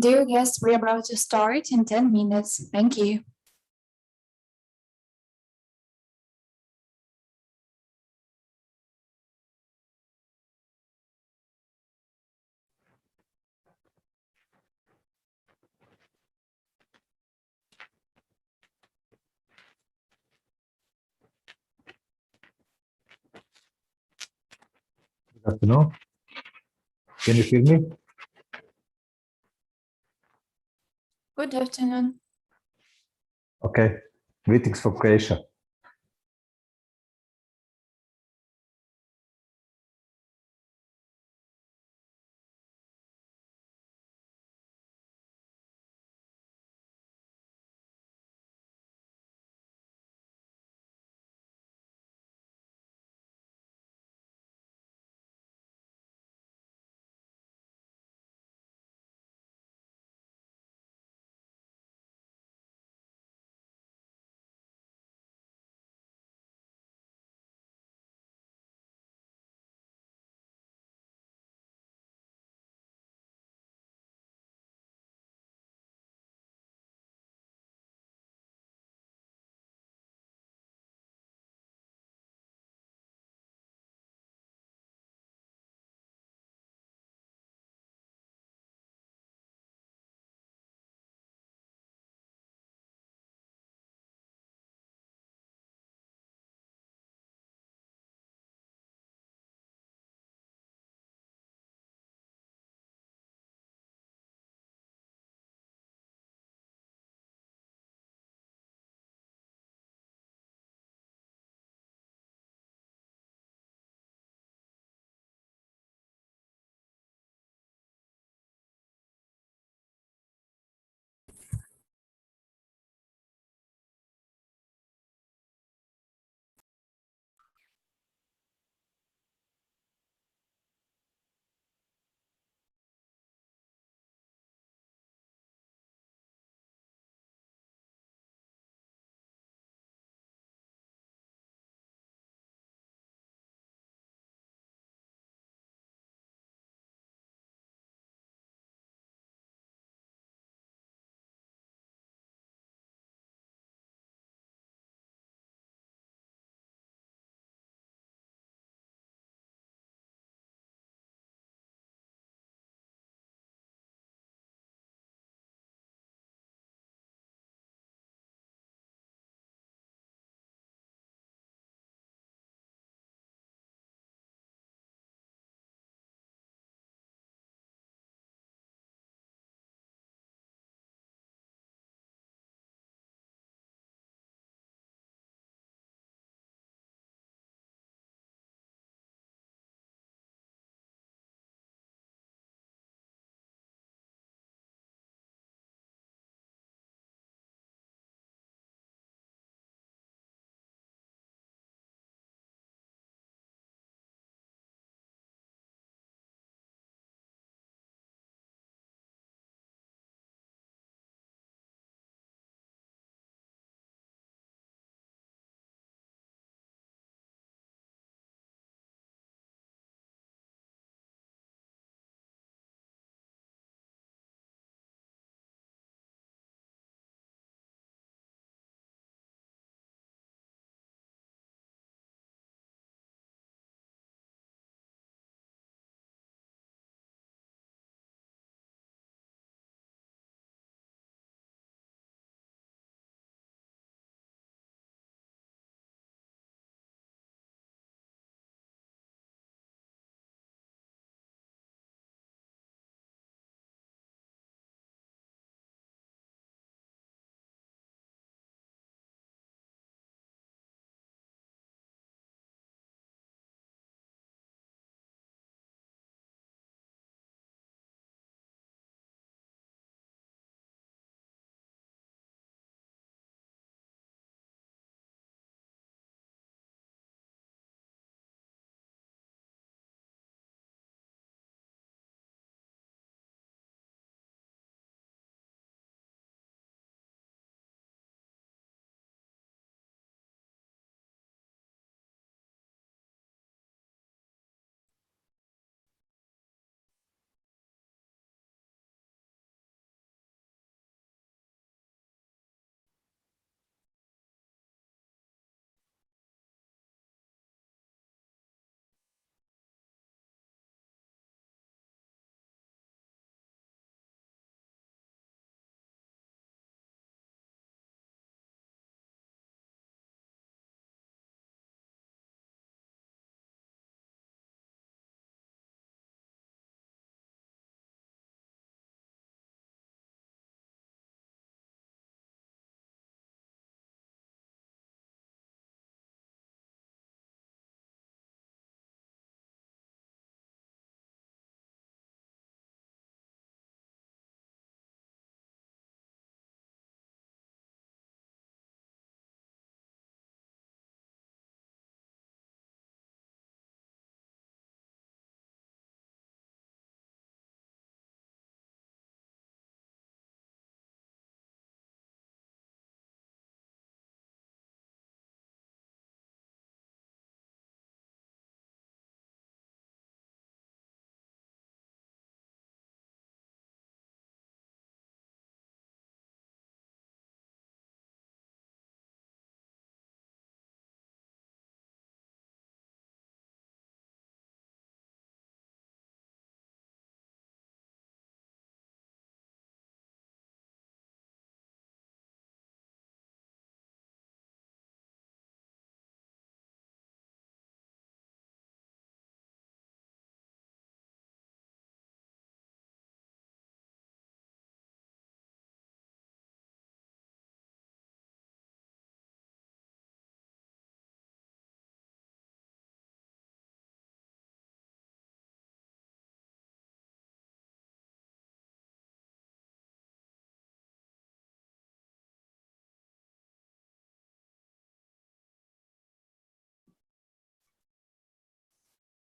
Dear guests, we're about to start in 10 minutes. Thank you. Good afternoon. Can you hear me? Good afternoon. Okay. Greetings from Croatia.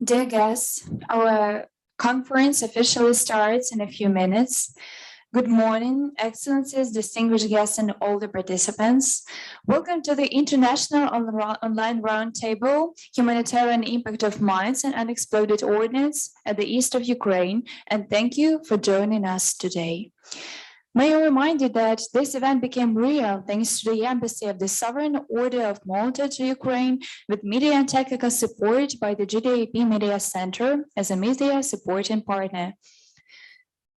Dear guests, our conference officially starts in a few minutes. Good morning, Excellencies, distinguished guests, and all the participants. Welcome to the International Online Roundtable, Humanitarian Impact of Mines and Unexploded Ordnance at the east of Ukraine, and thank you for joining us today. May I remind you that this event became real thanks to the Embassy of the Sovereign Order of Malta to Ukraine, with media and technical support by the GDAP Media Center as a media supporting partner.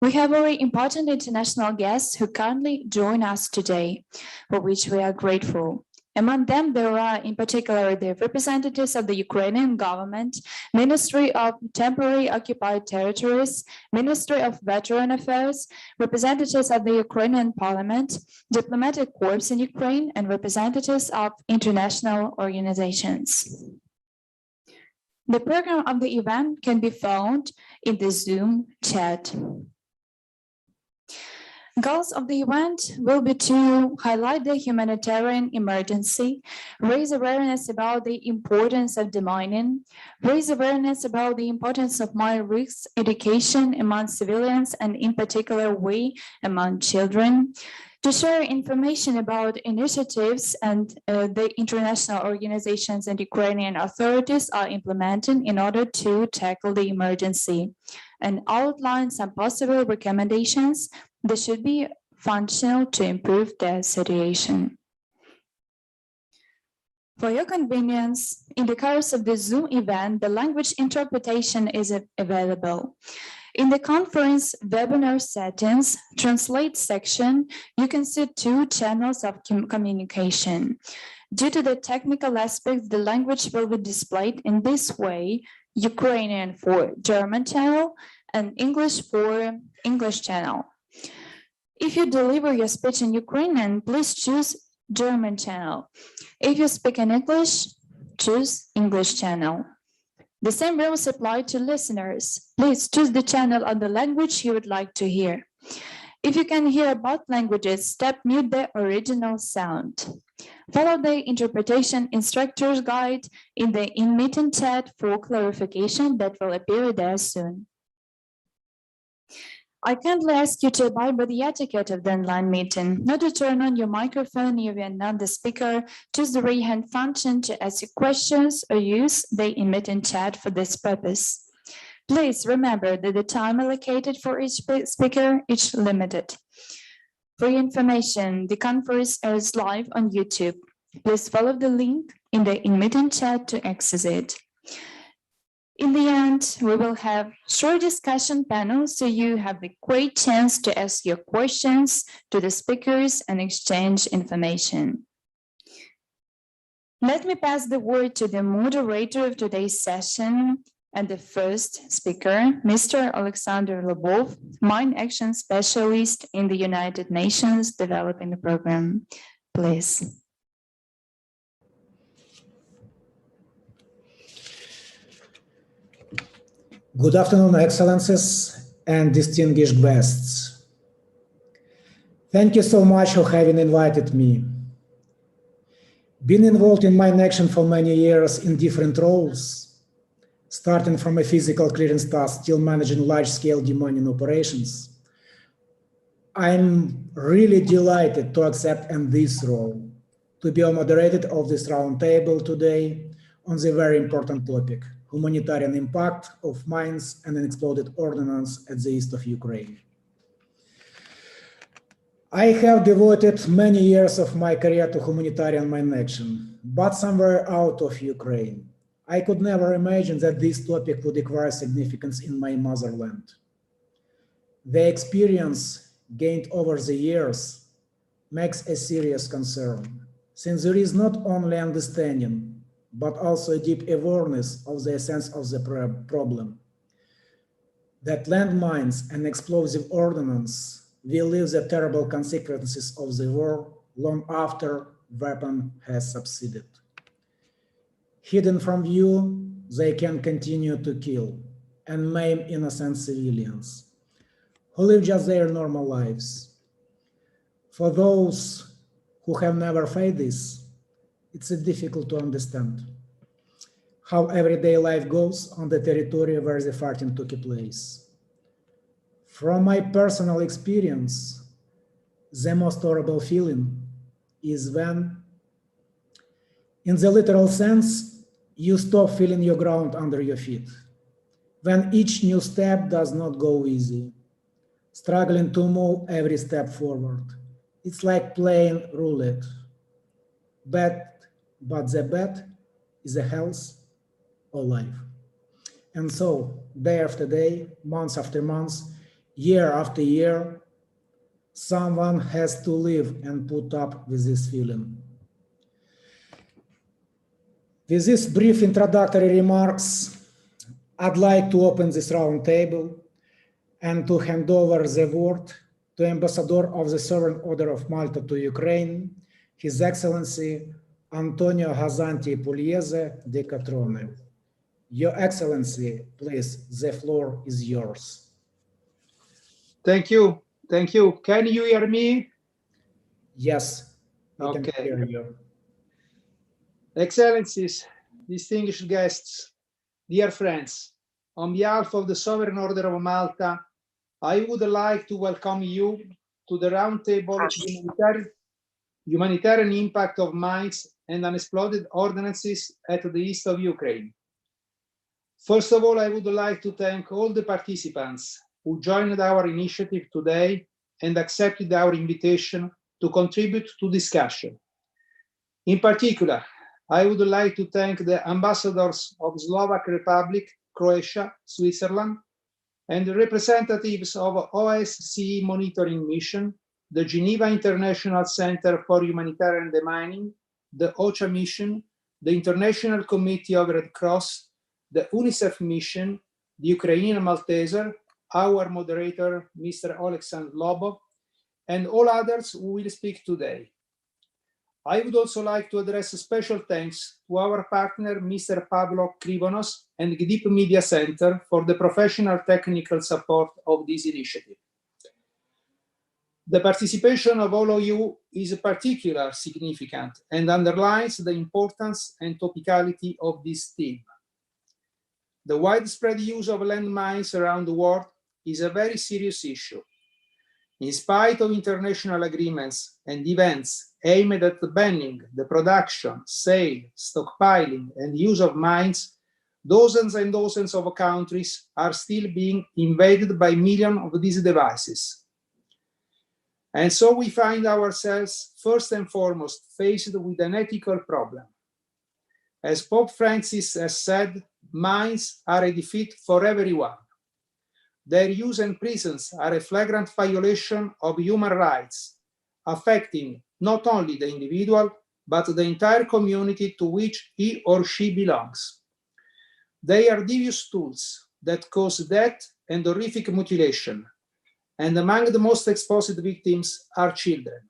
We have very important international guests who kindly join us today, for which we are grateful. Among them, there are in particular the representatives of the Ukrainian government, Ministry of Temporary Occupied Territories, Ministry of Veteran Affairs, representatives of the Ukrainian Parliament, diplomatic corps in Ukraine, and representatives of international organizations. The program of the event can be found in the Zoom chat. Goals of the event will be to highlight the humanitarian emergency, raise awareness about the importance of demining, raise awareness about the importance of mine risk education among civilians and in particular way among children, to share information about initiatives and the international organizations and Ukrainian authorities are implementing in order to tackle the emergency, and outline some possible recommendations that should be functional to improve the situation. For your convenience, in the course of the Zoom event, the language interpretation is available. In the conference webinar settings, translate section, you can see two channels of communication. Due to the technical aspects, the language will be displayed in this way: Ukrainian for German channel and English for English channel. If you deliver your speech in Ukrainian, please choose German channel. If you speak in English, choose English channel. The same rules apply to listeners. Please choose the channel of the language you would like to hear. If you can hear both languages, mute the original sound. Follow the interpretation instructor's guide in the in-meeting chat for clarification that will appear there soon. I kindly ask you to abide by the etiquette of the online meeting, not to turn on your microphone if you are not the speaker, choose the raise hand function to ask your questions, or use the in-meeting chat for this purpose. Please remember that the time allocated for each speaker is limited. For your information, the conference is live on YouTube. Please follow the link in the in-meeting chat to access it. In the end, we will have short discussion panel, so you have a great chance to ask your questions to the speakers and exchange information. Let me pass the word to the moderator of today's session and the first speaker, Mr. Alexander Lobov, Mine Action Specialist in the United Nations Development Program. Please. Good afternoon, Excellencies and distinguished guests. Thank you so much for having invited me. Being involved in mine action for many years in different roles, starting from a physical clearance task till managing large-scale demining operations, I'm really delighted to accept in this role, to be a moderator of this roundtable today on the very important topic: humanitarian impact of mines and unexploded ordnance at the east of Ukraine. I have devoted many years of my career to humanitarian mine action, but somewhere out of Ukraine. I could never imagine that this topic would acquire significance in my motherland. The experience gained over the years makes a serious concern, since there is not only understanding, but also a deep awareness of the essence of the problem, that landmines and explosive ordnance will leave the terrible consequences of the war long after weapon has subsided. Hidden from view, they can continue to kill and maim innocent civilians who live just their normal lives. For those who have never faced this, it's difficult to understand how everyday life goes on the territory where the fighting took place. From my personal experience, the most horrible feeling is when, in the literal sense, you stop feeling your ground under your feet. When each new step does not go easy, struggling to move every step forward. It's like playing roulette. But the bet is a health or life. And so, day after day, month after month, year after year, someone has to live and put up with this feeling. With these brief introductory remarks, I'd like to open this round table and to hand over the word to Ambassador of the Sovereign Order of Malta to Ukraine, His Excellency Antonio Gazanti Pugliese de Catrone. Your Excellency, please, the floor is yours. Thank you. Thank you. Can you hear me? Yes, we can Okay. hear you. Excellencies, distinguished guests, dear friends, on behalf of the Sovereign Order of Malta, I would like to welcome you to the roundtable Humanitarian Impact of Mines and Unexploded Ordnances at the east of Ukraine. First of all, I would like to thank all the participants who joined our initiative today and accepted our invitation to contribute to discussion. In particular, I would like to thank the ambassadors of Slovak Republic, Croatia, Switzerland, and the representatives of OSCE Monitoring Mission, the Geneva International Center for Humanitarian Demining, the OCHA Mission, the International Committee of Red Cross, the UNICEF Mission, the Ukrainian Malteser, our moderator, Mr. Oleksandr Lobov, and all others who will speak today. I would also like to address a special thanks to our partner, Mr. Pavlo Krivonos and GDIP Media Center for the professional technical support of this initiative. The participation of all of you is particularly significant and underlines the importance and topicality of this theme. The widespread use of landmines around the world is a very serious issue. In spite of international agreements and events aimed at banning the production, sale, stockpiling, and use of mines, dozens and dozens of countries are still being invaded by millions of these devices. And so we find ourselves first and foremost faced with an ethical problem. As Pope Francis has said, mines are a defeat for everyone. Their use and presence are a flagrant violation of human rights, affecting not only the individual, but the entire community to which he or she belongs. They are devious tools that cause death and horrific mutilation, and among the most exposed victims are children.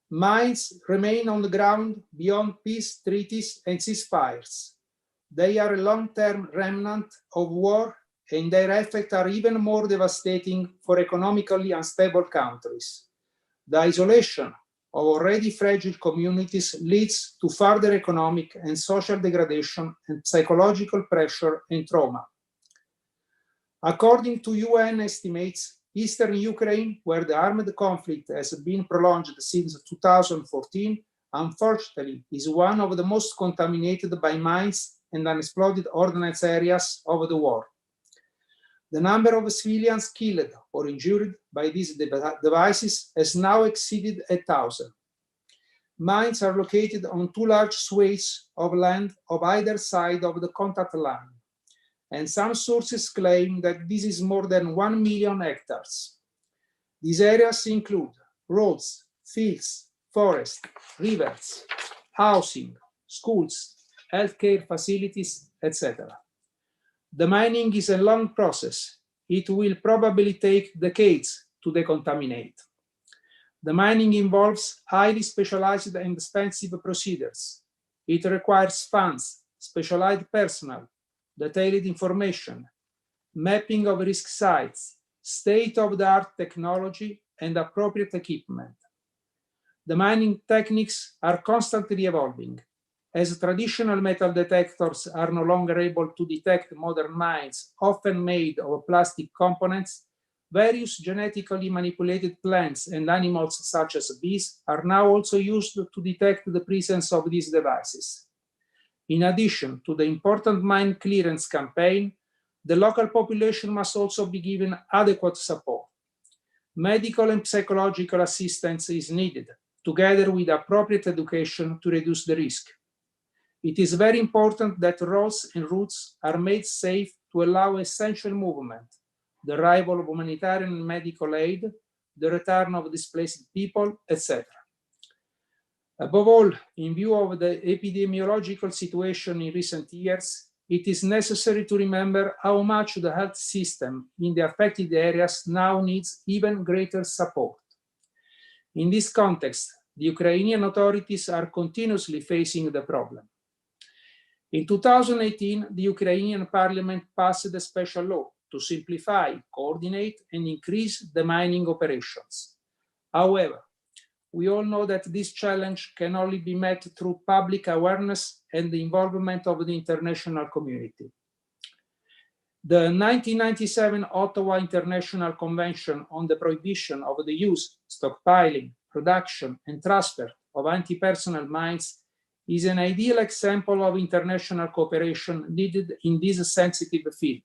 Mines remain on the ground beyond peace treaties and ceasefires. They are a long-term remnant of war, and their effects are even more devastating for economically unstable countries. The isolation of already fragile communities leads to further economic and social degradation and psychological pressure and trauma. According to UN estimates, eastern Ukraine, where the armed conflict has been prolonged since 2014, unfortunately is one of the most contaminated by mines and unexploded ordnance areas of the world. The number of civilians killed or injured by these devices has now exceeded 1,000. Mines are located on two large swathes of land on either side of the contact line, and some sources claim that this is more than 1 million hectares. These areas include roads, fields, forests, rivers, housing, schools, healthcare facilities, etc. The mining is a long process. It will probably take decades to decontaminate. The mining involves highly specialized and expensive procedures. It requires funds, specialized personnel, detailed information, mapping of risk sites, state-of-the-art technology, and appropriate equipment. The mining techniques are constantly evolving. as traditional metal detectors are no longer able to detect modern mines, often made of plastic components, various genetically manipulated plants and animals such as bees are now also used to detect the presence of these devices. In addition to the important mine clearance campaign, the local population must also be given adequate support. Medical and psychological assistance is needed, together with appropriate education to reduce the risk. It is very important that roads and routes are made safe to allow essential movement, the arrival of humanitarian and medical aid, the return of displaced people, etc. Above all, in view of the epidemiological situation in recent years, it is necessary to remember how much the health system in the affected areas now needs even greater support. In this context, the Ukrainian authorities are continuously facing the problem. In 2018, the Ukrainian parliament passed a special law to simplify, coordinate, and increase the mining operations. However, we all know that this challenge can only be met through public awareness and the involvement of the international community. The 1997 Ottawa International Convention on the Prohibition of the Use, Stockpiling, Production, and Transfer of Anti-Personnel Mines is an ideal example of international cooperation needed in this sensitive field.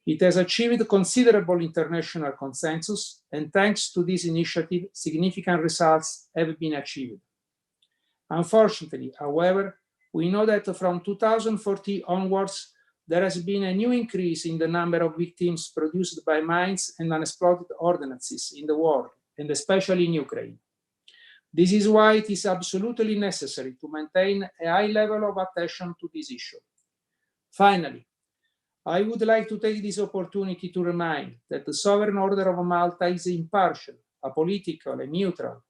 It has achieved considerable international consensus, and thanks to this initiative, significant results have been achieved. Unfortunately, however, we know that from 2014 onwards, there has been a new increase in the number of victims produced by mines and unexploded ordnances in the world, and especially in Ukraine. This is why it is absolutely necessary to maintain a high level of attention to this issue. Finally, I would like to take this opportunity to remind that the Sovereign Order of Malta is impartial, apolitical, and neutral,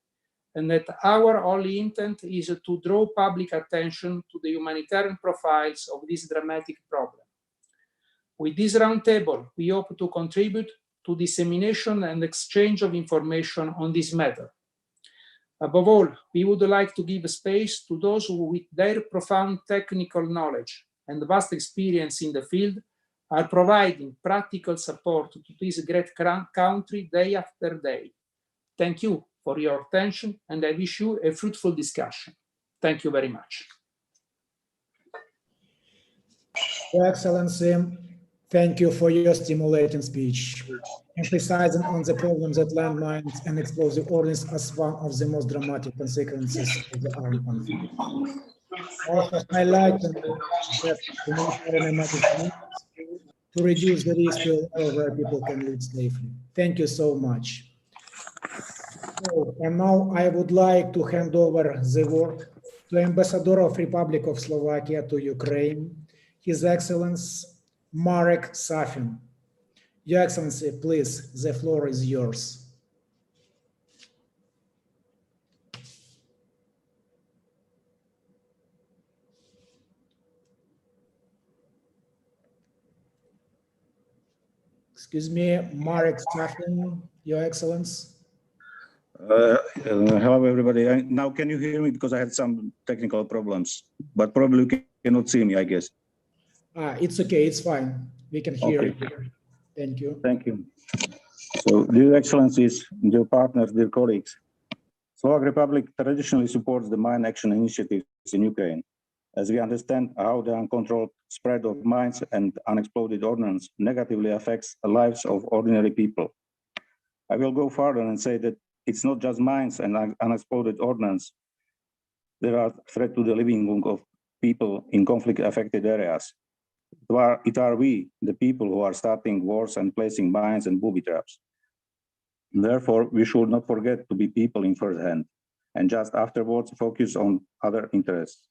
and that our only intent is to draw public attention to the humanitarian profiles of this dramatic problem. With this roundtable, we hope to contribute to dissemination and exchange of information on this matter. Above all, we would like to give space to those who, with their profound technical knowledge and vast experience in the field, are providing practical support to this great country day after day. Thank you for your attention, and I wish you a fruitful discussion. Thank you very much. Your Excellency, thank you for your stimulating speech, emphasizing on the problems that landmines and explosive ordnance as one of the most dramatic consequences of the armed conflict. Also highlighting that humanitarian emergency to reduce the risk to where people can live safely. Thank you so much. So, and now I would like to hand over the word to Ambassador of Republic of Slovakia to Ukraine, His Excellency Marek Safin. Your Excellency, please, the floor is yours. Excuse me, Marek Safin, Your Excellency. Hello, everybody. Now, can you hear me? Because I had some technical problems, but probably you cannot see me, I guess. It's okay. It's fine. We can hear you. Thank you. Thank you. So, dear Excellencies, dear partners, dear colleagues, Slovak Republic traditionally supports the mine action initiatives in Ukraine, as we understand how the uncontrolled spread of mines and unexploded ordnance negatively affects the lives of ordinary people. I will go further and say that it's not just mines and unexploded ordnance that are a threat to the living of people in conflict-affected areas. It are we, the people, who are starting wars and placing mines and booby traps. Therefore, we should not forget to be people in first hand, and just afterwards focus on other interests.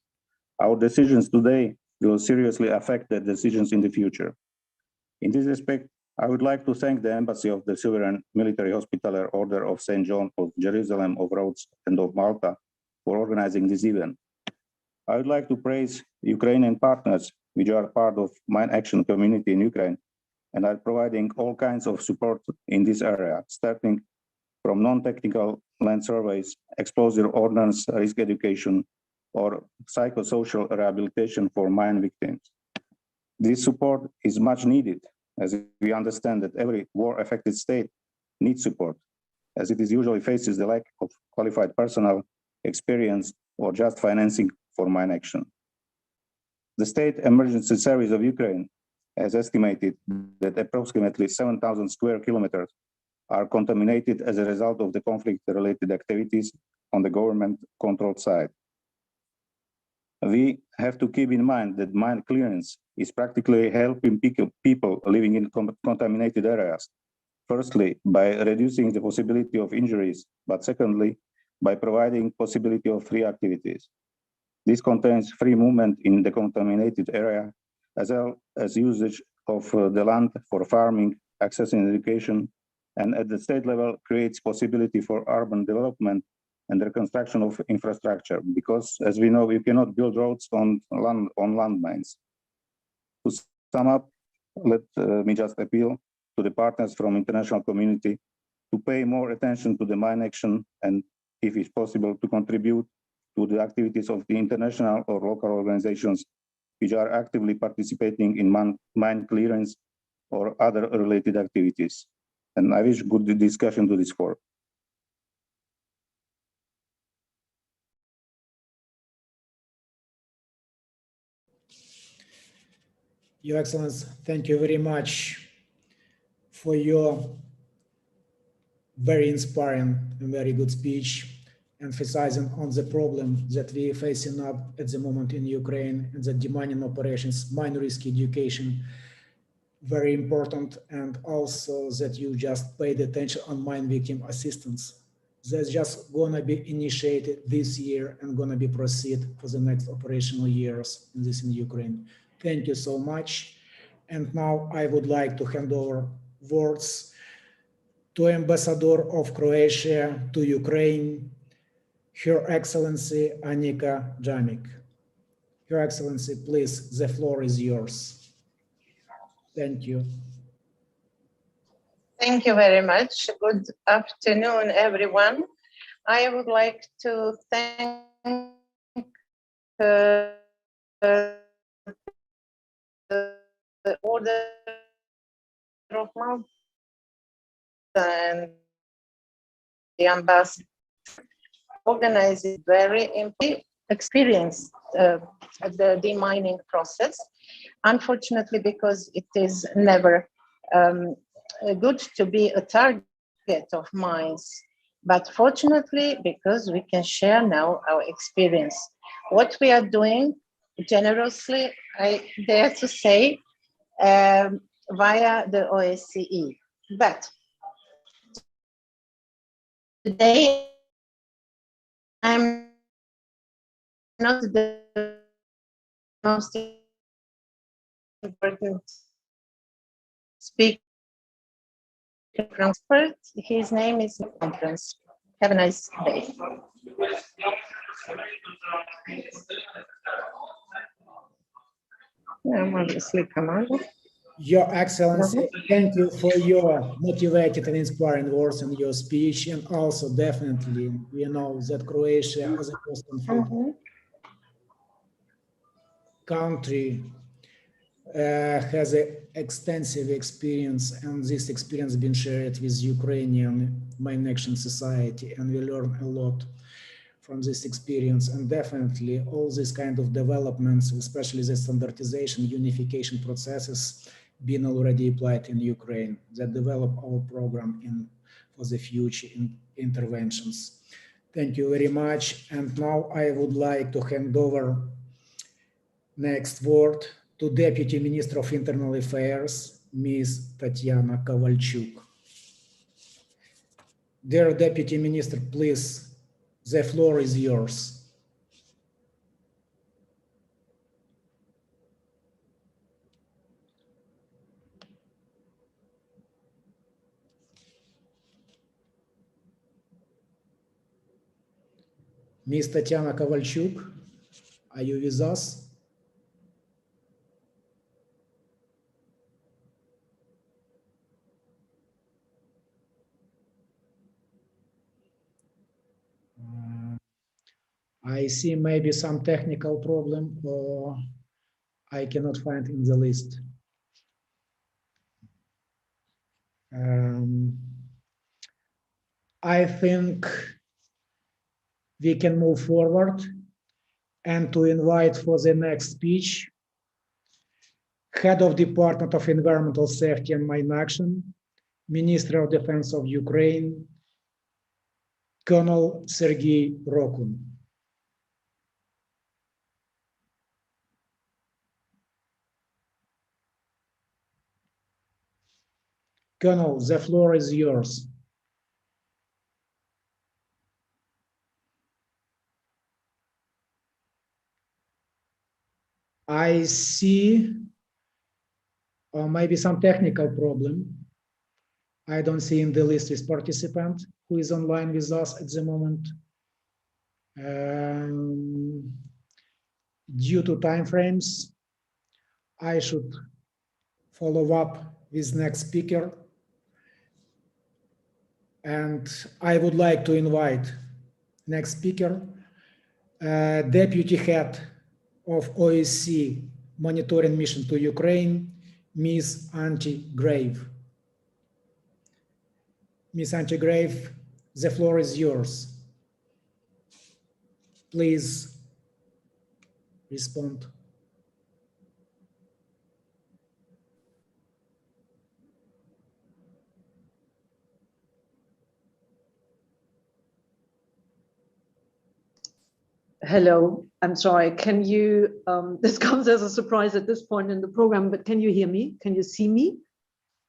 Our decisions today will seriously affect the decisions in the future. In this respect, I would like to thank the Embassy of the Sovereign Military Hospitaller Order of St. John of Jerusalem, of Rhodes, and of Malta for organizing this event. I would like to praise Ukrainian partners, which are part of mine action community in Ukraine, and are providing all kinds of support in this area, starting from non-technical land surveys, explosive ordnance risk education, or psychosocial rehabilitation for mine victims. This support is much needed, as we understand that every war-affected state needs support, as it is usually faces the lack of qualified personnel, experience, or just financing for mine action. The State Emergency Service of Ukraine has estimated that approximately 7,000 square kilometers are contaminated as a result of the conflict-related activities on the government-controlled side. We have to keep in mind that mine clearance is practically helping people living in contaminated areas. Firstly, by reducing the possibility of injuries, but secondly, by providing possibility of free activities. This contains free movement in the contaminated area, as well as usage of the land for farming, access in education, and at the state level creates possibility for urban development and the reconstruction of infrastructure, because as we know, you cannot build roads on landmines. To sum up, let me just appeal to the partners from international community to pay more attention to the mine action and, if it's possible, to contribute to the activities of the international or local organizations which are actively participating in mine clearance or other related activities. And I wish good discussion to this forum. Your Excellency, thank you very much for your very inspiring and very good speech, emphasizing on the problem that we are facing up at the moment in Ukraine and the demanding operations, mine risk education, very important, and also that you just paid attention on mine victim assistance. That's just gonna be initiated this year and gonna be proceed for the next operational years in this in Ukraine. Thank you so much. And now I would like to hand over words to Ambassador of Croatia to Ukraine, Her Excellency Anika Jamik. Your Excellency, please, the floor is yours. Thank you. Thank you very much. Good afternoon, everyone. I would like to thank the Order of Malta and the ambassador organizing very experienced the demining process. Unfortunately, because it is never good to be a target of mines, but fortunately, because we can share now our experience. What we are doing generously, I dare to say, via the OSCE. But today, I'm not the most important speaker from Frankfurt. His name is Conference. Have a nice day. Your Excellency, thank you for your motivated and inspiring words in your speech, and also definitely, we know that Croatia, as a post-conflict country, has an extensive experience, and this experience been shared with Ukrainian Mine Action Society, and we learn a lot from this experience. And definitely all these kind of developments, especially the standardization, unification processes, been already applied in Ukraine that develop our program for the future interventions. Thank you very much. And now I would like to hand over next word to Deputy Minister of Internal Affairs, Ms. Tatiana Kovalchuk. Dear Deputy Minister, please, the floor is yours. Ms. Tatiana Kovalchuk, are you with us? I see maybe some technical problem or I cannot find in the list. I think we can move forward and to invite for the next speech, Head of Department of Environmental Safety and Mine Action, Minister of Defense of Ukraine, Colonel Sergei Rokun. Colonel, the floor is yours. I see maybe some technical problem. I don't see in the list this participant who is online with us at the moment. Due to time frames, I should follow up with next speaker. And I would like to invite next speaker, Deputy Head of OSCE Monitoring Mission to Ukraine, Ms. Antti Grave. Ms. Antti Grave, the floor is yours. Please respond. Hello, I'm sorry. Can you, this comes as a surprise at this point in the program, but can you hear me? Can you see me?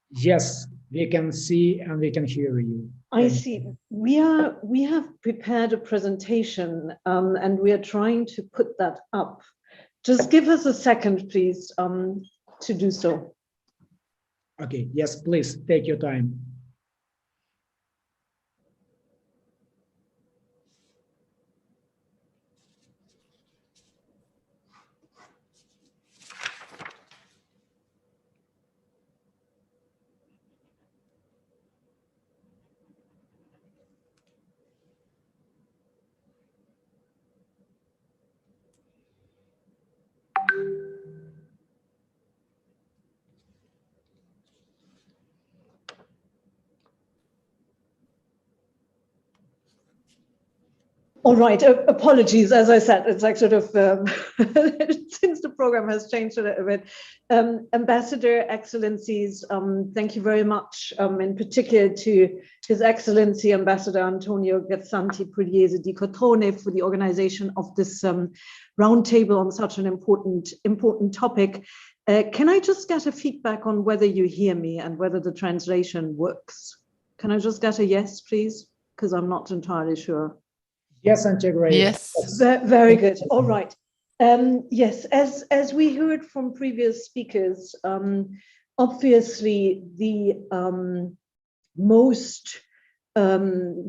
Yes, we can see and we can hear you. I see. We have prepared a presentation and we are trying to put that up. Just give us a second, please, to do so. Okay, yes, please take your time. All right, apologies. As I said, it's like sort of, since the program has changed a little bit. Ambassador, Excellencies, thank you very much, in particular to His Excellency Ambassador Antonio Gazzanti Pugliese di Cotrone for the organization of this roundtable on such an important topic. Can I just get a feedback on whether you hear me and whether the translation works? Can I just get a yes, please? Because I'm not entirely sure. Yes, Antti Grave. Yes. Very good. All right. Yes, as we heard from previous speakers, obviously the most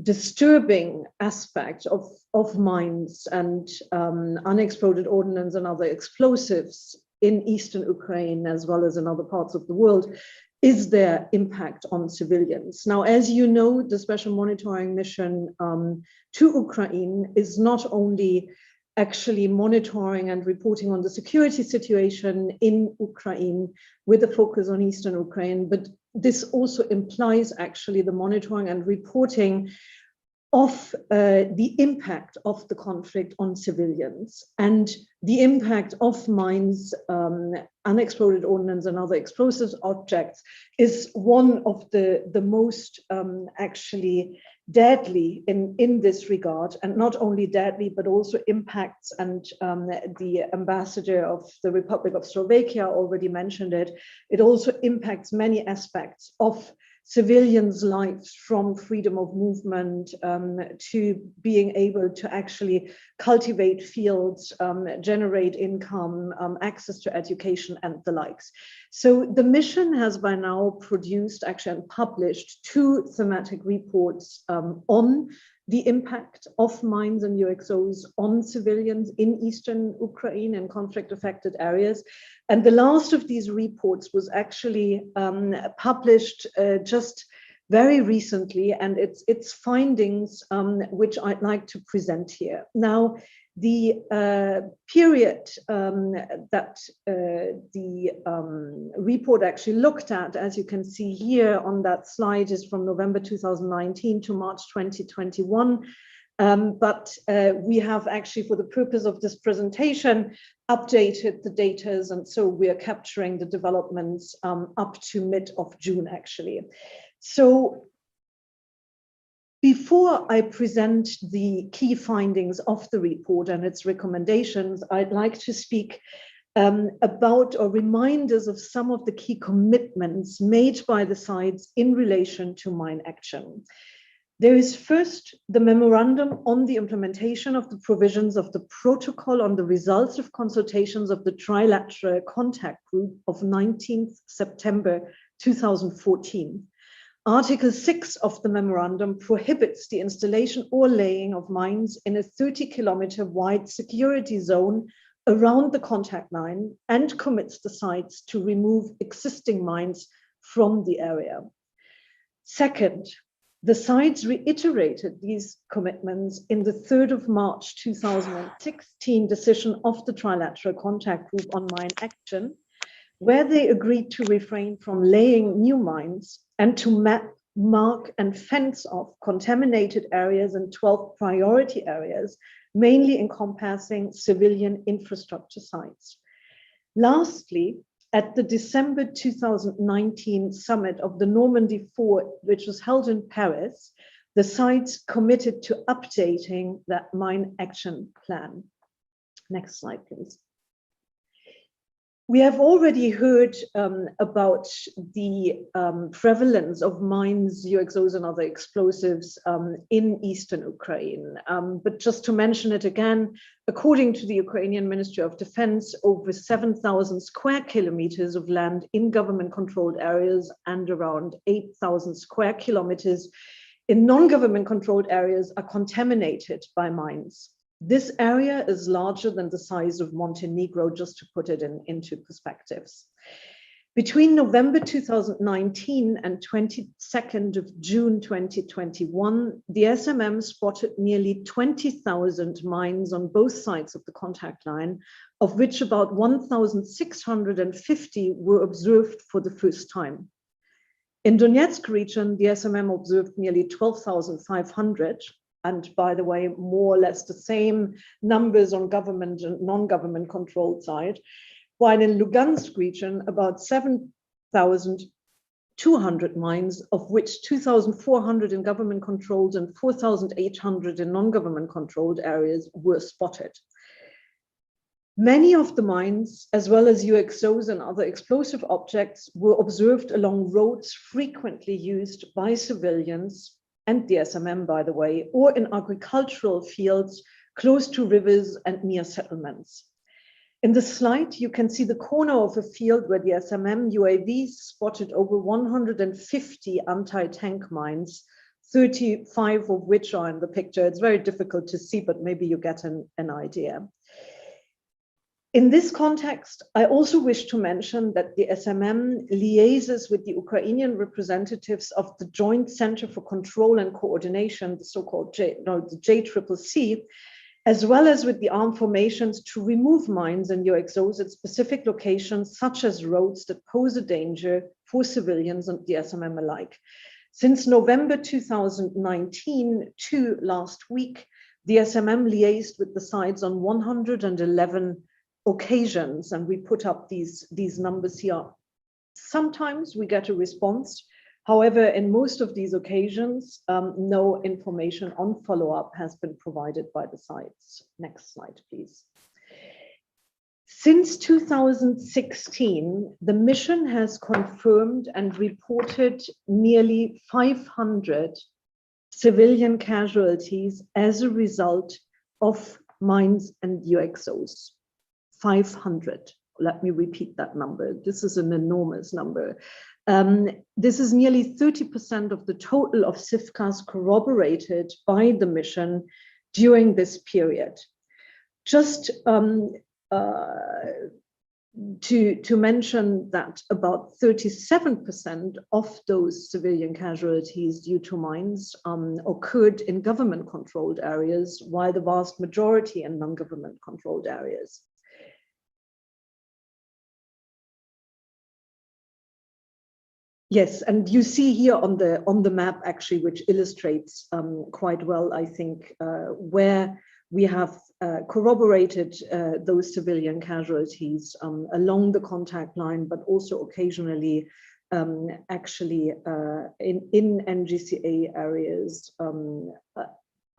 disturbing aspect of mines and unexploded ordnance and other explosives in eastern Ukraine, as well as in other parts of the world, is their impact on civilians. Now, as you know, the special monitoring mission to Ukraine is not only actually monitoring and reporting on the security situation in Ukraine with a focus on eastern Ukraine, but this also implies actually the monitoring and reporting of the impact of the conflict on civilians and the impact of mines, unexploded ordnance and other explosive objects is one of the most actually deadly in this regard, and not only deadly, but also impacts, and the ambassador of the Republic of Slovakia already mentioned it, it also impacts many aspects of civilians' lives, from freedom of movement to being able to actually cultivate fields, generate income, access to education and the likes. So the mission has by now produced actually and published 2 thematic reports on the impact of mines and UXOs on civilians in eastern Ukraine and conflict-affected areas. And the last of these reports was actually published just very recently, and its findings, which I'd like to present here. Now, The period that the report actually looked at, as you can see here on that slide, is from November 2019 to March 2021. But we have actually, for the purpose of this presentation, updated the data, and so we are capturing the developments up to mid of June, actually. So before I present the key findings of the report and its recommendations, I'd like to speak about or remind us of some of the key commitments made by the sides in relation to mine action. There is first the memorandum on the implementation of the provisions of the protocol on the results of consultations of the trilateral contact group of 19th September 2014. Article 6 of the memorandum prohibits the installation or laying of mines in a 30-kilometer wide security zone around the contact line and commits the sites to remove existing mines from the area. Second, the sides reiterated these commitments in the 3rd of March 2016 decision of the Trilateral Contact Group on Mine Action, where they agreed to refrain from laying new mines and to map, mark, and fence off contaminated areas in 12 priority areas, mainly encompassing civilian infrastructure sites. Lastly, at the December 2019 summit of the Normandy 4, which was held in Paris, the sides committed to updating that mine action plan. Next slide, please. We have already heard about the prevalence of mines, UXOs, and other explosives in eastern Ukraine. But just to mention it again, according to the Ukrainian Ministry of Defense, over 7,000 square kilometers of land in government-controlled areas and around 8,000 square kilometers in non-government controlled areas are contaminated by mines. This area is larger than the size of Montenegro, just to put it into perspectives. Between November 2019 and 22nd of June 2021, the SMM spotted nearly 20,000 mines on both sides of the contact line, of which about 1,650 were observed for the first time. In Donetsk region, the SMM observed nearly 12,500. And by the way, more or less the same numbers on government and non-government controlled side, while in Lugansk region, about 7,200 mines, of which 2,400 in government controlled and 4,800 in non-government controlled areas were spotted. Many of the mines, as well as UXOs and other explosive objects, were observed along roads frequently used by civilians and the SMM, by the way, or in agricultural fields close to rivers and near settlements. In the slide, you can see the corner of a field where the SMM UAVs spotted over 150 anti-tank mines, 35 of which are in the picture. It's very difficult to see, but maybe you get an idea. In this context, I also wish to mention that the SMM liaises with the Ukrainian representatives of the Joint Center for Control and Coordination, the so-called JCCC, as well as with the armed formations to remove mines and UXOs at specific locations, such as roads that pose a danger for civilians and the SMM alike. Since November 2019 to last week, the SMM liaised with the sides on 111 occasions, and we put up these numbers here. Sometimes we get a response. However, in most of these occasions, no information on follow-up has been provided by the sides. Next slide, please. Since 2016, the mission has confirmed and reported nearly 500 civilian casualties as a result of mines and UXOs. 500. Let me repeat that number. This is an enormous number. This is nearly 30% of the total of CIFCAs corroborated by the mission during this period. Just to mention that about 37% of those civilian casualties due to mines occurred in government-controlled areas, while the vast majority in non-government-controlled areas. Yes, and you see here on the map actually, which illustrates quite well, I think, where we have corroborated those civilian casualties along the contact line, but also occasionally actually in NGCA areas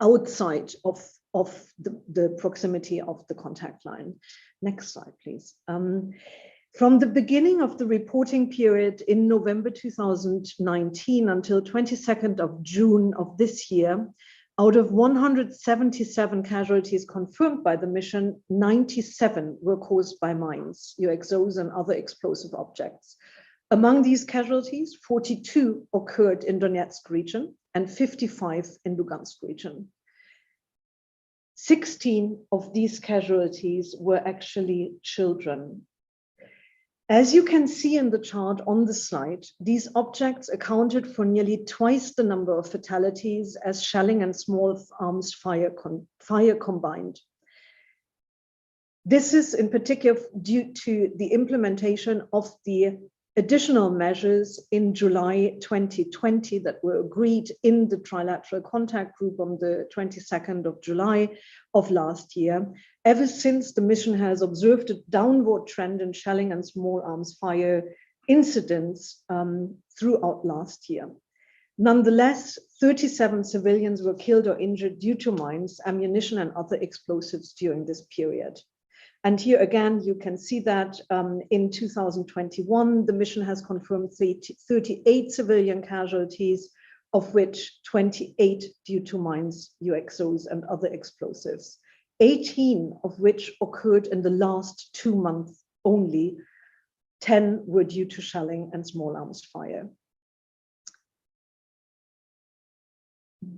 outside of the proximity of the contact line. Next slide, please. From the beginning of the reporting period in November 2019 until 22nd of June of this year, out of 177 casualties confirmed by the mission, 97 were caused by mines, UXOs, and other explosive objects. Among these casualties, 42 occurred in Donetsk region and 55 in Lugansk region. 16 of these casualties were actually children. As you can see in the chart on the slide, these objects accounted for nearly twice the number of fatalities as shelling and small arms fire combined. This is in particular due to the implementation of the additional measures in July 2020 that were agreed in the trilateral contact group on the 22nd of July of last year. Ever since, the mission has observed a downward trend in shelling and small arms fire incidents throughout last year. Nonetheless, 37 civilians were killed or injured due to mines, ammunition, and other explosives during this period. And here again, you can see that in 2021, the mission has confirmed 38 civilian casualties, of which 28 due to mines, UXOs, and other explosives, 18 of which occurred in the last 2 months only. 10 were due to shelling and small arms fire.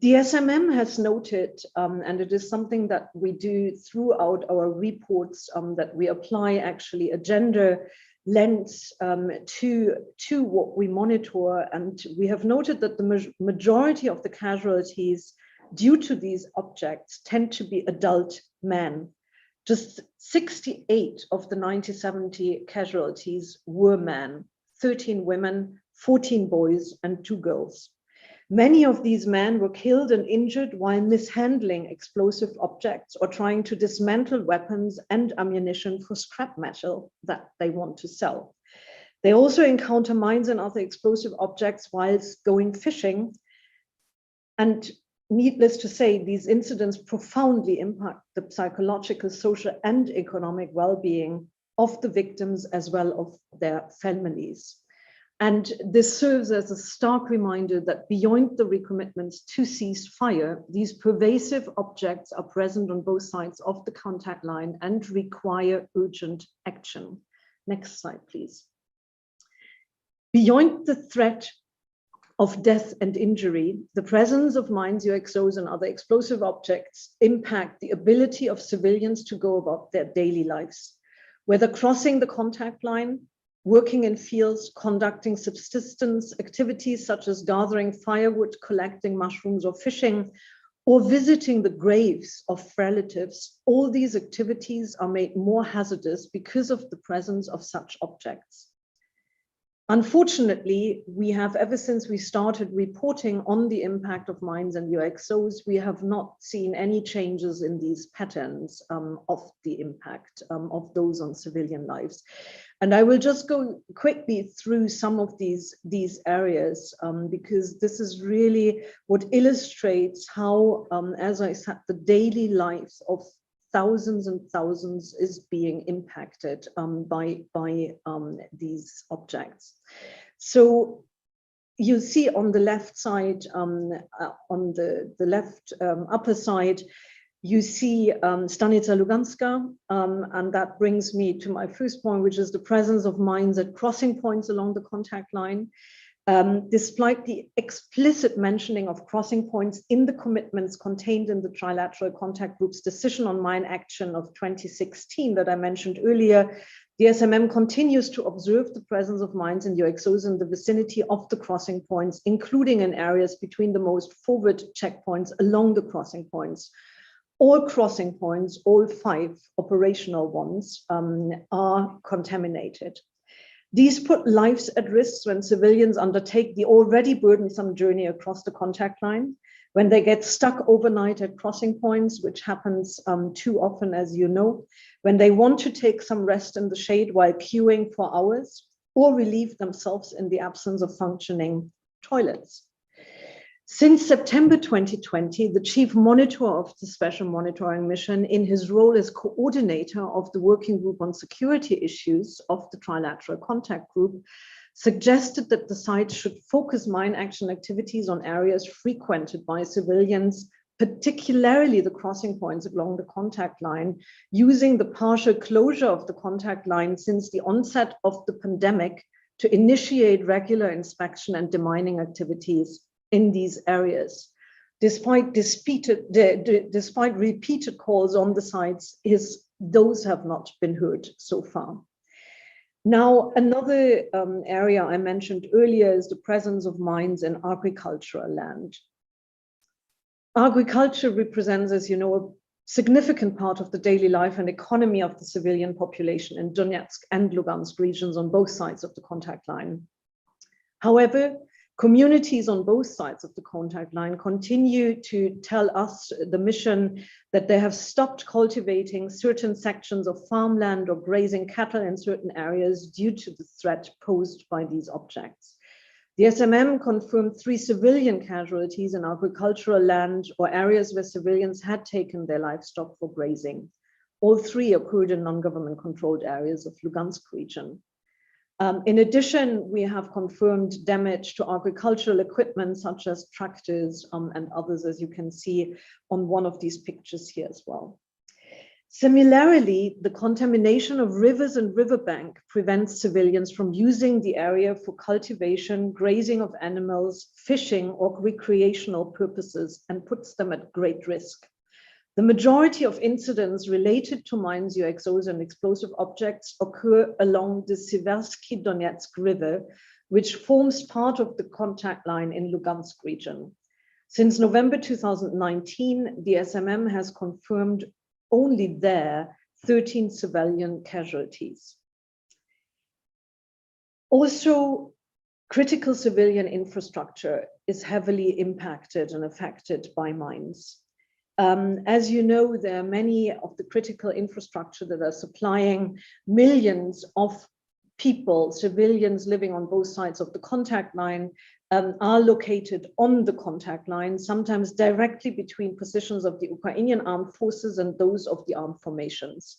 The SMM has noted, and it is something that we do throughout our reports, that we apply actually a gender lens to what we monitor. And we have noted that the majority of the casualties due to these objects tend to be adult men. Just 68 of the 90-70 casualties were men, 13 women, 14 boys, and 2 girls. Many of these men were killed and injured while mishandling explosive objects or trying to dismantle weapons and ammunition for scrap metal that they want to sell. They also encounter mines and other explosive objects whilst going fishing. And needless to say, these incidents profoundly impact the psychological, social, and economic well-being of the victims as well as their families. And this serves as a stark reminder that beyond the recommitments to cease fire, these pervasive objects are present on both sides of the contact line and require urgent action. Next slide, please. Beyond the threat of death and injury, the presence of mines, UXOs, and other explosive objects impact the ability of civilians to go about their daily lives, whether crossing the contact line, working in fields, conducting subsistence activities such as gathering firewood, collecting mushrooms, or fishing, or visiting the graves of relatives. All these activities are made more hazardous because of the presence of such objects. Unfortunately, we have, ever since we started reporting on the impact of mines and UXOs, we have not seen any changes in these patterns of the impact of those on civilian lives. And I will just go quickly through some of these areas because this is really what illustrates how, as I said, the daily lives of thousands and thousands is being impacted by these objects. So you see on the left side, on the left upper side, you see Stanica Luganska, and that brings me to my first point, which is the presence of mines at crossing points along the contact line. Despite the explicit mentioning of crossing points in the commitments contained in the Trilateral Contact Group's decision on mine action of 2016 that I mentioned earlier, The SMM continues to observe the presence of mines in UXOs in the vicinity of the crossing points, including in areas between the most forward checkpoints along the crossing points. All crossing points, all 5 operational ones, are contaminated. These put lives at risk when civilians undertake the already burdensome journey across the contact line, when they get stuck overnight at crossing points, which happens too often, as you know, when they want to take some rest in the shade while queuing for hours, or relieve themselves in the absence of functioning toilets. Since September 2020, the chief monitor of the special monitoring mission, in his role as coordinator of the working group on security issues of the trilateral contact group, suggested that the site should focus mine action activities on areas frequented by civilians, particularly the crossing points along the contact line, using the partial closure of the contact line since the onset of the pandemic to initiate regular inspection and demining activities in these areas. Despite repeated calls on the sites, those have not been heard so far. Now, another area I mentioned earlier is the presence of mines in agricultural land. Agriculture represents, as you know, a significant part of the daily life and economy of the civilian population in Donetsk and Lugansk regions on both sides of the contact line. However, communities on both sides of the contact line continue to tell us, the mission, that they have stopped cultivating certain sections of farmland or grazing cattle in certain areas due to the threat posed by these objects. The SMM confirmed 3 civilian casualties in agricultural land or areas where civilians had taken their livestock for grazing. All 3 occurred in non-government controlled areas of Lugansk region. In addition, we have confirmed damage to agricultural equipment such as tractors and others, as you can see on one of these pictures here as well. Similarly, the contamination of rivers and riverbank prevents civilians from using the area for cultivation, grazing of animals, fishing, or recreational purposes, and puts them at great risk. The majority of incidents related to mines, UXOs, and explosive objects occur along the Siversky Donetsk River, which forms part of the contact line in Lugansk region. Since November 2019, the SMM has confirmed only there 13 civilian casualties. Also, critical civilian infrastructure is heavily impacted and affected by mines. As you know, there are many of the critical infrastructure that are supplying millions of people, civilians living on both sides of the contact line, are located on the contact line, sometimes directly between positions of the Ukrainian armed forces and those of the armed formations.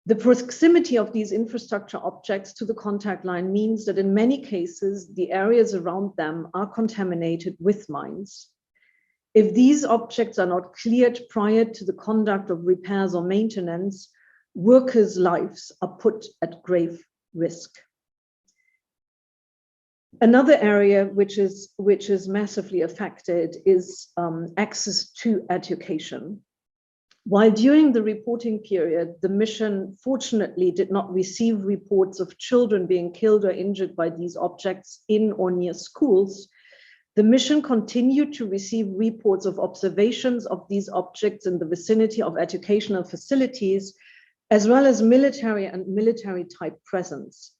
The proximity of these infrastructure objects to the contact line means that in many cases, the areas around them are contaminated with mines. If these objects are not cleared prior to the conduct of repairs or maintenance, workers' lives are put at grave risk. Another area which is massively affected is access to education. While during the reporting period, the mission fortunately did not receive reports of children being killed or injured by these objects in or near schools, the mission continued to receive reports of observations of these objects in the vicinity of educational facilities, as well as military and military-type presence.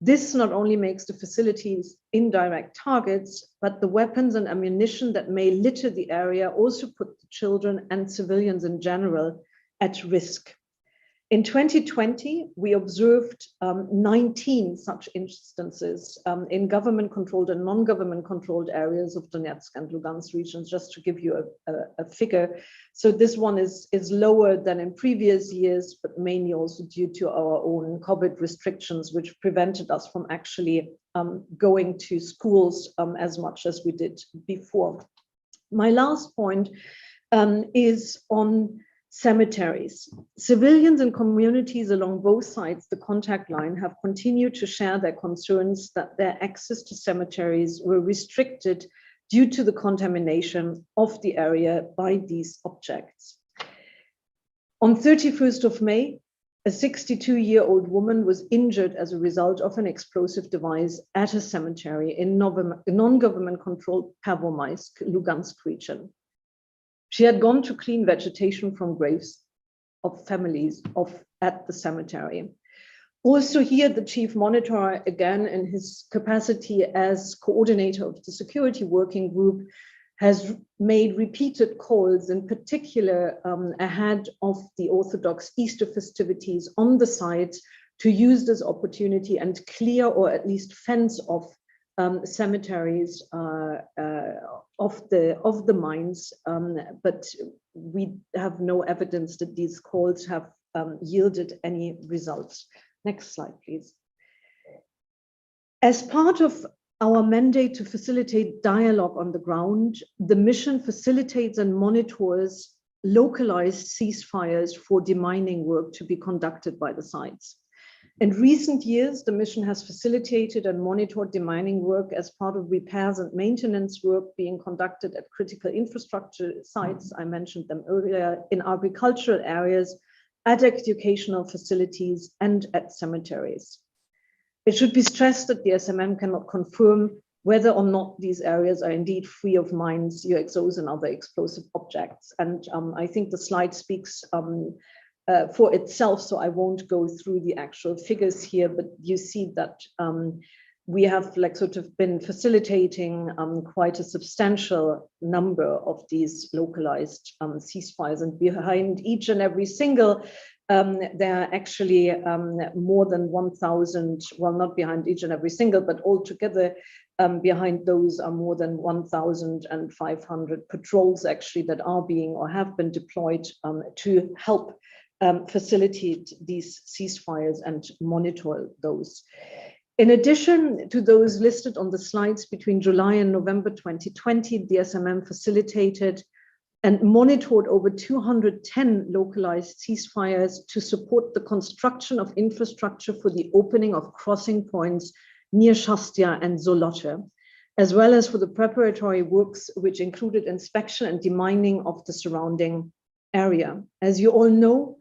This not only makes the facilities indirect targets, but the weapons and ammunition that may litter the area also put the children and civilians in general at risk. In 2020, we observed 19 such instances in government-controlled and non-government-controlled areas of Donetsk and Lugansk regions, just to give you a figure. So this one is lower than in previous years, but mainly also due to our own COVID restrictions, which prevented us from actually going to schools as much as we did before. My last point is on cemeteries. Civilians and communities along both sides the contact line have continued to share their concerns that their access to cemeteries were restricted due to the contamination of the area by these objects. On 31st of May, a 62-year-old woman was injured as a result of an explosive device at a cemetery in non-government-controlled Pervomaisk, Lugansk region. She had gone to clean vegetation from graves of families at the cemetery. Also here, the chief monitor, again in his capacity as coordinator of the security working group, has made repeated calls, in particular ahead of the Orthodox Easter festivities on the site, to use this opportunity and clear or at least fence off cemeteries of the mines, but we have no evidence that these calls have yielded any results. Next slide, please. As part of our mandate to facilitate dialogue on the ground, the mission facilitates and monitors localized ceasefires for demining work to be conducted by the sites. In recent years, the mission has facilitated and monitored demining work as part of repairs and maintenance work being conducted at critical infrastructure sites, I mentioned them earlier, in agricultural areas, at educational facilities, and at cemeteries. It should be stressed that the SMM cannot confirm whether or not these areas are indeed free of mines, UXOs, and other explosive objects. And I think the slide speaks for itself, so I won't go through the actual figures here, but you see that we have been facilitating quite a substantial number of these localized ceasefires, and behind each and every single there are actually more than 1,000, well, not behind each and every single, but altogether behind those are more than 1,500 patrols actually that are being or have been deployed to help facilitate these ceasefires and monitor those. In addition to those listed on the slides, between July and November 2020, the SMM facilitated and monitored over 210 localized ceasefires to support the construction of infrastructure for the opening of crossing points near Shastia and Zolote, as well as for the preparatory works, which included inspection and demining of the surrounding area. As you all know,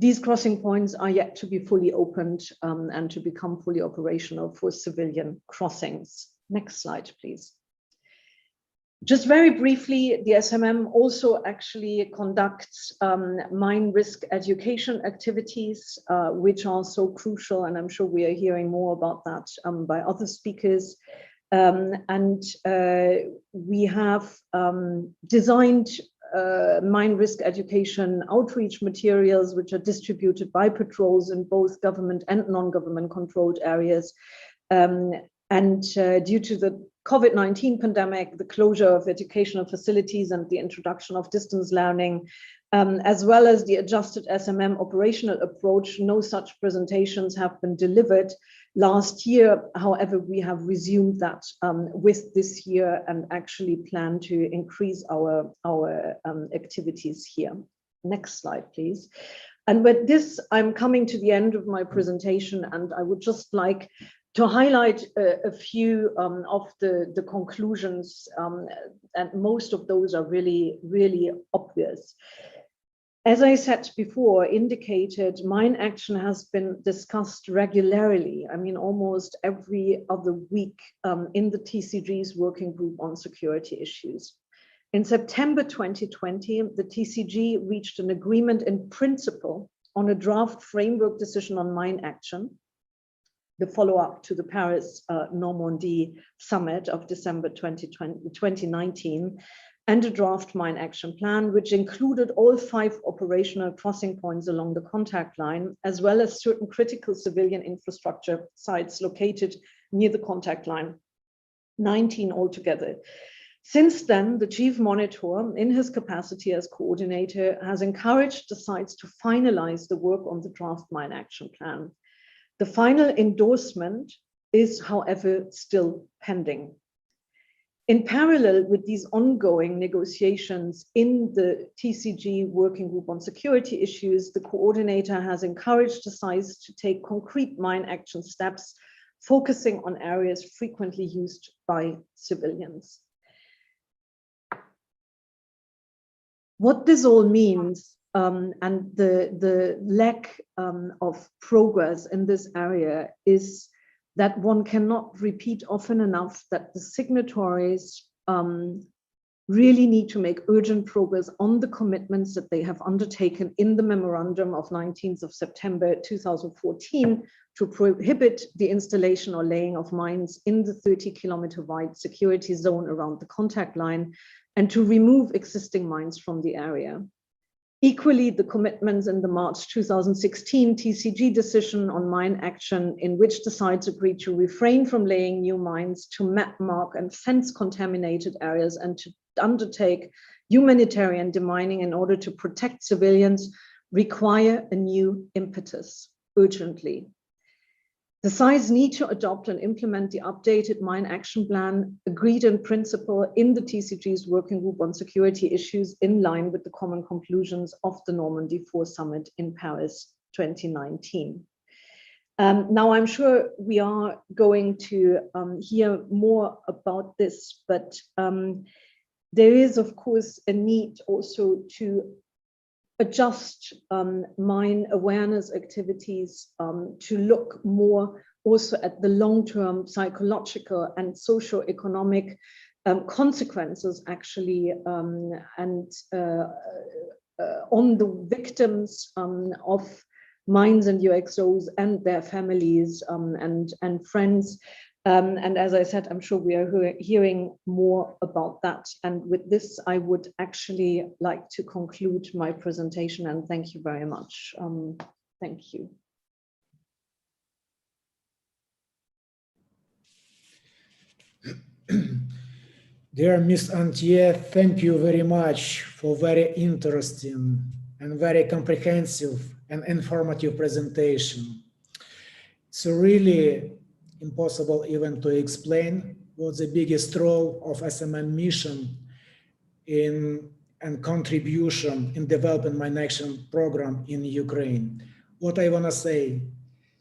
these crossing points are yet to be fully opened and to become fully operational for civilian crossings. Next slide, please. Just very briefly, the SMM also actually conducts mine risk education activities, which are so crucial, and I'm sure we are hearing more about that by other speakers. We have designed mine risk education outreach materials, which are distributed by patrols in both government and non-government controlled areas. Due to the COVID-19 pandemic, the closure of educational facilities and the introduction of distance learning, as well as the adjusted SMM operational approach, no such presentations have been delivered last year. However, we have resumed that with this year and actually plan to increase our activities here. Next slide, please. And with this, I'm coming to the end of my presentation, and I would just like to highlight a few of the conclusions, and most of those are really, really obvious. As I said before, indicated, mine action has been discussed regularly, I mean, almost every other week in the TCG's working group on security issues. In September 2020, the TCG reached an agreement in principle on a draft framework decision on mine action, the follow-up to the Paris Normandy summit of December 2019, and a draft mine action plan, which included all 5 operational crossing points along the contact line, as well as certain critical civilian infrastructure sites located near the contact line, 19 altogether. Since then, the chief monitor, in his capacity as coordinator, has encouraged the sites to finalize the work on the draft mine action plan. The final endorsement is, however, still pending. In parallel with these ongoing negotiations in the TCG working group on security issues, the coordinator has encouraged the sites to take concrete mine action steps, focusing on areas frequently used by civilians. What this all means and the lack of progress in this area is that one cannot repeat often enough that the signatories really need to make urgent progress on the commitments that they have undertaken in the memorandum of 19th of September 2014 to prohibit the installation or laying of mines in the 30-kilometer wide security zone around the contact line and to remove existing mines from the area. Equally, the commitments in the March 2016 TCG decision on mine action, in which the sides agreed to refrain from laying new mines, to map, mark, and fence contaminated areas, and to undertake humanitarian demining in order to protect civilians, require a new impetus urgently. The sides need to adopt and implement the updated mine action plan agreed in principle in the TCG's working group on security issues, in line with the common conclusions of the Normandy 4 summit in Paris 2019. Now, I'm sure we are going to hear more about this, but there is, of course, a need also to adjust mine awareness activities to look more also at the long-term psychological and socio-economic consequences, actually, and on the victims of mines and UXOs and their families and friends. And as I said, I'm sure we are hearing more about that. And with this, I would actually like to conclude my presentation, and thank you very much. Thank you. Dear Ms. Antier, thank you very much for very interesting and very comprehensive and informative presentation. It's really impossible even to explain what's the biggest role of SMM mission in and contribution in developing mine action program in Ukraine. What I want to say,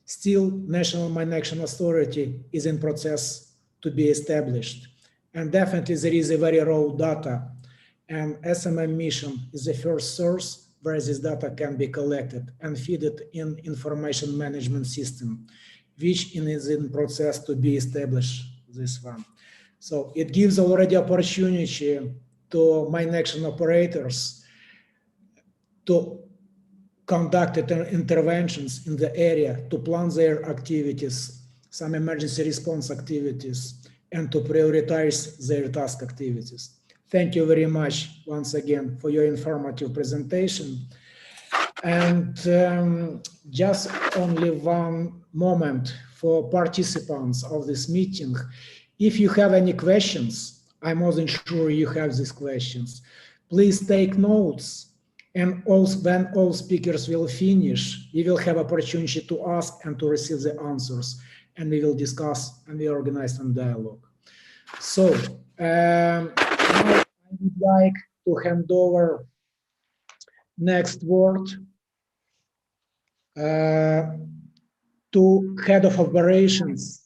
still National Mine Action Authority is in process to be established. And definitely there is a very raw data, and SMM mission is the first source where this data can be collected and fed in information management system, which is in process to be established, this one. So it gives already opportunity to mine action operators to conduct interventions in the area, to plan their activities, some emergency response activities, and to prioritize their task activities. Thank you very much once again for your informative presentation. And just only one moment for participants of this meeting. If you have any questions, I'm more than sure you have these questions. Please take notes, and also when all speakers will finish, we will have opportunity to ask and to receive the answers, and we will discuss and we organize some dialogue. So now I would like to hand over next word to Head of Operations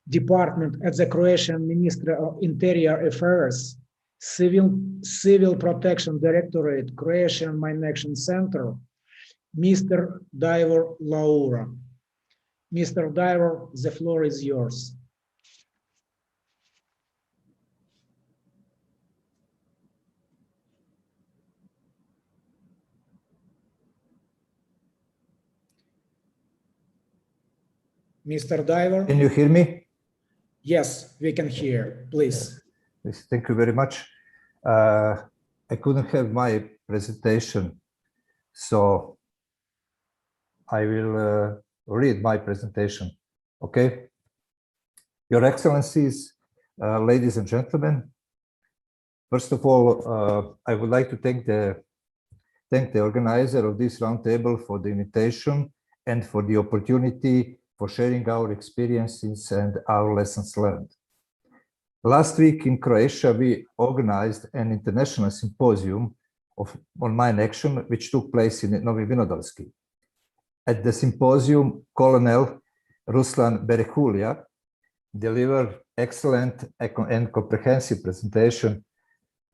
Department at the Croatian Ministry of Interior Affairs, Civil Protection Directorate, Croatian Mine Action Center, Mr. Davor Laura. Mr. Davor, the floor is yours. Mr. Davor? Can you hear me? Yes, we can hear. Please. Yes, thank you very much. I couldn't have my presentation, so I will read my presentation. Okay. Your Excellencies, ladies and gentlemen, first of all, I would like to thank the organizer of this roundtable for the invitation and for the opportunity for sharing our experiences and our lessons learned. Last week in Croatia, we organized an international symposium on mine action, which took place in Novi Vinodolski. At the symposium, Colonel Ruslan Berehulja delivered excellent and comprehensive presentation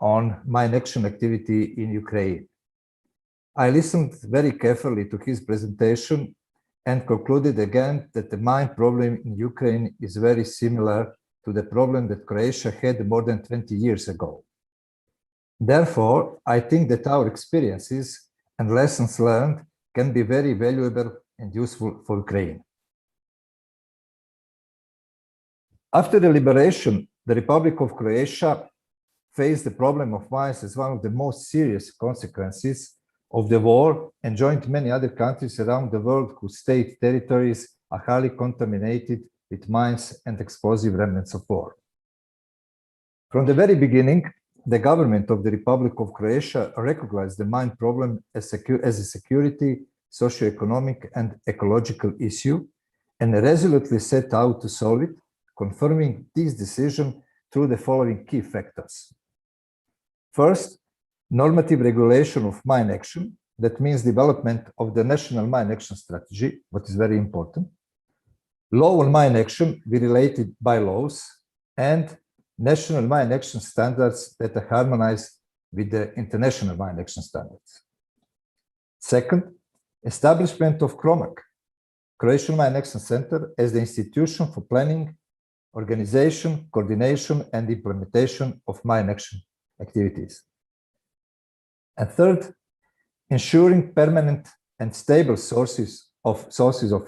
on mine action activity in Ukraine. I listened very carefully to his presentation and concluded again that the mine problem in Ukraine is very similar to the problem that Croatia had more than 20 years ago. Therefore, I think that our experiences and lessons learned can be very valuable and useful for Ukraine. After the liberation, the Republic of Croatia faced the problem of mines as one of the most serious consequences of the war and joined many other countries around the world whose state territories are highly contaminated with mines and explosive remnants of war. From the very beginning, the government of the Republic of Croatia recognized the mine problem as a security, socio-economic, and ecological issue, and resolutely set out to solve it, confirming this decision through the following key factors. First, normative regulation of mine action, that means development of the national mine action strategy, what is very important. Law on mine action with related bylaws, and national mine action standards that are harmonized with the international mine action standards. Second, establishment of CROMAC, Croatian Mine Action Center, as the institution for planning, organization, coordination, and implementation of mine action activities. And third, ensuring permanent and stable sources of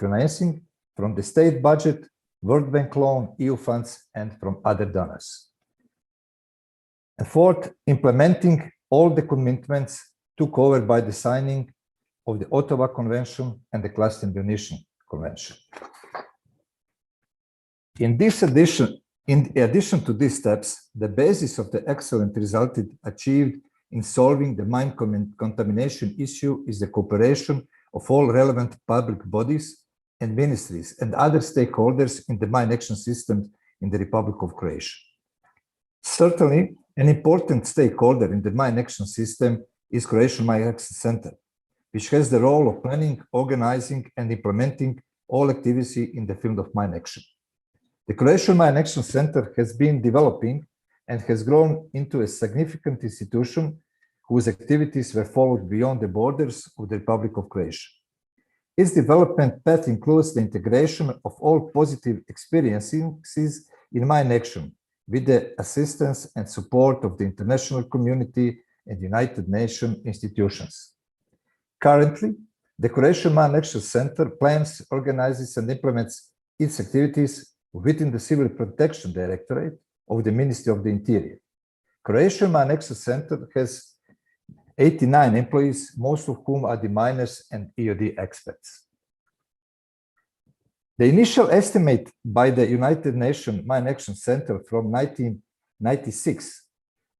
financing from the state budget, World Bank loan, EU funds, and from other donors. And fourth, implementing all the commitments took over by the signing of the Ottawa Convention and the Cluster Munition Convention. In addition to these steps, the basis of the excellent result achieved in solving the mine contamination issue is the cooperation of all relevant public bodies and ministries and other stakeholders in the mine action system in the Republic of Croatia. Certainly, an important stakeholder in the mine action system is Croatian Mine Action Center, which has the role of planning, organizing, and implementing all activity in the field of mine action. The Croatian Mine Action Center has been developing and has grown into a significant institution whose activities were followed beyond the borders of the Republic of Croatia. Its development path includes the integration of all positive experiences in mine action with the assistance and support of the international community and United Nations institutions. Currently, the Croatian Mine Action Center plans, organizes, and implements its activities within the Civil Protection Directorate of the Ministry of the Interior. Croatian Mine Action Center has 89 employees, most of whom are the miners and EOD experts. The initial estimate by the United Nations Mine Action Center from 1996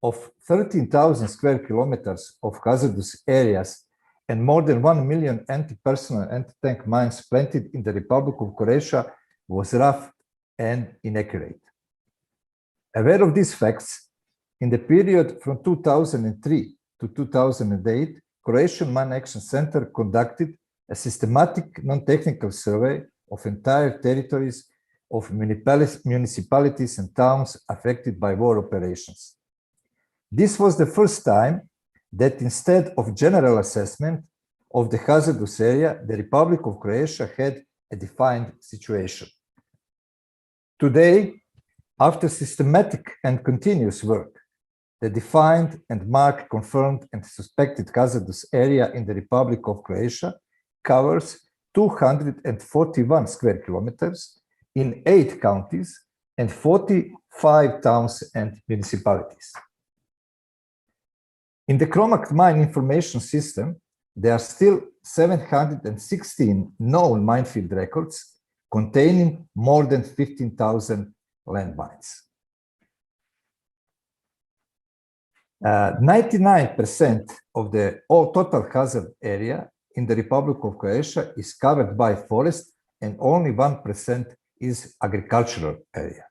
of 13,000 square kilometers of hazardous areas and more than 1 million anti-personnel and anti-tank mines planted in the Republic of Croatia was rough and inaccurate. Aware of these facts, in the period from 2003 to 2008, Croatian Mine Action Center conducted a systematic non-technical survey of entire territories of municipalities and towns affected by war operations. This was the first time that instead of general assessment of the hazardous area, the Republic of Croatia had a defined situation. Today, after systematic and continuous work, the defined and marked confirmed and suspected hazardous area in the Republic of Croatia covers 241 square kilometers in 8 counties and 45 towns and municipalities. In the CROMAC mine information system, there are still 716 known minefield records containing more than 15,000 landmines. 99% of the total hazard area in the Republic of Croatia is covered by forest and only 1% is agricultural area.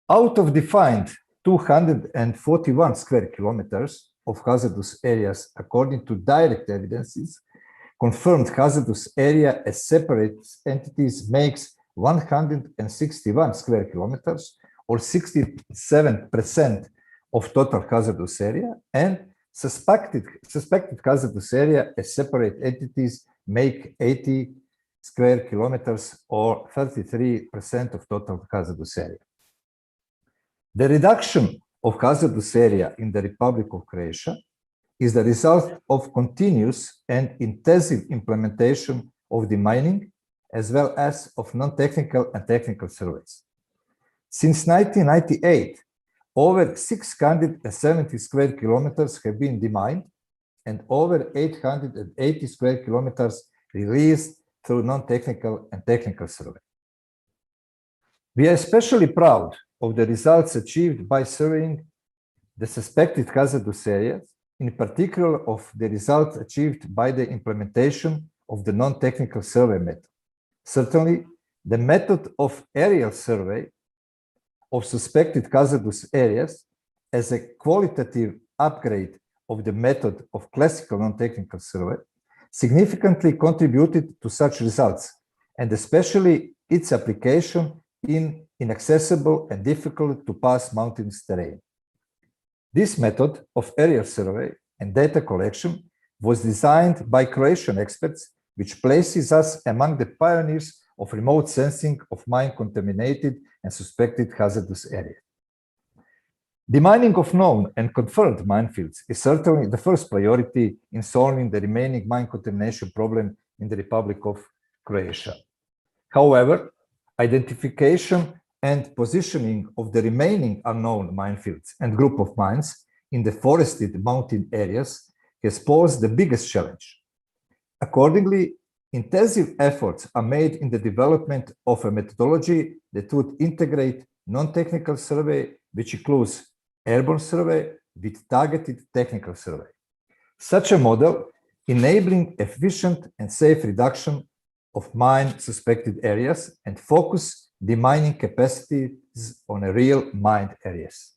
Out of defined 241 square kilometers of hazardous areas, according to direct evidences, confirmed hazardous area as separate entities makes 161 square kilometers or 67% of total hazardous area, and Suspected hazardous area as separate entities make 80 square kilometers or 33% of total hazardous area. The reduction of hazardous area in the Republic of Croatia is the result of continuous and intensive implementation of the mining, as well as of non-technical and technical surveys. Since 1998, over 670 square kilometers have been demined and over 880 square kilometers released through non-technical and technical survey. We are especially proud of the results achieved by surveying the suspected hazardous areas, in particular of the results achieved by the implementation of the non-technical survey method. Certainly, the method of aerial survey of suspected hazardous areas as a qualitative upgrade of the method of classical non-technical survey significantly contributed to such results, and especially its application in inaccessible and difficult to pass mountainous terrain. This method of aerial survey and data collection was designed by Croatian experts, which places us among the pioneers of remote sensing of mine-contaminated and suspected hazardous areas. The mining of known and confirmed minefields is certainly the first priority in solving the remaining mine contamination problem in the Republic of Croatia. However, identification and positioning of the remaining unknown minefields and group of mines in the forested mountain areas has posed the biggest challenge. Accordingly, intensive efforts are made in the development of a methodology that would integrate non-technical survey, which includes airborne survey with targeted technical survey. Such a model enabling efficient and safe reduction of mine suspected areas and focus the mining capacities on a real mined areas.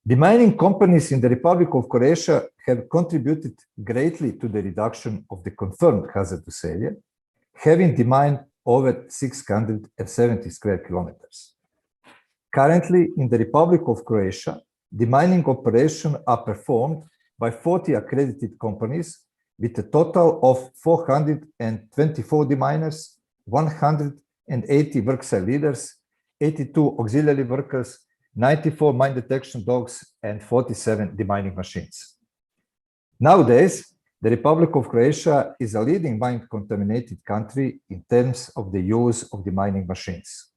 The mining companies in the Republic of Croatia have contributed greatly to the reduction of the confirmed hazardous area, having demined over 670 square kilometers. Currently, in the Republic of Croatia, the mining operations are performed by 40 accredited companies with a total of 424 deminers, 180 worksite leaders, 82 auxiliary workers, 94 mine detection dogs, and 47 demining machines. Nowadays, the Republic of Croatia is a leading mine-contaminated country in terms of the use of demining machines.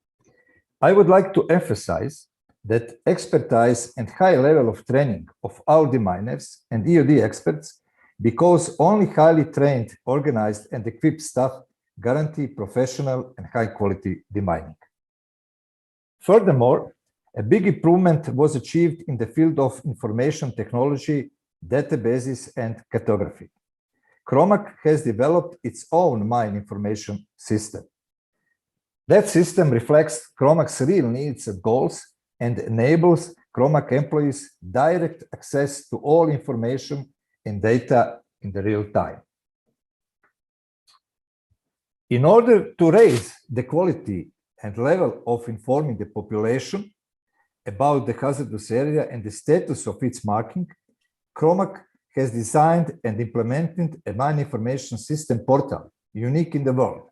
I would like to emphasize that expertise and high level of training of all deminers and EOD experts, because only highly trained, organized, and equipped staff guarantee professional and high-quality demining. Furthermore, a big improvement was achieved in the field of information technology, databases, and cartography. CROMAC has developed its own mine information system. That system reflects CROMAC's real needs and goals and enables CROMAC employees direct access to all information and data in the real time. In order to raise the quality and level of informing the population about the hazardous area and the status of its marking, CROMAC has designed and implemented a mine information system portal, unique in the world.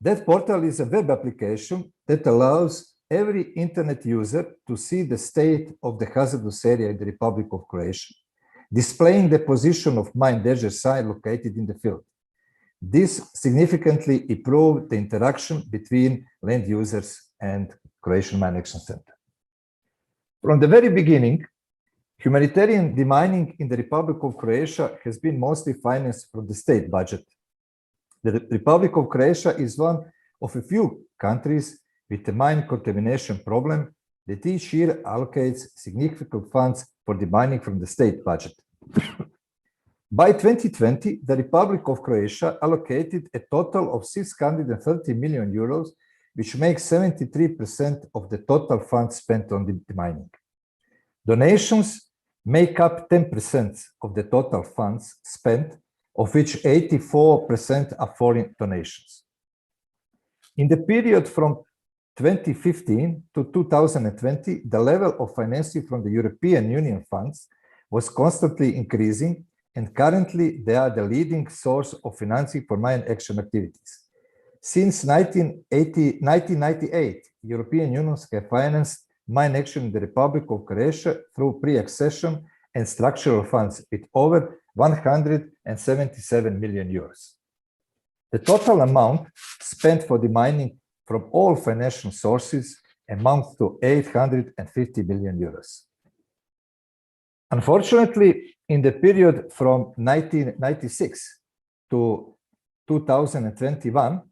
That portal is a web application that allows every internet user to see the state of the hazardous area in the Republic of Croatia, displaying the position of mine danger site located in the field. This significantly improved the interaction between land users and Croatian Mine Action Center. From the very beginning, humanitarian demining in the Republic of Croatia has been mostly financed from the state budget. The Republic of Croatia is one of a few countries with a mine contamination problem that each year allocates significant funds for demining from the state budget. By 2020, the Republic of Croatia allocated a total of 630 million euros, which makes 73% of the total funds spent on demining. Donations make up 10% of the total funds spent, of which 84% are foreign donations. In the period from 2015 to 2020, the level of financing from the European Union funds was constantly increasing, and currently they are the leading source of financing for mine action activities. Since 1998, European unions have financed mine action in the Republic of Croatia through pre-accession and structural funds with over 177 million euros. The total amount spent for the mining from all financial sources amounts to 850 million euros. Unfortunately, in the period from 1996 to 2021,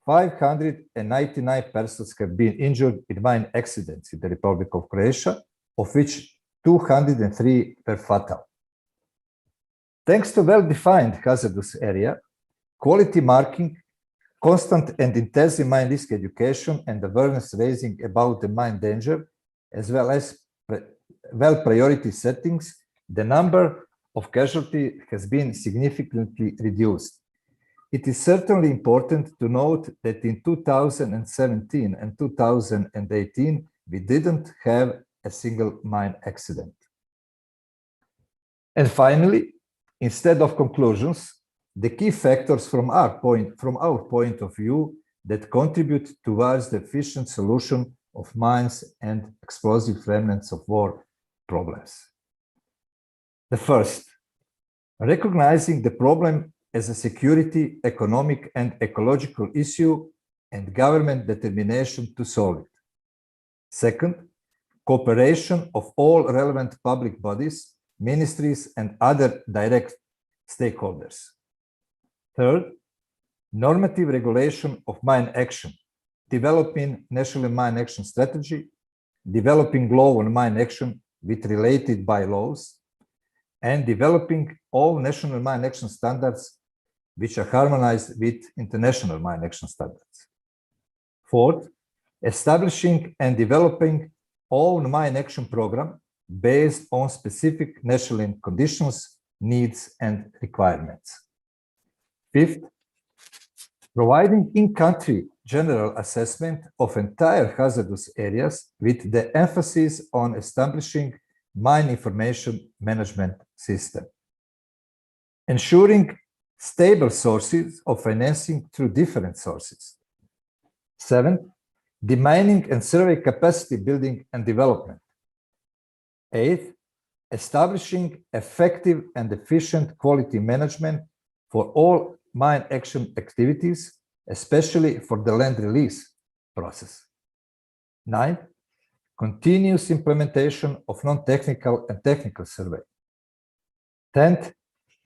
599 persons have been injured in mine accidents in the Republic of Croatia, of which 203 were fatal. Thanks to well-defined hazardous area, quality marking, constant and intensive mine risk education, and awareness raising about the mine danger, as well as priority settings, the number of casualties has been significantly reduced. It is certainly important to note that in 2017 and 2018, we didn't have a single mine accident. And finally, instead of conclusions, the key factors from our point of view that contribute towards the efficient solution of mines and explosive remnants of war problems. The first, recognizing the problem as a security, economic, and ecological issue and government determination to solve it. Second, cooperation of all relevant public bodies, ministries, and other direct stakeholders. Third, normative regulation of mine action, developing national mine action strategy, developing law on mine action with related bylaws, and developing all national mine action standards which are harmonized with international mine action standards. Fourth, establishing and developing own mine action program based on specific national conditions, needs, and requirements. Fifth, providing in-country general assessment of entire hazardous areas with the emphasis on establishing mine information management system. Ensuring stable sources of financing through different sources. Seventh, demining and survey capacity building and development. Eighth, establishing effective and efficient quality management for all mine action activities, especially for the land release process. Ninth, continuous implementation of non-technical and technical survey. 10th,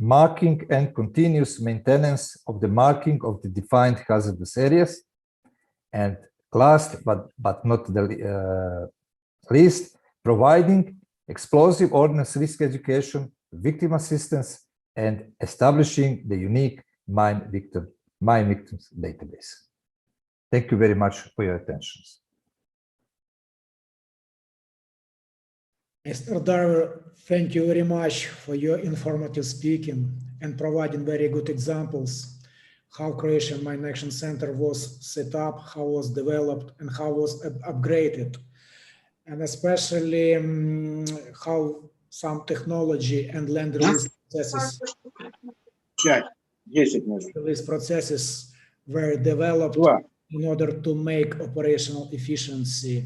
marking and continuous maintenance of the marking of the defined hazardous areas. And last but not the least, providing explosive ordnance risk education, victim assistance, and establishing the unique mine victims database. Thank you very much for your attention. Mr. Darver, thank you very much for your informative speaking and providing very good examples how Croatian Mine Action Center was set up, how was developed, and how was upgraded, and especially how some technology and land release processes were developed in order to make operational efficiency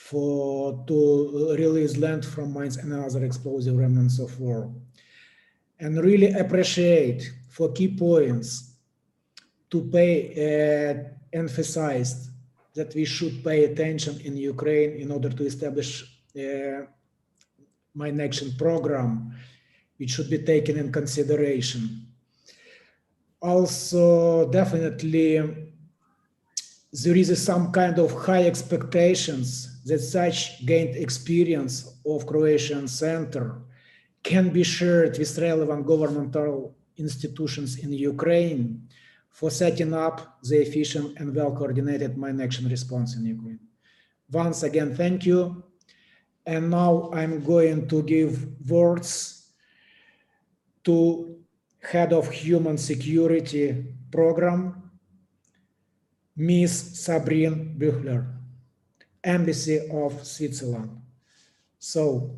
to release land from mines and other explosive remnants of war. And really appreciate for key points to pay emphasized that we should pay attention in Ukraine in order to establish a mine action program, which should be taken in consideration. Also, definitely, there is some kind of high expectations that such gained experience of Croatian Center can be shared with relevant governmental institutions in Ukraine for setting up the efficient and well-coordinated mine action response in Ukraine. Once again, thank you. And now I'm going to give words to Head of Human Security Program, Miss Sabrine Büchler, Embassy of Switzerland. So,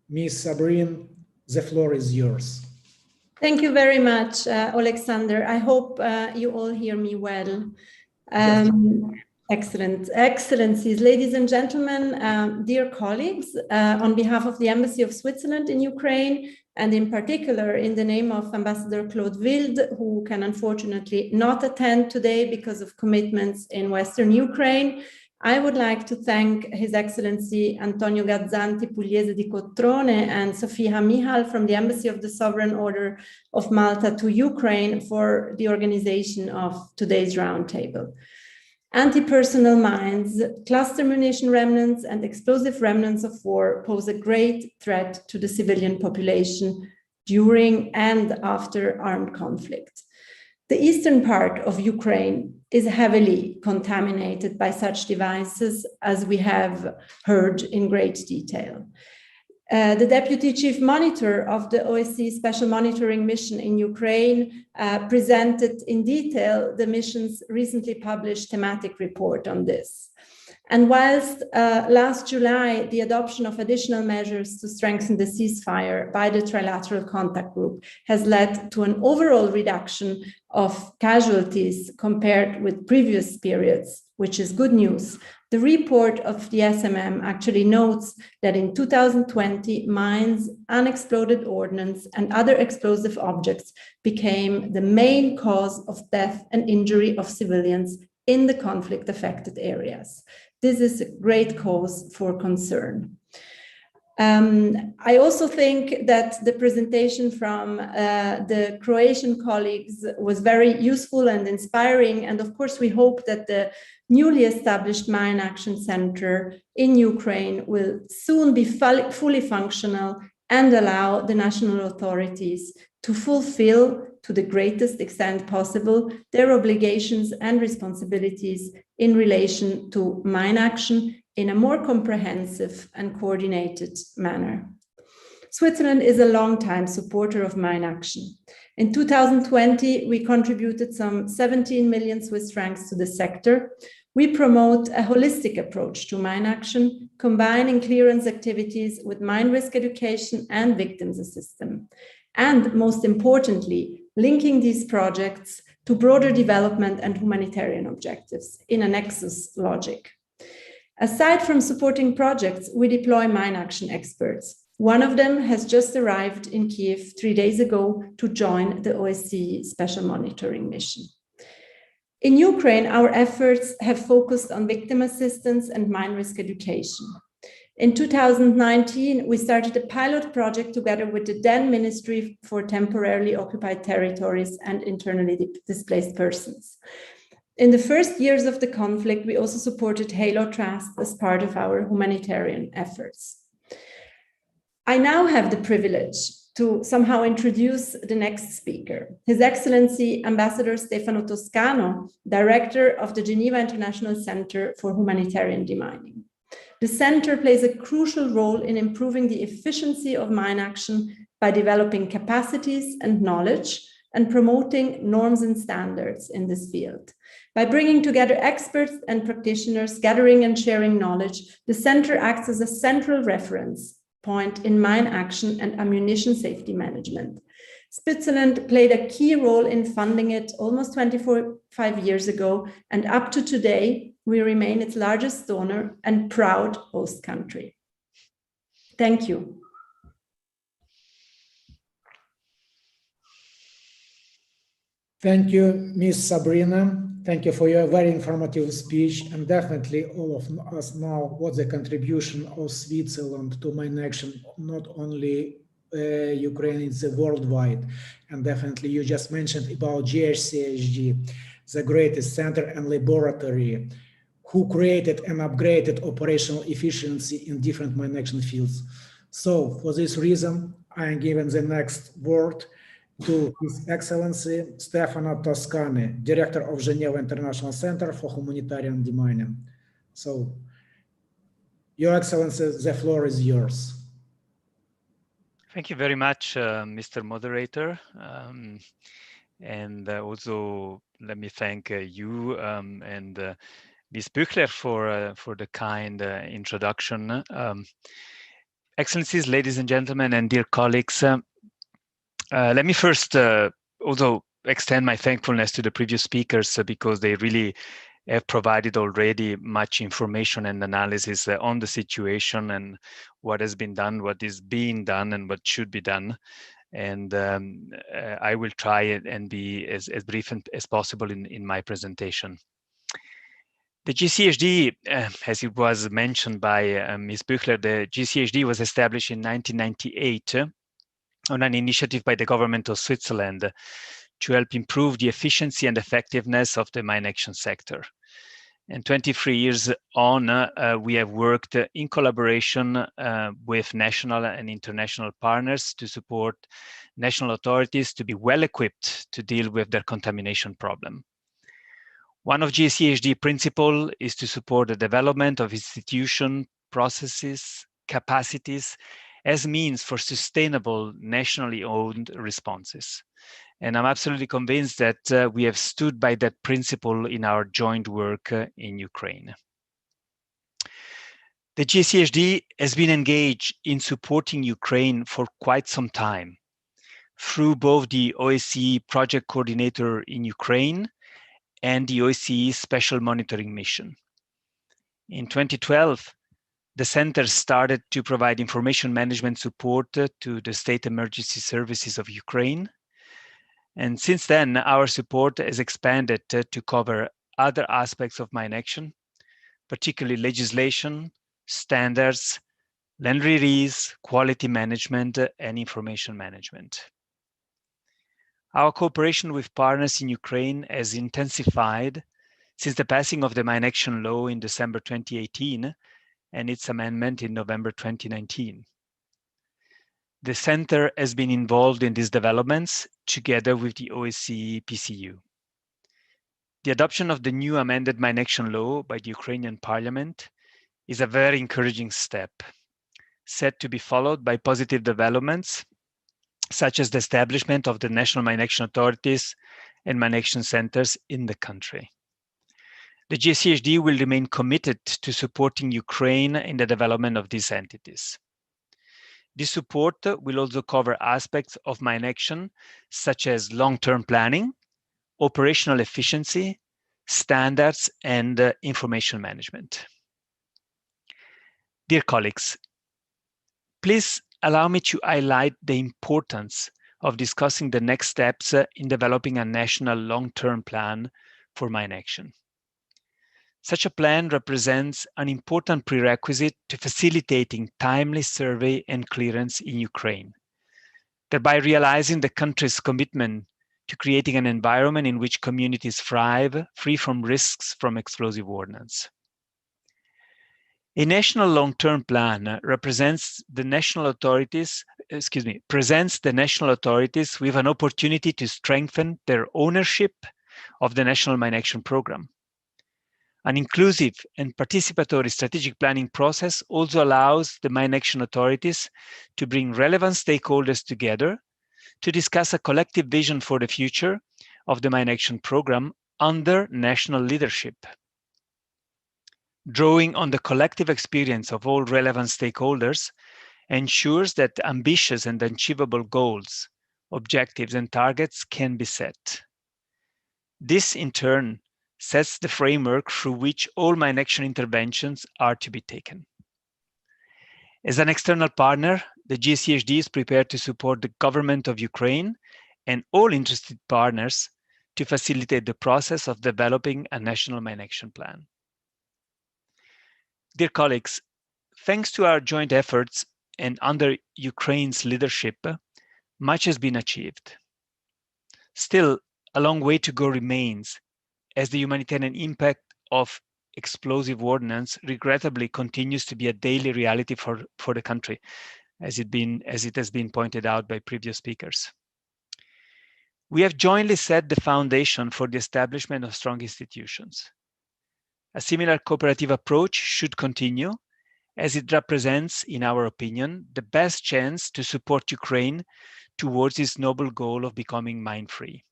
Miss Sabrine, the floor is yours. Thank you very much, Alexander. I hope you all hear me well. Excellent. Excellencies, ladies and gentlemen, dear colleagues, on behalf of the Embassy of Switzerland in Ukraine, and in particular in the name of Ambassador Claude Wild, who can unfortunately not attend today because of commitments in Western Ukraine, I would like to thank His Excellency Antonio Gazzanti Pugliese di Cotrone and Sofia Mihal from the Embassy of the Sovereign Order of Malta to Ukraine for the organization of today's roundtable. Anti-personnel mines, cluster munition remnants, and explosive remnants of war pose a great threat to the civilian population during and after armed conflict. The eastern part of Ukraine is heavily contaminated by such devices, as we have heard in great detail. The Deputy Chief Monitor of the OSCE Special Monitoring Mission in Ukraine presented in detail the mission's recently published thematic report on this. And whilst last July, the adoption of additional measures to strengthen the ceasefire by the Trilateral Contact Group has led to an overall reduction of casualties compared with previous periods, which is good news. The report of the SMM actually notes that in 2020, mines, unexploded ordnance, and other explosive objects became the main cause of death and injury of civilians in the conflict-affected areas. This is a great cause for concern. I also think that the presentation from the Croatian colleagues was very useful and inspiring. And of course, we hope that the newly established Mine Action Center in Ukraine will soon be fully functional and allow the national authorities to fulfill, to the greatest extent possible, their obligations and responsibilities in relation to mine action in a more comprehensive and coordinated manner. Switzerland is a long-time supporter of mine action. In 2020, we contributed some 17 million Swiss francs to the sector. We promote a holistic approach to mine action, combining clearance activities with mine risk education and victims assistance. And most importantly, linking these projects to broader development and humanitarian objectives in a nexus logic. Aside from supporting projects, we deploy mine action experts. One of them has just arrived in Kiev 3 days ago to join the OSCE Special Monitoring Mission. In Ukraine, our efforts have focused on victim assistance and mine risk education. In 2019, we started a pilot project together with the then Ministry for Temporarily Occupied Territories and Internally Displaced Persons. In the first years of the conflict, we also supported Halo Trust as part of our humanitarian efforts. I now have the privilege to somehow introduce the next speaker, His Excellency Ambassador Stefano Toscano, Director of the Geneva International Center for Humanitarian Demining. The center plays a crucial role in improving the efficiency of mine action by developing capacities and knowledge and promoting norms and standards in this field. By bringing together experts and practitioners, gathering and sharing knowledge, the center acts as a central reference point in mine action and ammunition safety management. Switzerland played a key role in funding it almost 25 years ago, and up to today, we remain its largest donor and proud host country. Thank you. Thank you, Ms. Sabrina. Thank you for your very informative speech, and definitely all of us know what the contribution of Switzerland to mine action, not only Ukraine, it's worldwide. And definitely you just mentioned about GHCHG, the greatest center and laboratory who created and upgraded operational efficiency in different mine action fields. So for this reason, I am giving the next word to His Excellency Stefano Toscani, Director of Geneva International Center for Humanitarian Demining. So, Your Excellency, the floor is yours. Thank you very much, Mr. Moderator. And also, let me thank you and Ms. Büchler for the kind introduction. Excellencies, ladies and gentlemen, and dear colleagues, let me first also extend my thankfulness to the previous speakers because they really have provided already much information and analysis on the situation and what has been done, what is being done, and what should be done. And I will try and be as brief as possible in my presentation. The GCHD, as it was mentioned by Ms. Büchler, the GCHD was established in 1998 on an initiative by the government of Switzerland to help improve the efficiency and effectiveness of the mine action sector. And 23 years on, we have worked in collaboration with national and international partners to support national authorities to be well equipped to deal with their contamination problem. One of GCHD principles is to support the development of institutions, processes, capacities as means for sustainable nationally owned responses. And I'm absolutely convinced that we have stood by that principle in our joint work in Ukraine. The GCHD has been engaged in supporting Ukraine for quite some time through both the OSCE project coordinator in Ukraine and the OSCE Special Monitoring Mission. In 2012, the center started to provide information management support to the State Emergency Services of Ukraine. And since then, our support has expanded to cover other aspects of mine action, particularly legislation, standards, land release, quality management, and information management. Our cooperation with partners in Ukraine has intensified since the passing of the mine action law in December 2018 and its amendment in November 2019. The center has been involved in these developments together with the OSCE PCU. The adoption of the new amended mine action law by the Ukrainian parliament is a very encouraging step, set to be followed by positive developments, such as the establishment of the national mine action authorities and mine action centers in the country. The GCHD will remain committed to supporting Ukraine in the development of these entities. This support will also cover aspects of mine action, such as long-term planning, operational efficiency, standards, and information management. Dear colleagues, please allow me to highlight the importance of discussing the next steps in developing a national long-term plan for mine action. Such a plan represents an important prerequisite to facilitating timely survey and clearance in Ukraine, thereby realizing the country's commitment to creating an environment in which communities thrive, free from risks from explosive ordnance. A national long-term plan presents the national authorities with an opportunity to strengthen their ownership of the National Mine Action Program. An inclusive and participatory strategic planning process also allows the mine action authorities to bring relevant stakeholders together to discuss a collective vision for the future of the mine action program under national leadership. Drawing on the collective experience of all relevant stakeholders ensures that ambitious and achievable goals, objectives, and targets can be set. This, in turn, sets the framework through which all mine action interventions are to be taken. As an external partner, the GCHD is prepared to support the government of Ukraine and all interested partners to facilitate the process of developing a national mine action plan. Dear colleagues, thanks to our joint efforts and under Ukraine's leadership, much has been achieved. Still, a long way to go remains, as the humanitarian impact of explosive ordnance regrettably continues to be a daily reality for the country, as it has been pointed out by previous speakers. We have jointly set the foundation for the establishment of strong institutions. A similar cooperative approach should continue, as it represents, in our opinion, the best chance to support Ukraine towards its noble goal of becoming mine-free.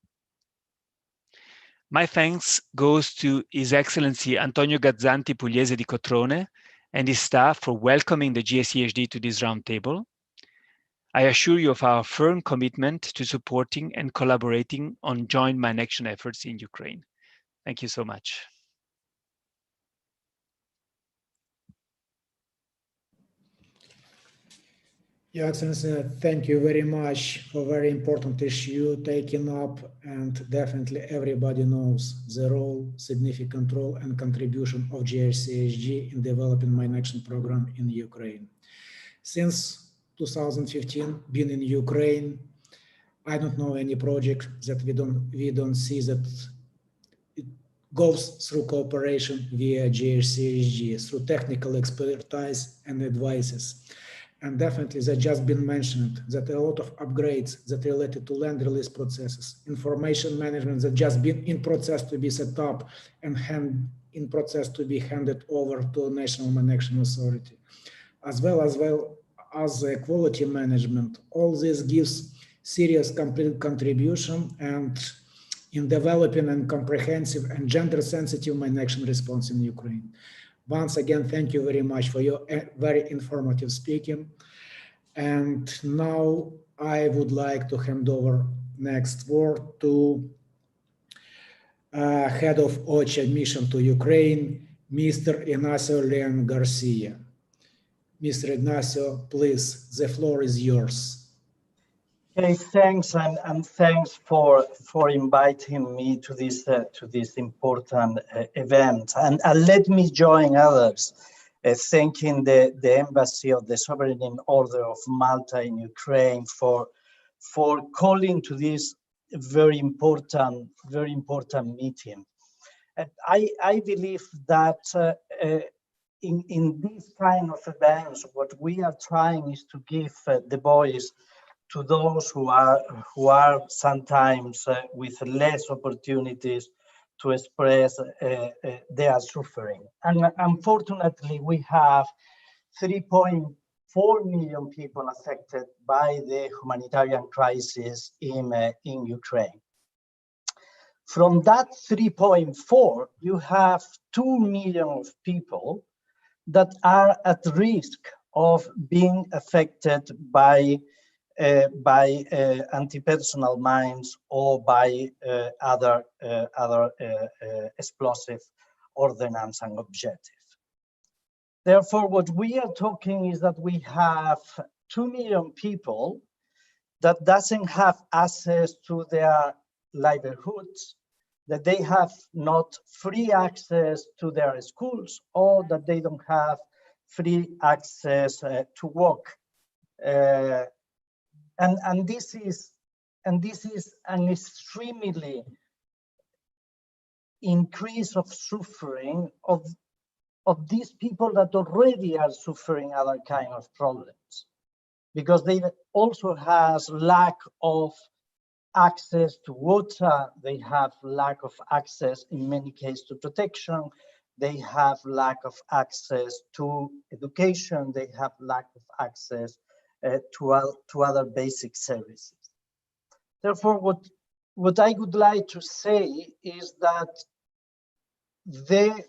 My thanks goes to His Excellency Antonio Gazzanti Pugliese di Cotrone and his staff for welcoming the GSEHD to this roundtable. I assure you of our firm commitment to supporting and collaborating on joint mine action efforts in Ukraine. Thank you so much. Your Excellency, thank you very much for very important issue taken up, and definitely everybody knows the role, significant role and contribution of GSCHG in developing mine action program in Ukraine. Since 2015, been in Ukraine, I don't know any project that we don't see that it goes through cooperation via GSCHG, through technical expertise and advices. And definitely that just been mentioned, that a lot of upgrades that related to land release processes, information management that just been in process to be set up and in process to be handed over to National Mine Action Authority, as well as quality management. All this gives serious complete contribution and in developing a comprehensive and gender-sensitive mine action response in Ukraine. Once again, thank you very much for your very informative speaking. And now I would like to hand over next word to head of OCHA mission to Ukraine, Mr. Ignacio Leon Garcia. Mr. Ignacio, please, the floor is yours. Okay, thanks, and thanks for inviting me to this important event. And let me join others thanking the Embassy of the Sovereign Order of Malta in Ukraine for calling to this very important meeting. And I believe that in these kind of events, what we are trying is to give the voice to those who are sometimes with less opportunities to express their suffering. And unfortunately, we have 3.4 million people affected by the humanitarian crisis in Ukraine. From that 3.4, you have 2 million people that are at risk of being affected by anti-personnel mines or by other explosive ordnance and objectives. Therefore, what we are talking is that we have 2 million people that doesn't have access to their livelihoods, that they have not free access to their schools, or that they don't have free access to work. And this is an extremely increase of suffering of these people that already are suffering other kind of problems, because they also has lack of access to water, they have lack of access in many cases to protection, they have lack of access to education, they have lack of access to other basic services. Therefore, what I would like to say is that the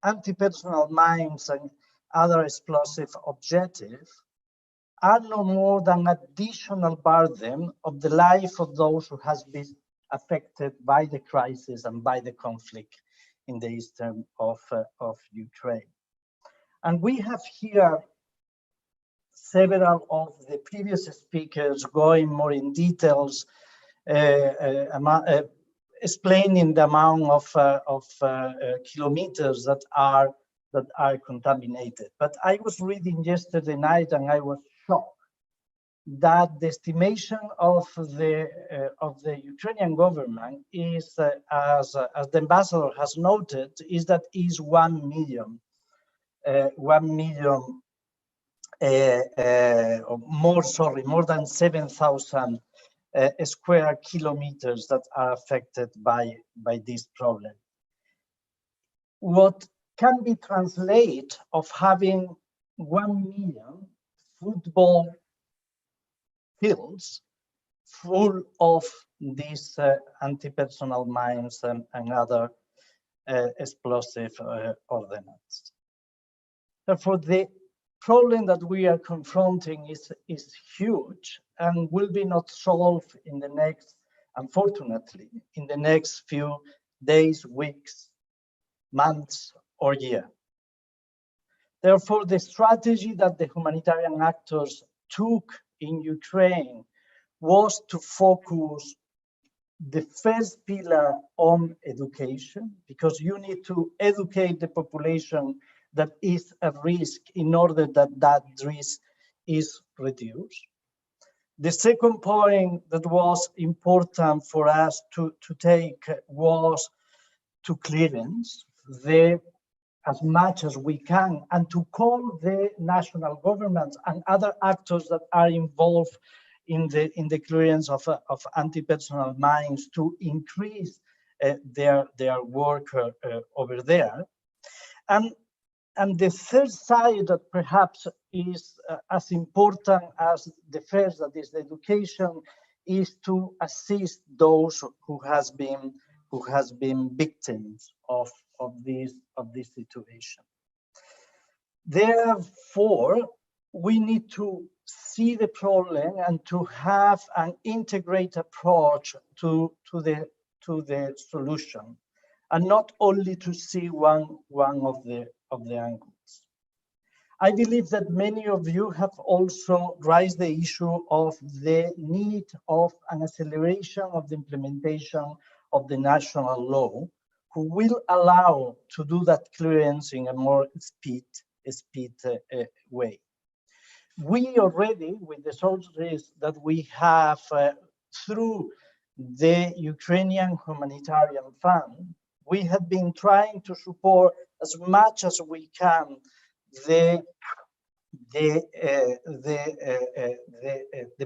anti-personnel mines and other explosive objectives are no more than additional burden of the life of those who has been affected by the crisis and by the conflict in the eastern of Ukraine. And we have here several of the previous speakers going more in details, explaining the amount of kilometers that are contaminated. But I was reading yesterday night and I was shocked that the estimation of the Ukrainian government is, as the ambassador has noted, is that is 1 million. More than 7,000 square kilometers that are affected by this problem. What can be translated of having 1 million football fields full of these anti-personnel mines and other explosive ordnances. Therefore, the problem that we are confronting is huge and will be not solved in the next, unfortunately, in the next few days, weeks, months, or year. Therefore, the strategy that the humanitarian actors took in Ukraine was to focus the first pillar on education, because you need to educate the population that is at risk in order that that risk is reduced. The second point that was important for us to take was to clearance as much as we can, and to call the national governments and other actors that are involved in the clearance of anti-personnel mines to increase their work over there. And the third side that perhaps is as important as the first, that is the education, is to assist those who has been victims of this situation. Therefore, we need to see the problem and to have an integrated approach to the solution, and not only to see one of the angles. I believe that many of you have also raised the issue of the need of an acceleration of the implementation of the national law, who will allow to do that clearance in a more speed way. We already, with the sources that we have through the Ukrainian Humanitarian Fund, we have been trying to support as much as we can the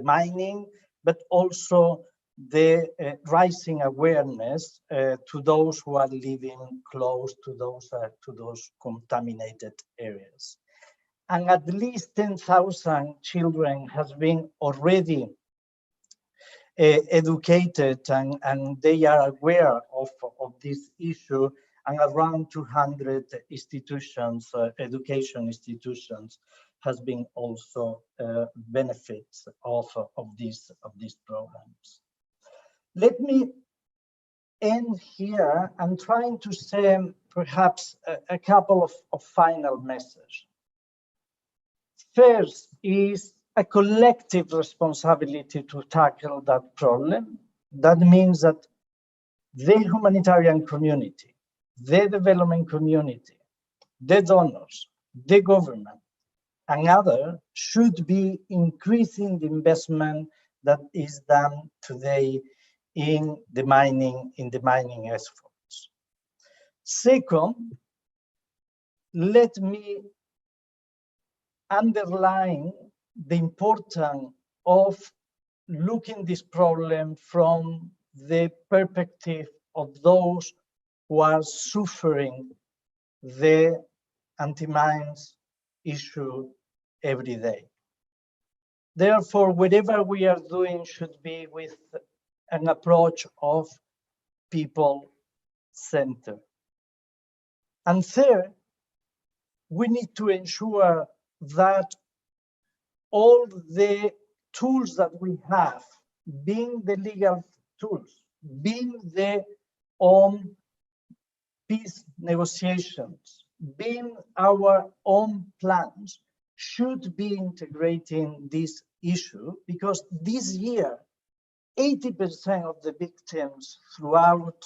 mining, but also the rising awareness to those who are living close to those contaminated areas. And at least 10,000 children has been already educated, and they are aware of this issue, and around 200 institutions, education institutions, has been also benefits of these programs. Let me end here and trying to say perhaps a couple of final messages. First is a collective responsibility to tackle that problem. That means that the humanitarian community, the development community, the donors, the government, and others should be increasing the investment that is done today in the mining efforts. Second, let me underline the importance of looking this problem from the perspective of those who are suffering the anti-mines issue every day. Therefore, whatever we are doing should be with an approach of people-centered. And third, we need to ensure that all the tools that we have, being the legal tools, being the own peace negotiations, being our own plans, should be integrating this issue, because this year, 80% of the victims throughout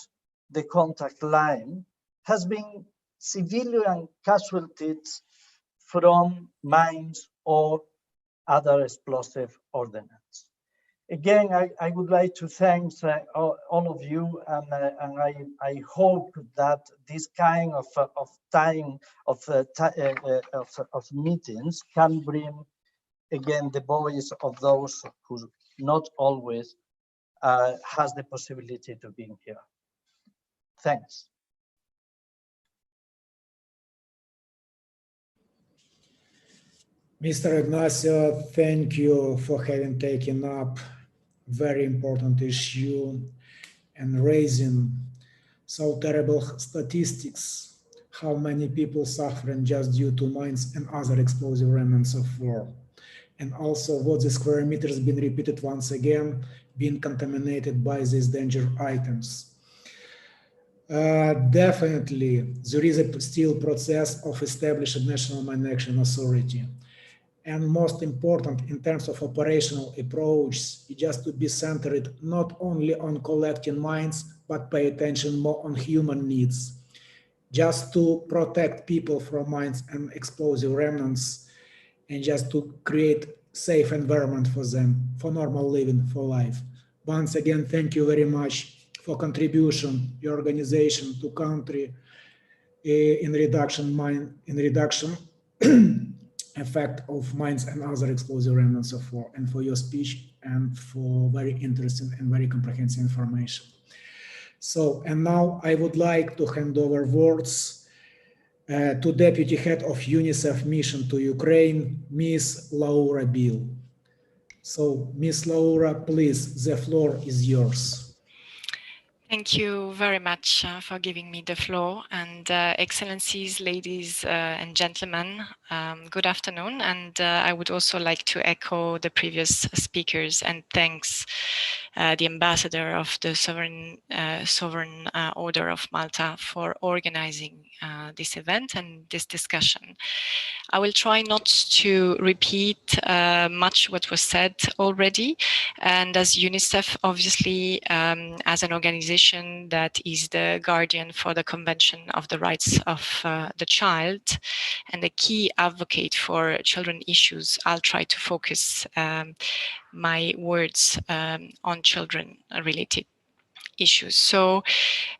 the contact line has been civilian casualties from mines or other explosive ordnance. Again, I would like to thank all of you, and I hope that this kind of meetings can bring again the voice of those who not always has the possibility to be here. Thanks. Mr. Ignacio, thank you for having taken up very important issue and raising so terrible statistics, how many people suffering just due to mines and other explosive remnants of war. And also what the square meters been repeated once again, being contaminated by these danger items. Definitely, there is a still process of establishing National Mine Action Authority. And most important in terms of operational approach, is just to be centered not only on collecting mines, but pay attention more on human needs. Just to protect people from mines and explosive remnants, and just to create safe environment for them, for normal living, for life. Once again, thank you very much for contribution, your organization to country in reduction effect of mines and other explosive remnants of war, and for your speech and for very interesting and very comprehensive information. So, and now I would like to hand over words to Deputy Head of UNICEF Mission to Ukraine, Ms. Laura Bill. So, Ms. Laura, please, the floor is yours. Thank you very much for giving me the floor, and excellencies, ladies and gentlemen, good afternoon. And I would also like to echo the previous speakers and thanks the ambassador of the Sovereign Order of Malta for organizing this event and this discussion. I will try not to repeat much what was said already. And as UNICEF, obviously, as an organization that is the guardian for the Convention of the Rights of the Child and a key advocate for children issues, I'll try to focus my words on children-related issues. So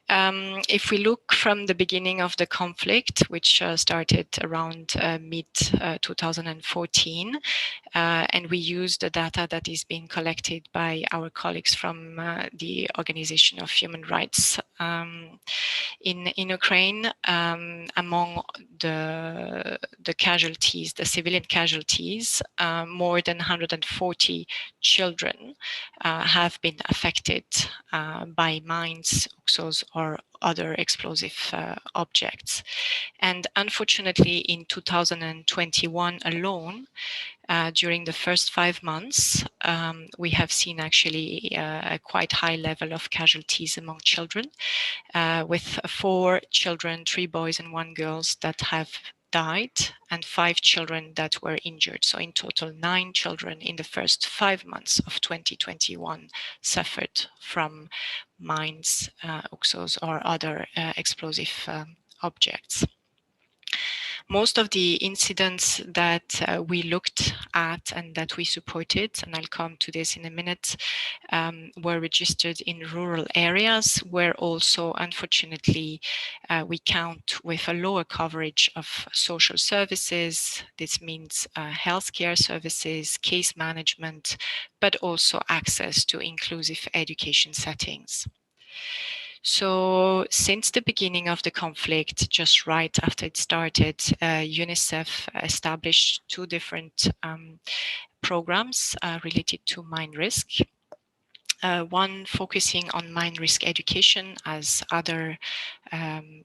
if we look from the beginning of the conflict, which started around mid-2014, and we use the data that is being collected by our colleagues from the Organization of Human Rights in Ukraine, among the casualties, the civilian casualties, more than 140 children have been affected by mines, oxos, or other explosive objects. And unfortunately, in 2021 alone, during the first 5 months, we have seen actually a quite high level of casualties among children, with 4 children, 3 boys and 1 girl that have died and 5 children that were injured. So in total, 9 children in the first 5 months of 2021 suffered from mines, oxos, or other explosive objects. Most of the incidents that we looked at and that we supported, and I'll come to this in a minute, were registered in rural areas where also, unfortunately, we count with a lower coverage of social services. This means healthcare services, case management, but also access to inclusive education settings. So since the beginning of the conflict, just right after it started, UNICEF established 2 different programs related to mine risk. One focusing on mine risk education, as other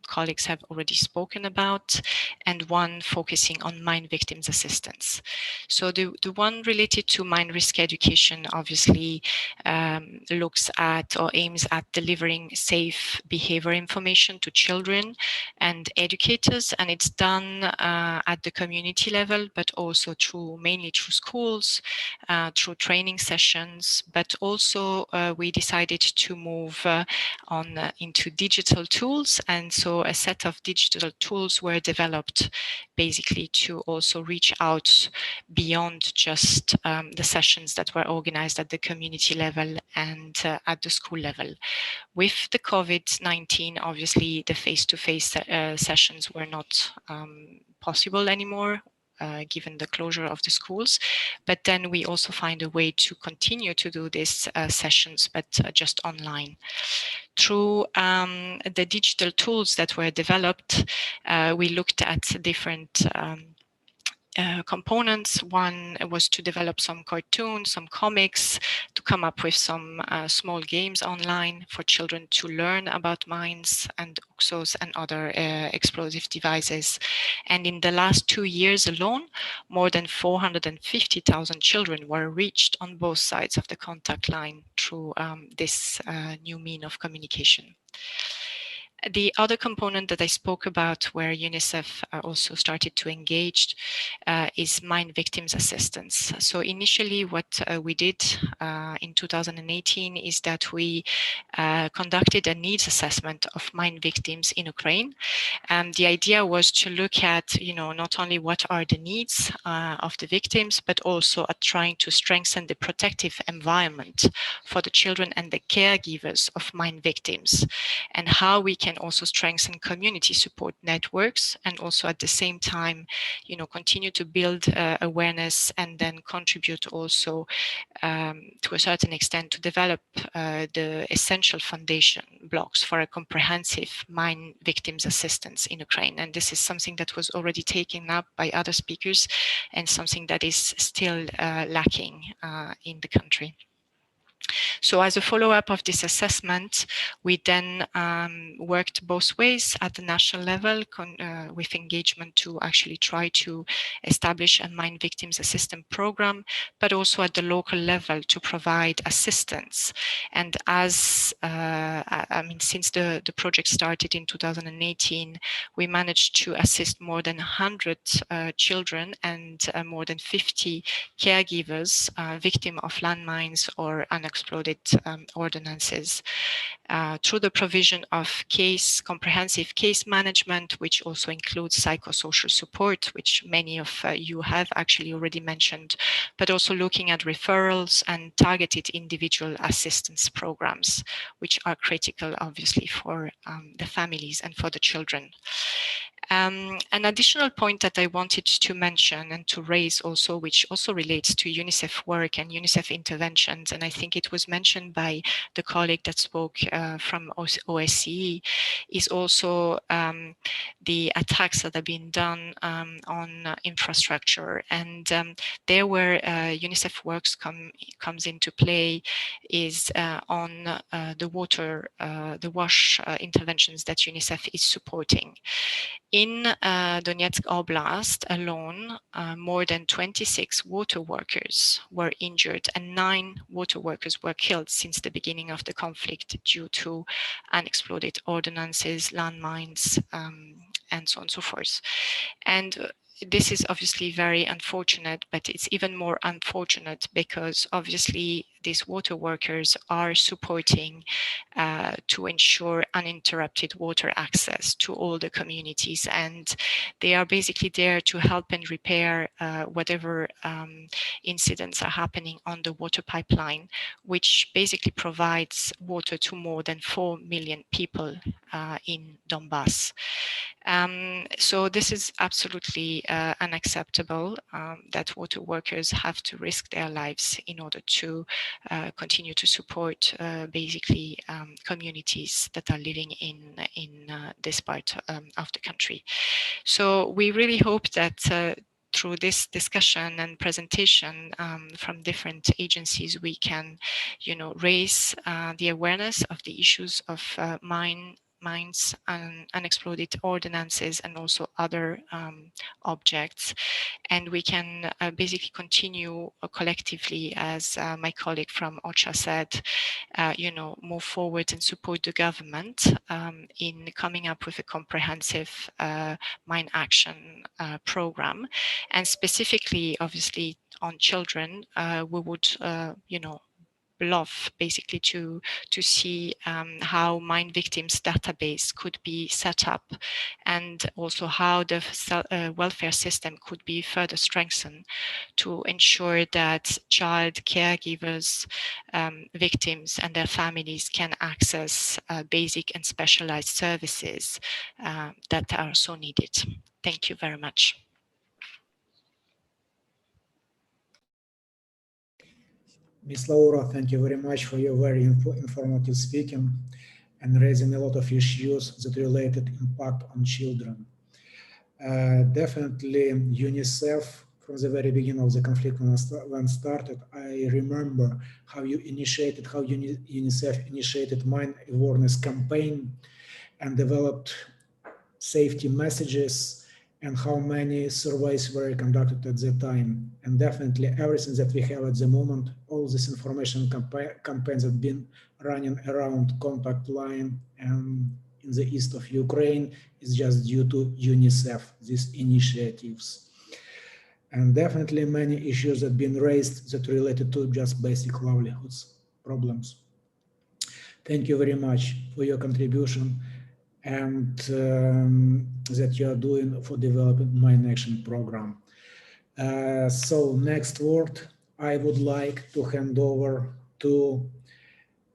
colleagues have already spoken about, and one focusing on mine victims assistance. So the one related to mine risk education obviously looks at or aims at delivering safe behavior information to children and educators, and it's done at the community level, but also mainly through schools, through training sessions, but also we decided to move into digital tools. And so a set of digital tools were developed basically to also reach out beyond just the sessions that were organized at the community level and at the school level. With the COVID-19, obviously the face-to-face sessions were not possible anymore, given the closure of the schools. But then we also find a way to continue to do these sessions, but just online. Through the digital tools that were developed, we looked at different components. One was to develop some cartoons, some comics to come up with some small games online for children to learn about mines and oxos and other explosive devices. And in the last 2 years alone, more than 450,000 children were reached on both sides of the contact line through this new mean of communication. The other component that I spoke about where UNICEF also started to engage is mine victims assistance. So initially what we did in 2018 is that we conducted a needs assessment of mine victims in Ukraine. And the idea was to look at, not only what are the needs of the victims, but also at trying to strengthen the protective environment for the children and the caregivers of mine victims, and how we can also strengthen community support networks, and also at the same time, continue to build awareness and then contribute also to a certain extent to develop the essential foundation blocks for a comprehensive mine victims assistance in Ukraine. And this is something that was already taken up by other speakers and something that is still lacking in the country. So as a follow-up of this assessment, we then worked both ways at the national level with engagement to actually try to establish a mine victims assistance program, but also at the local level to provide assistance. And as, since the project started in 2018, we managed to assist more than 100 children and more than 50 caregivers, victim of landmines or unexploded ordnances, through the provision of comprehensive case management, which also includes psychosocial support, which many of you have actually already mentioned, but also looking at referrals and targeted individual assistance programs, which are critical, obviously, for the families and for the children. An additional point that I wanted to mention and to raise also, which also relates to UNICEF work and UNICEF interventions, and I think it was mentioned by the colleague that spoke from OSCE, is also the attacks that have been done on infrastructure. And there where UNICEF works comes into play is on the water, the wash interventions that UNICEF is supporting. In Donetsk Oblast alone, more than 26 water workers were injured and 9 water workers were killed since the beginning of the conflict due to unexploded ordnances, landmines, and so on and so forth. And this is obviously very unfortunate, but it's even more unfortunate because obviously these water workers are supporting to ensure uninterrupted water access to all the communities, and they are basically there to help and repair whatever incidents are happening on the water pipeline, which basically provides water to more than 4 million people in Donbass. So this is absolutely unacceptable that water workers have to risk their lives in order to continue to support basically communities that are living in this part of the country. So we really hope that through this discussion and presentation from different agencies, we can, raise the awareness of the issues of mines and unexploded ordnances and also other objects, and we can basically continue collectively, as my colleague from OCHA said, move forward and support the government in coming up with a comprehensive mine action program, and specifically, obviously, on children. We would, love basically to see how mine victims database could be set up, and also how the welfare system could be further strengthened to ensure that child caregivers, victims and their families can access basic and specialized services that are so needed. Thank you very much. Ms. Laura, thank you very much for your very informative speaking and raising a lot of issues that related impact on children. Definitely UNICEF from the very beginning of the conflict when started. I remember how UNICEF initiated mine awareness campaign and developed safety messages, and how many surveys were conducted at the time. And definitely everything that we have at the moment, all this information campaigns have been running around contact line and in the east of Ukraine is just due to UNICEF, these initiatives. And definitely many issues have been raised that related to just basic livelihoods problems. Thank you very much for your contribution and that you are doing for developing Mine Action Program. So next word, I would like to hand over to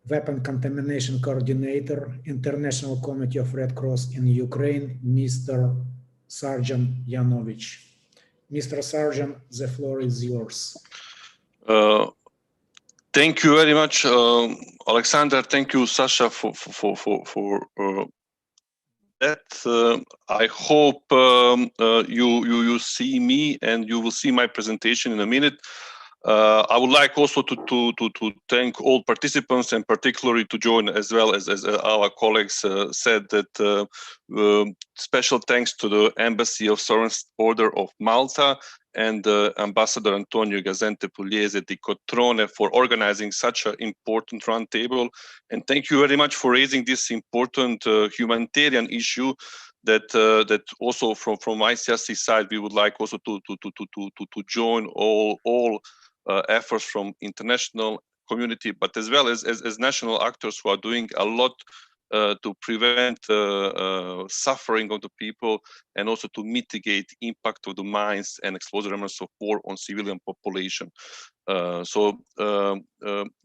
Weapon Contamination Coordinator, International Committee of Red Cross in Ukraine, Mr. Sergeant Yanovich. Mr. Sergeant, the floor is yours. Thank you very much, Alexander. Thank you, Sasha, for that. I hope you see me and you will see my presentation in a minute. I would like also to thank all participants and particularly to join as well as our colleagues said that special thanks to the Embassy of Sovereign Order of Malta and Ambassador Antonio Gazente Pugliese di Cotrone for organizing such an important roundtable. And thank you very much for raising this important humanitarian issue that also from ICRC side we would like also to join all efforts from international community, but as well as national actors who are doing a lot to prevent suffering of the people and also to mitigate impact of the mines and explosive remnants of war on civilian population. So,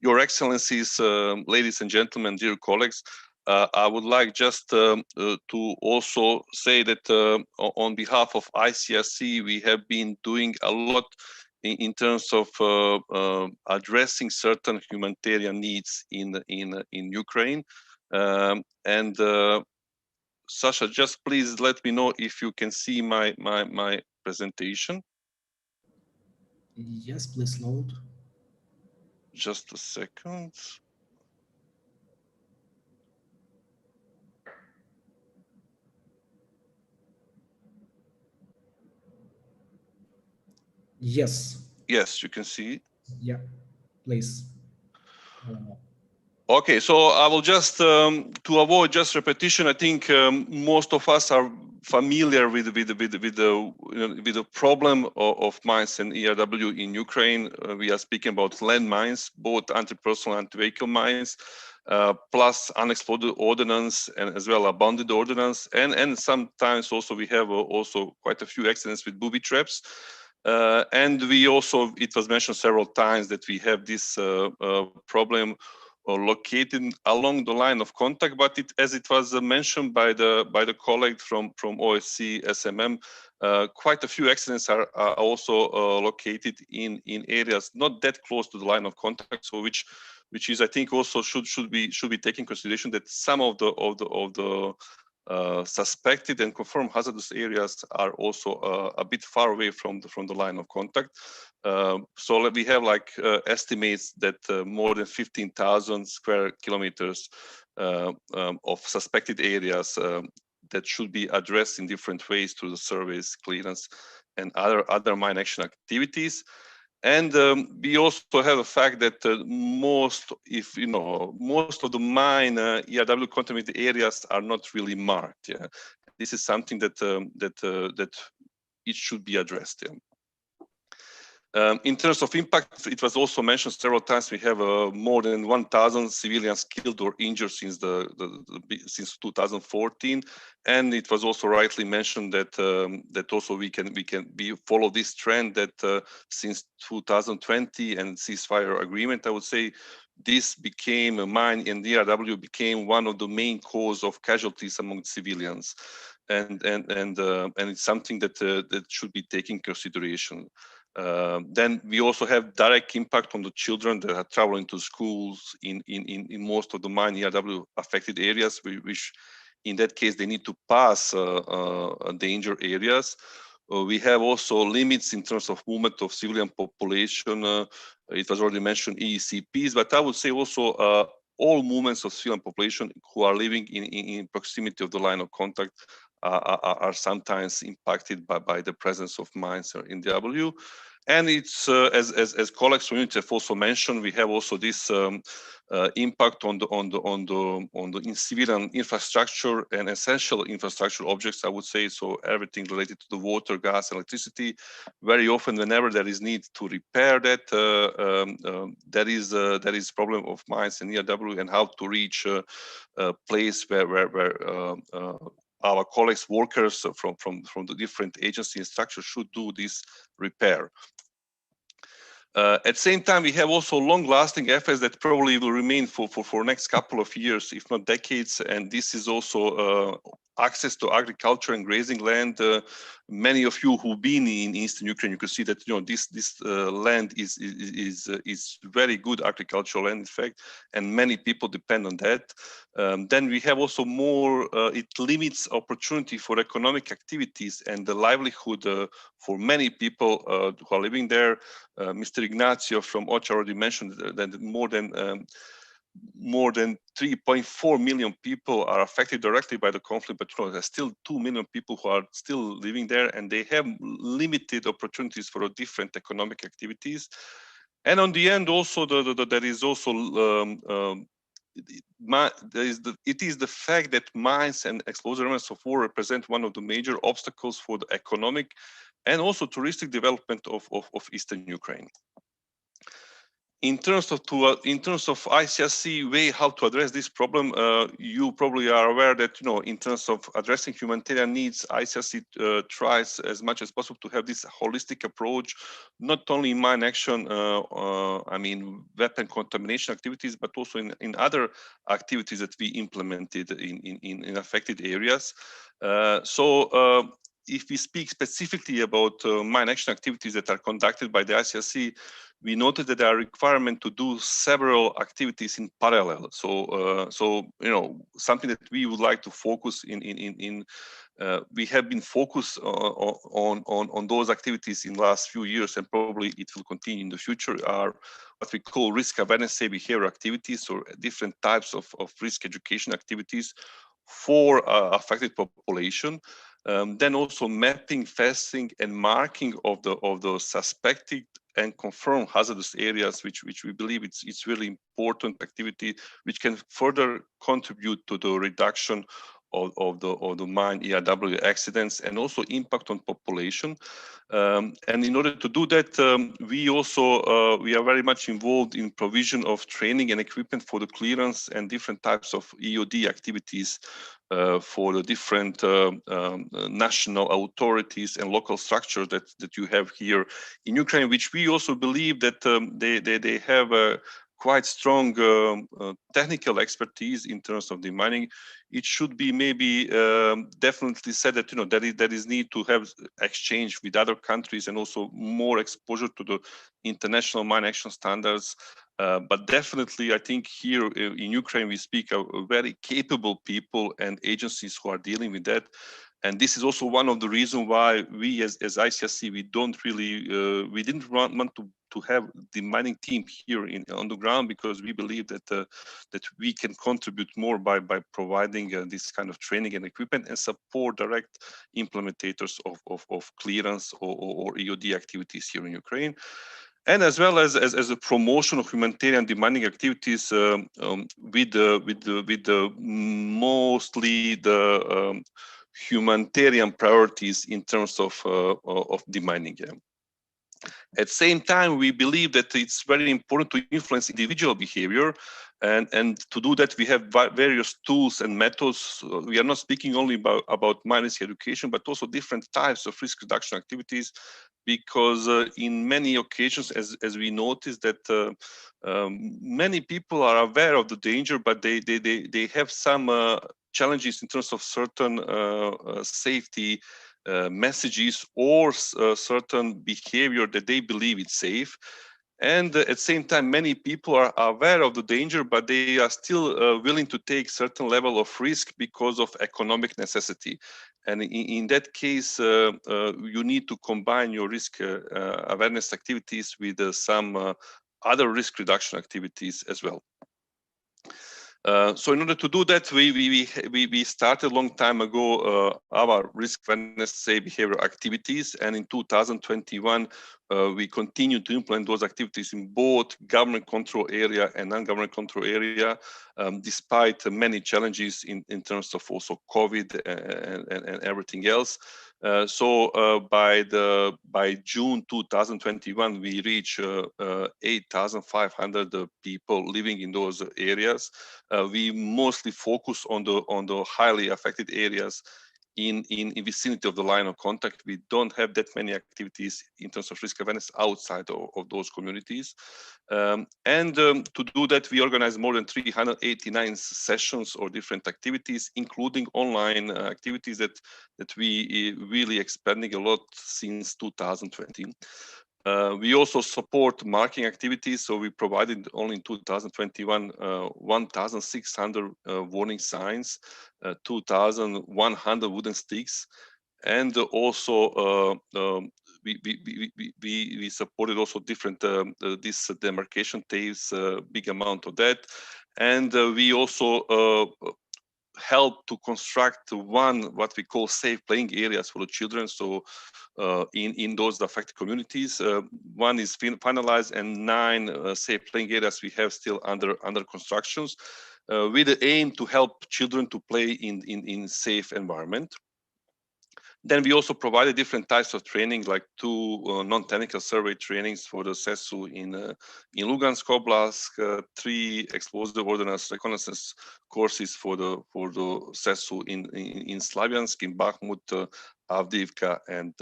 Your Excellencies, ladies and gentlemen, dear colleagues, I would like just to also say that on behalf of ICRC, we have been doing a lot in terms of addressing certain humanitarian needs in Ukraine. And Sasha, just please let me know if you can see my presentation. Yes, please load. Just a second. Yes. Yes, you can see. Yeah, please. Okay, so I will just, to avoid just repetition, I think most of us are familiar with the problem of mines and ERW in Ukraine. We are speaking about landmines, both anti-personnel and anti-vehicle mines, plus unexploded ordnance and as well abandoned ordnance, and sometimes also we have also quite a few accidents with booby traps. And we also, it was mentioned several times that we have this problem located along the line of contact, but as it was mentioned by the colleague from OSC SMM, quite a few accidents are also located in areas not that close to the line of contact, so which is, I think, also should be taken consideration that some of the suspected and confirmed hazardous areas are also a bit far away from the line of contact. So we have like estimates that more than 15,000 square kilometers of suspected areas that should be addressed in different ways through the surveys, clearance, and other mine action activities. And we also have the fact that most of the mine ERW contaminated areas are not really marked. Yeah, this is something that it should be addressed. Yeah. In terms of impact, it was also mentioned several times. We have more than 1,000 civilians killed or injured since 2014, and it was also rightly mentioned that also we follow this trend that since 2020 and ceasefire agreement, I would say this became mine and ERW became one of the main cause of casualties among civilians, and it's something that should be taken into consideration. Then we also have direct impact on the children that are traveling to schools in most of the mine ERW affected areas, which in that case they need to pass danger areas. We have also limits in terms of movement of civilian population. It was already mentioned EECPs, but I would say also all movements of civilian population who are living in proximity of the line of contact are sometimes impacted by the presence of mines in the W. And it's as colleagues from UNICEF also mentioned, we have also this impact on the civilian infrastructure and essential infrastructure objects, I would say. So everything related to the water, gas, electricity. Very often, whenever there is need to repair that, there is problem of mines in ERW and how to reach a place where our colleagues, workers from the different agencies and structures should do this repair. At the same time, we have also long-lasting efforts that probably will remain for next couple of years, if not decades. And this is also access to agriculture and grazing land. Many of you who've been in Eastern Ukraine, you can see that this land is very good agricultural land, in fact, and many people depend on that. Then we have also more. It limits opportunity for economic activities and the livelihood for many people who are living there. Mr. Ignacio from OCHA already mentioned that more than 3.4 million people are affected directly by the conflict, but there's still 2 million people who are still living there, and they have limited opportunities for different economic activities. And on the end, also there is also it is the fact that mines and explosive remnants of war represent one of the major obstacles for the economic and also touristic development of Eastern Ukraine. In terms of ICRC way how to address this problem, you probably are aware that in terms of addressing humanitarian needs, ICRC tries as much as possible to have this holistic approach, not only in mine action, I mean weapon contamination activities, but also in other activities that we implemented in affected areas. If we speak specifically about mine action activities that are conducted by the ICRC, we noted that there are requirements to do several activities in parallel. So something that we would like to focus in. We have been focused on those activities in the last few years, and probably it will continue in the future. Are what we call risk awareness, say behavior activities, or different types of risk education activities for affected population. Then also mapping, fasting, and marking of the suspected and confirmed hazardous areas, which we believe it's really important activity, which can further contribute to the reduction of the mine ERW accidents and also impact on population. And in order to do that, we are very much involved in provision of training and equipment for the clearance and different types of EOD activities for the different national authorities and local structures that you have here in Ukraine, which we also believe that they have a quite strong technical expertise in terms of demining. It should be maybe definitely said that there is need to have exchange with other countries and also more exposure to the international mine action standards. But definitely, I think here in Ukraine we speak of very capable people and agencies who are dealing with that. And this is also one of the reasons why we as ICRC, we didn't want to have the mining team here on the ground, because we believe that we can contribute more by providing this kind of training and equipment and support direct implementators of clearance or EOD activities here in Ukraine. And as well as a promotion of humanitarian demining activities with the mostly the humanitarian priorities in terms of demining. At the same time, we believe that it's very important to influence individual behavior, and to do that we have various tools and methods. We are not speaking only about mine risk education, but also different types of risk reduction activities, because in many occasions, as we noticed, that many people are aware of the danger, but they have some challenges in terms of certain safety messages or certain behavior that they believe it's safe. And at the same time, many people are aware of the danger, but they are still willing to take certain level of risk because of economic necessity. And in that case, you need to combine your risk awareness activities with some other risk reduction activities as well. So in order to do that, we started a long time ago our risk awareness safe behavior activities, and in 2021 we continued to implement those activities in both government control area and non-government control area, despite many challenges in terms of also COVID and everything else. By June 2021, we reached 8,500 people living in those areas. We mostly focus on the highly affected areas in vicinity of the line of contact. We don't have that many activities in terms of risk awareness outside of those communities. To do that, we organize more than 389 sessions or different activities, including online activities that we really expanding a lot since 2020. We also support marking activities, so we provided only in 2021 1,600 warning signs, 2,100 wooden sticks, and also we supported also different this demarcation tapes, big amount of that, and we also help to construct what we call safe playing areas for the children. So in those affected communities, one is finalized, and 9 safe playing areas we have still under constructions, with the aim to help children to play in safe environment. Then we also provided different types of training, like 2 non-technical survey trainings for the CESU in Lugansk Oblast, 3 explosive ordnance reconnaissance courses for the CESU in Slavyansk, in Bakhmut, Avdiivka, and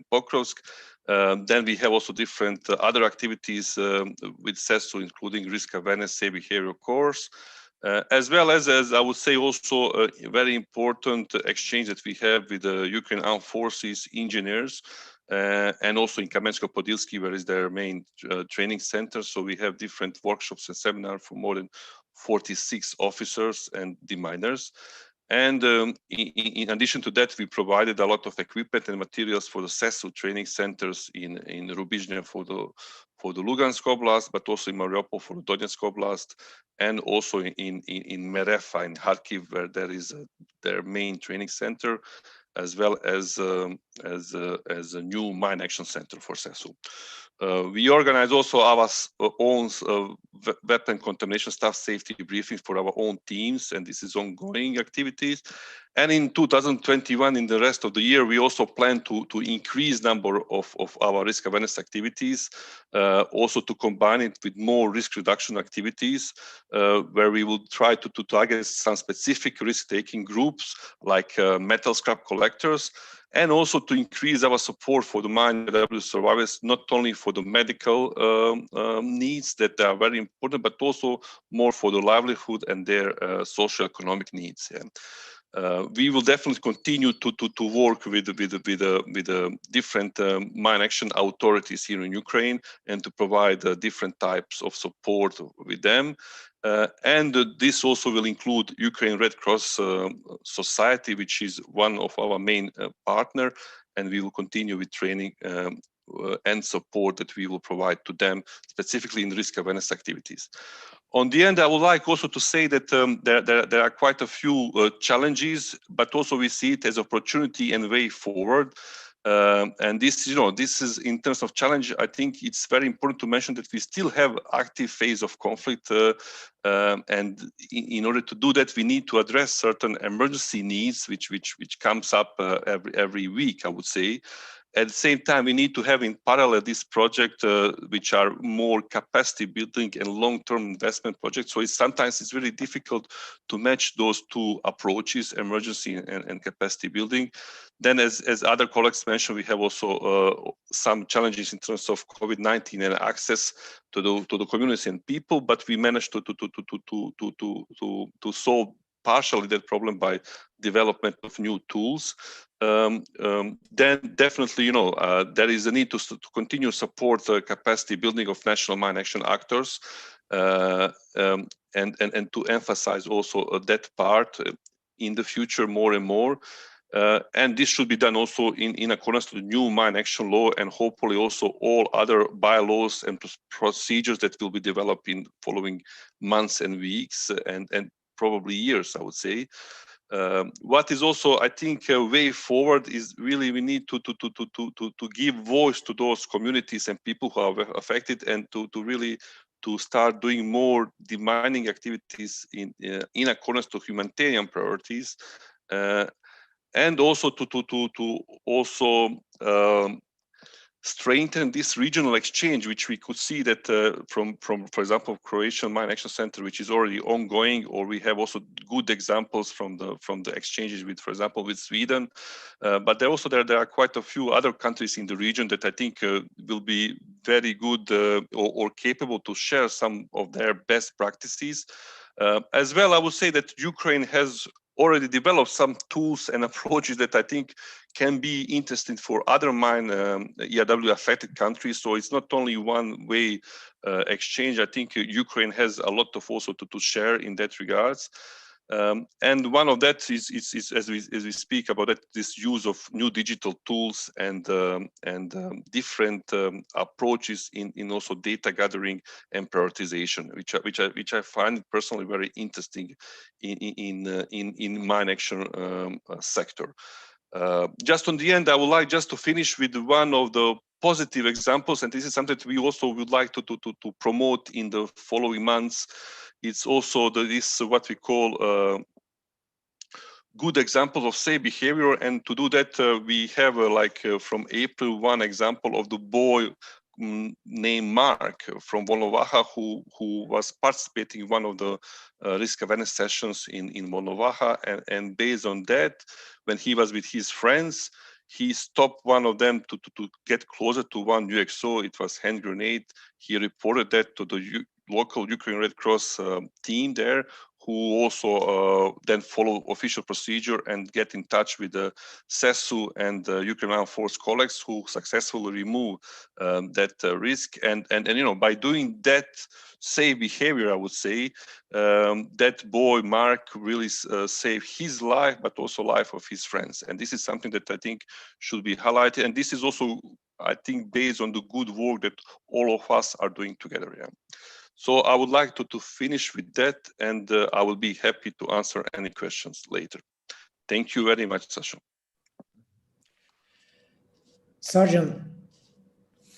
Pokrovsk. Then we have also different other activities with CESU, including risk awareness, safe behavior course. As well as I would say also a very important exchange that we have with the Ukraine Armed Forces engineers, and also in Kamensko-Podilsky, where is their main training center. So we have different workshops and seminars for more than 46 officers and deminers. And in addition to that, we provided a lot of equipment and materials for the CESU training centers in Rubizhne for the Lugansk Oblast, but also in Mariupol for the Donetsk Oblast, and also in Merefa in Kharkiv, where there is their main training center, as well as a new mine action center for CESU. We organize also our own weapon contamination staff safety briefing for our own teams, and this is ongoing activities. And in 2021, in the rest of the year, we also plan to increase number of our risk awareness activities, also to combine it with more risk reduction activities, where we will try to target some specific risk-taking groups, like metal scrap collectors, and also to increase our support for the mine survivors, not only for the medical needs that are very important, but also more for the livelihood and their socio-economic needs. Yeah. We will definitely continue to work with the different mine action authorities here in Ukraine, and to provide different types of support with them. And this also will include Ukraine Red Cross Society, which is one of our main partner, and we will continue with training and support that we will provide to them, specifically in risk awareness activities. On the end, I would like also to say that there are quite a few challenges, but also we see it as opportunity and way forward. And this is in terms of challenge. I think it's very important to mention that we still have active phase of conflict, and in order to do that, we need to address certain emergency needs, which comes up every week, I would say. At the same time, we need to have in parallel this project, which are more capacity building and long-term investment projects. So sometimes it's really difficult to match those 2 approaches, emergency and capacity building. Then, as other colleagues mentioned, we have also some challenges in terms of COVID-19 and access to the community and people, but we managed to solve partially that problem by development of new tools, then definitely, there is a need to continue support the capacity building of national mine action actors, and to emphasize also that part in the future more and more. And this should be done also in accordance to the new mine action law, and hopefully also all other bylaws and procedures that will be developed in following months and weeks and probably years, I would say. What is also, I think, a way forward is really we need to give voice to those communities and people who are affected, and to really to start doing more demining activities in accordance to humanitarian priorities, and also to also strengthen this regional exchange, which we could see that from, for example, Croatian Mine Action Center, which is already ongoing, or we have also good examples from the exchanges with, for example, with Sweden. But there are quite a few other countries in the region that I think will be very good or capable to share some of their best practices. As well, I would say that Ukraine has already developed some tools and approaches that I think can be interesting for other mine ERW affected countries. So it's not only one way exchange. I think Ukraine has a lot of also to share in that regards. And one of that is as we speak about that, this use of new digital tools and different approaches in also data gathering and prioritization, which I find personally very interesting in mine action sector. Just on the end, I would like just to finish with one of the positive examples, and this is something that we also would like to promote in the following months. It's also this what we call good examples of safe behavior, and to do that we have from April one example of the boy named Mark from Volnovaha who was participating in one of the risk awareness sessions in Volnovaha, and based on that, when he was with his friends, he stopped one of them to get closer to one UXO. It was hand grenade. He reported that to the local Ukraine Red Cross team there, who also then follow official procedure and get in touch with the CESU and Ukraine Armed Force colleagues who successfully remove that risk. And by doing that safe behavior, I would say, that boy Mark really saved his life, but also life of his friends. And this is something that I think should be highlighted. And this is also, I think, based on the good work that all of us are doing together. Yeah. So I would like to finish with that, and I will be happy to answer any questions later. Thank you very much, Sasha. Sergeant,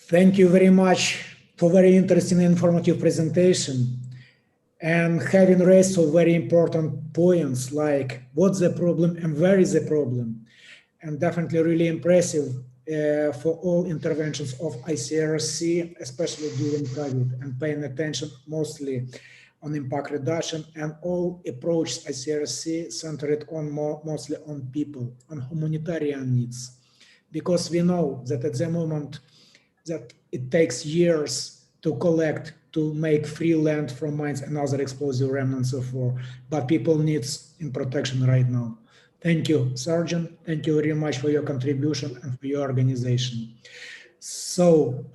thank you very much for very interesting and informative presentation, and having raised some very important points like what's the problem and where is the problem, and definitely really impressive for all interventions of ICRC, especially during COVID, and paying attention mostly on impact reduction, and all approaches ICRC centered on mostly on people, on humanitarian needs, because we know that at the moment that it takes years to collect, to make free land from mines and other explosive remnants of war, but people needs in protection right now. Thank you, Sergeant. Thank you very much for your contribution and for your organization. So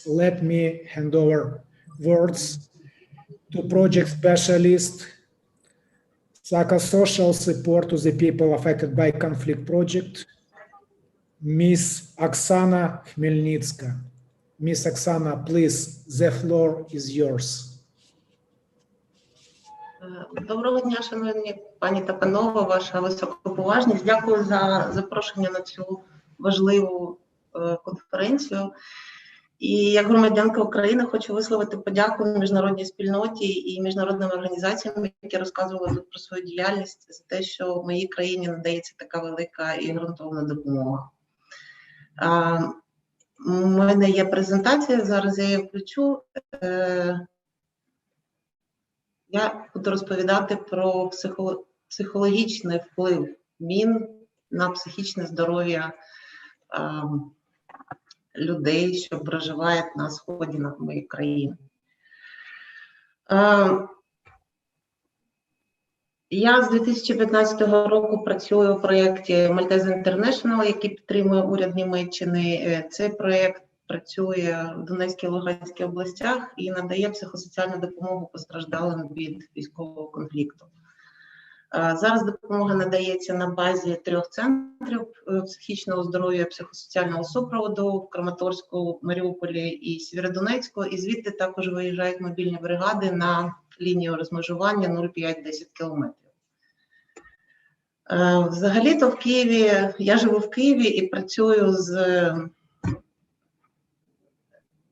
let me hand over words to project specialist, psychosocial support to the people affected by conflict project, Ms. Oksana Khmelnitska. Ms. Oksana, please, the floor is yours. Доброго дня, шановні пані та панове, ваша високоповажність. Дякую за запрошення на цю важливу конференцію. І як громадянка України хочу висловити подяку міжнародній спільноті і міжнародним організаціям, які розказували тут про свою діяльність, за те, що в моїй країні надається така велика і ґрунтовна допомога. У мене є презентація, зараз я її включу. Я буду розповідати про психологічний вплив мін на психічне здоров'я людей, що проживають на сході моєї країни. Я з 2015 року працюю у проєкті Maltese International, який підтримує уряд Німеччини. Цей проєкт працює в Донецькій і Луганській областях і надає психосоціальну допомогу постраждалим від військового конфлікту. Зараз допомога надається на базі 3 центрів психічного здоров'я, психосоціального супроводу в Краматорську, Маріуполі і Сєвєродонецьку. І звідти також виїжджають мобільні бригади на лінію розмежування 0,5-10 кілометрів. Взагалі-то в Києві, я живу в Києві і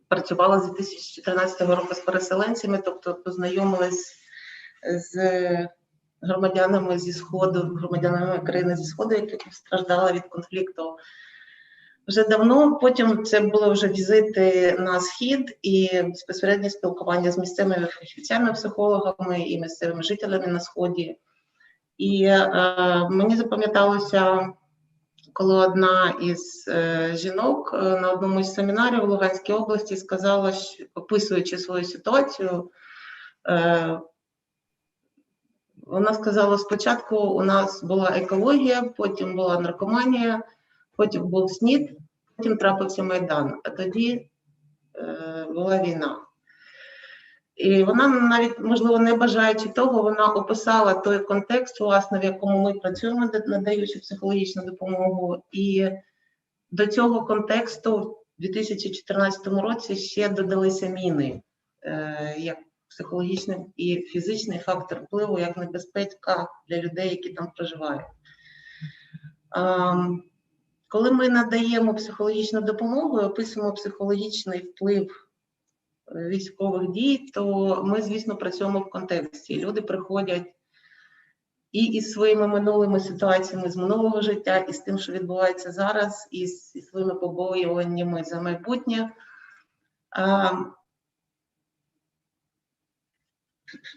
працювала з 2014 року з переселенцями, тобто познайомилась з громадянами зі Сходу, громадянами країни зі Сходу, які постраждали від конфлікту вже давно. Потім це були вже візити на Схід і безпосереднє спілкування з місцевими фахівцями, психологами і місцевими жителями на Сході. І мені запам'яталося, коли одна із жінок на одному із семінарів в Луганській області сказала, що, описуючи свою ситуацію, вона сказала, спочатку у нас була екологія, потім була наркоманія, потім був СНІД, потім трапився Майдан, а тоді була війна. І вона навіть, можливо, не бажаючи того, вона описала той контекст, власне, в якому ми працюємо, надаючи психологічну допомогу. І до цього контексту в 2014 році ще додалися міни, як психологічний і фізичний фактор впливу, як небезпека для людей, які там проживають. Коли ми надаємо психологічну допомогу і описуємо психологічний вплив військових дій, то ми, звісно, працюємо в контексті. Люди приходять і із своїми минулими ситуаціями з минулого життя, і з тим, що відбувається зараз, і зі своїми побоюваннями за майбутнє.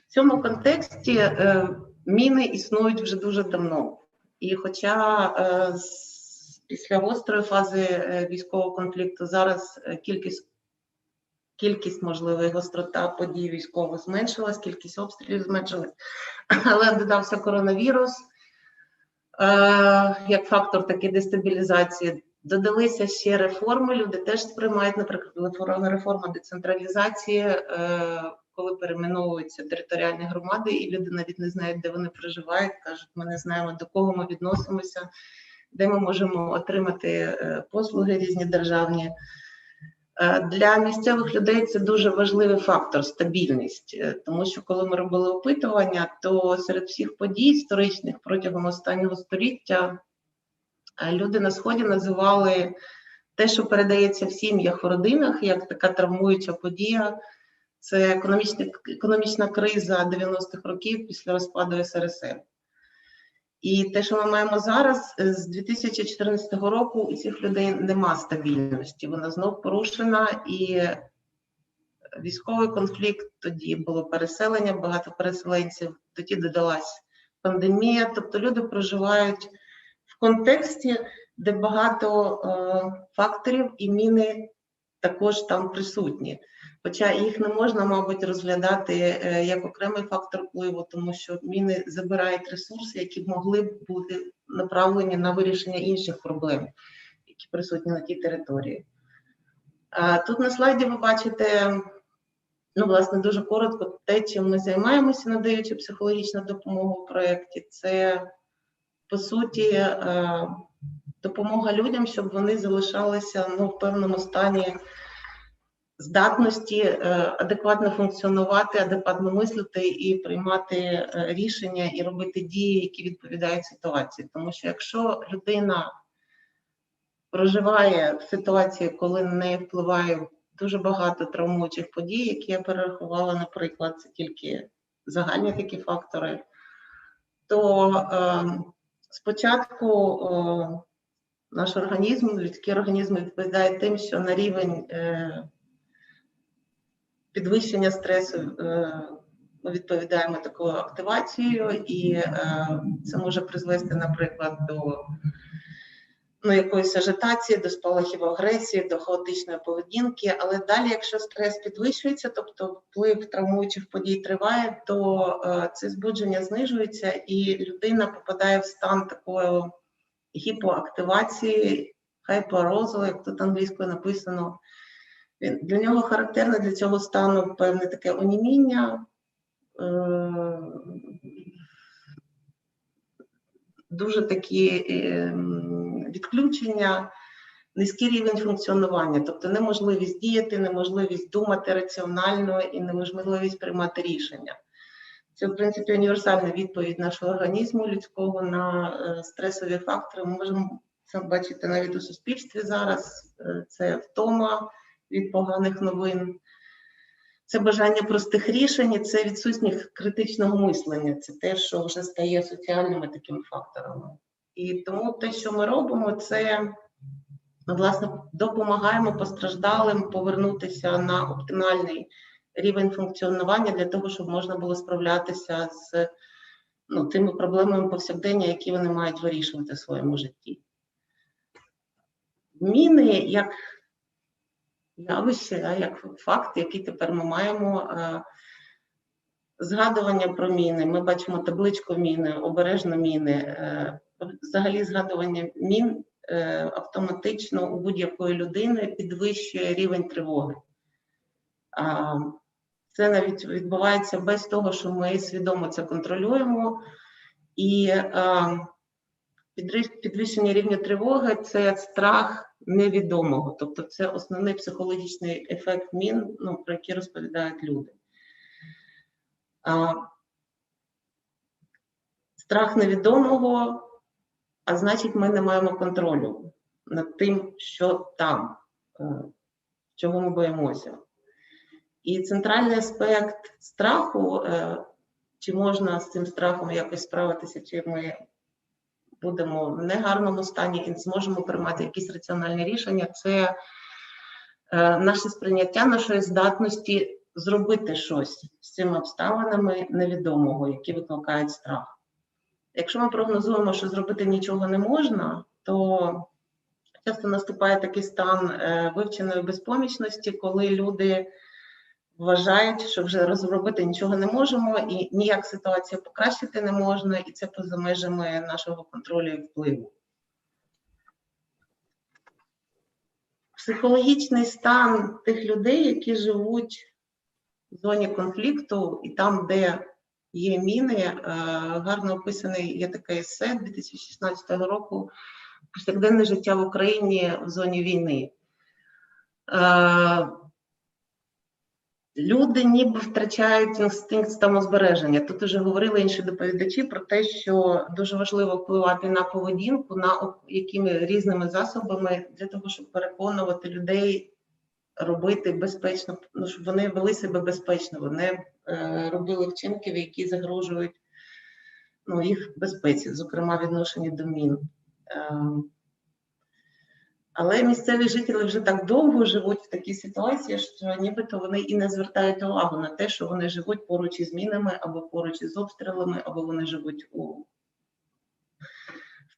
В цьому контексті міни існують вже дуже давно. І хоча після гострої фази військового конфлікту зараз кількість, можливо, і гострота подій військових зменшилась, кількість обстрілів зменшилась, але додався коронавірус як фактор такої дестабілізації. Додалися ще реформи, люди теж сприймають, наприклад, реформа децентралізації, коли перейменовуються територіальні громади, і люди навіть не знають, де вони проживають, кажуть, ми не знаємо, до кого ми відносимося, де ми можемо отримати послуги різні державні. Для місцевих людей це дуже важливий фактор – стабільність, тому що коли ми робили опитування, то серед всіх подій історичних протягом останнього століття люди на Сході називали те, що передається в сім'ях, в родинах, як така травмуюча подія. Це економічна криза 90-х років після розпаду СРСР. І те, що ми маємо зараз, з 2014 року у цих людей нема стабільності. Вона знов порушена, і військовий конфлікт, тоді було переселення, багато переселенців, тоді додалась пандемія. Тобто люди проживають в контексті, де багато факторів і міни також там присутні. Хоча їх не можна, мабуть, розглядати як окремий фактор впливу, тому що міни забирають ресурси, які б могли б бути направлені на вирішення інших проблем, які присутні на тій території. Тут на слайді ви бачите, власне, дуже коротко те, чим ми займаємося, надаючи психологічну допомогу в проєкті. Це, по суті, допомога людям, щоб вони залишалися в певному стані здатності адекватно функціонувати, адекватно мислити і приймати рішення і робити дії, які відповідають ситуації. Тому що якщо людина проживає в ситуації, коли на неї впливає дуже багато травмуючих подій, які я перерахувала, наприклад, це тільки загальні такі фактори, то спочатку наш організм, людський організм відповідає тим, що на рівень підвищення стресу ми відповідаємо такою активацією, і це може призвести, наприклад, до якоїсь ажитації, до спалахів агресії, до хаотичної поведінки. Але далі, якщо стрес підвищується, тобто вплив травмуючих подій триває, то це збудження знижується і людина попадає в стан такої гіпоактивації, хайпоарозу, як тут англійською написано. Для нього характерне для цього стану певне таке оніміння, дуже такі відключення, низький рівень функціонування, тобто неможливість діяти, неможливість думати раціонально і неможливість приймати рішення. Це, в принципі, універсальна відповідь нашого організму людського на стресові фактори. Ми можемо це бачити навіть у суспільстві зараз. Це втома від поганих новин, це бажання простих рішень, це відсутність критичного мислення, це те, що вже стає соціальними такими факторами. І тому те, що ми робимо, це, власне, допомагаємо постраждалим повернутися на оптимальний рівень функціонування для того, щоб можна було справлятися з тими проблемами повсякдення, які вони мають вирішувати в своєму житті. Міни, як явище, як факт, який тепер ми маємо, згадування про міни, ми бачимо табличку міни, обережно міни, взагалі згадування мін автоматично у будь-якої людини підвищує рівень тривоги. Це навіть відбувається без того, що ми свідомо це контролюємо. І підвищення рівня тривоги – це страх невідомого. Тобто це основний психологічний ефект мін, про який розповідають люди. Страх невідомого, а значить ми не маємо контролю над тим, що там, чого ми боїмося. І центральний аспект страху, чи можна з цим страхом якось справитися, чи ми будемо в негарному стані і зможемо приймати якісь раціональні рішення, це наше сприйняття нашої здатності зробити щось з цими обставинами невідомого, які викликають страх. Якщо ми прогнозуємо, що зробити нічого не можна, то часто наступає такий стан вивченої безпомічності, коли люди вважають, що вже зробити нічого не можемо і ніяк ситуацію покращити не можна, і це поза межами нашого контролю і впливу. Психологічний стан тих людей, які живуть в зоні конфлікту і там, де є міни, гарно описаний, є таке есе 2016 року «Повсякденне життя в Україні в зоні війни». Люди ніби втрачають інстинкт самозбереження. Тут вже говорили інші доповідачі про те, що дуже важливо впливати на поведінку, на якими різними засобами, для того, щоб переконувати людей робити безпечно, щоб вони вели себе безпечно, вони робили вчинки, які загрожують їх безпеці, зокрема відношенні до мін. Але місцеві жителі вже так довго живуть в такій ситуації, що нібито вони і не звертають увагу на те, що вони живуть поруч із мінами, або поруч із обстрілами, або вони живуть в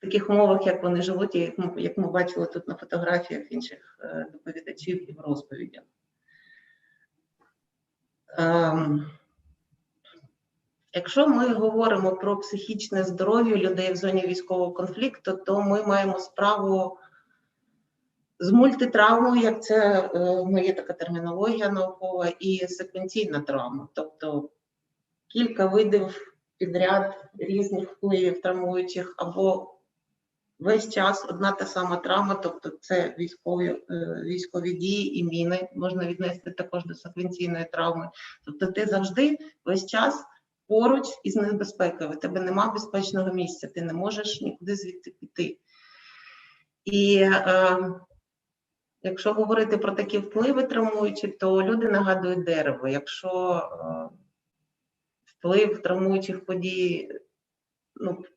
таких умовах, як вони живуть, і як ми бачили тут на фотографіях інших доповідачів і в розповідях. Якщо ми говоримо про психічне здоров'я людей в зоні військового конфлікту, то ми маємо справу з мультитравмою, як це є така термінологія наукова, і секвенційна травма. Тобто кілька видів підряд різних впливів травмуючих, або весь час одна та сама травма, тобто це військові дії і міни, можна віднести також до секвенційної травми. Тобто ти завжди весь час поруч із небезпекою, у тебе нема безпечного місця, ти не можеш нікуди звідти піти. І якщо говорити про такі впливи травмуючі, то люди нагадують дерево. Якщо вплив травмуючих подій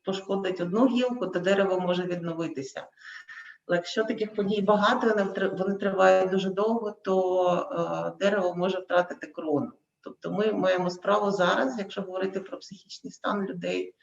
пошкодить одну гілку, то дерево може відновитися. Але якщо таких подій багато, вони тривають дуже довго, то дерево може втратити крону. Тобто ми маємо справу зараз, якщо говорити про психічний стан людей,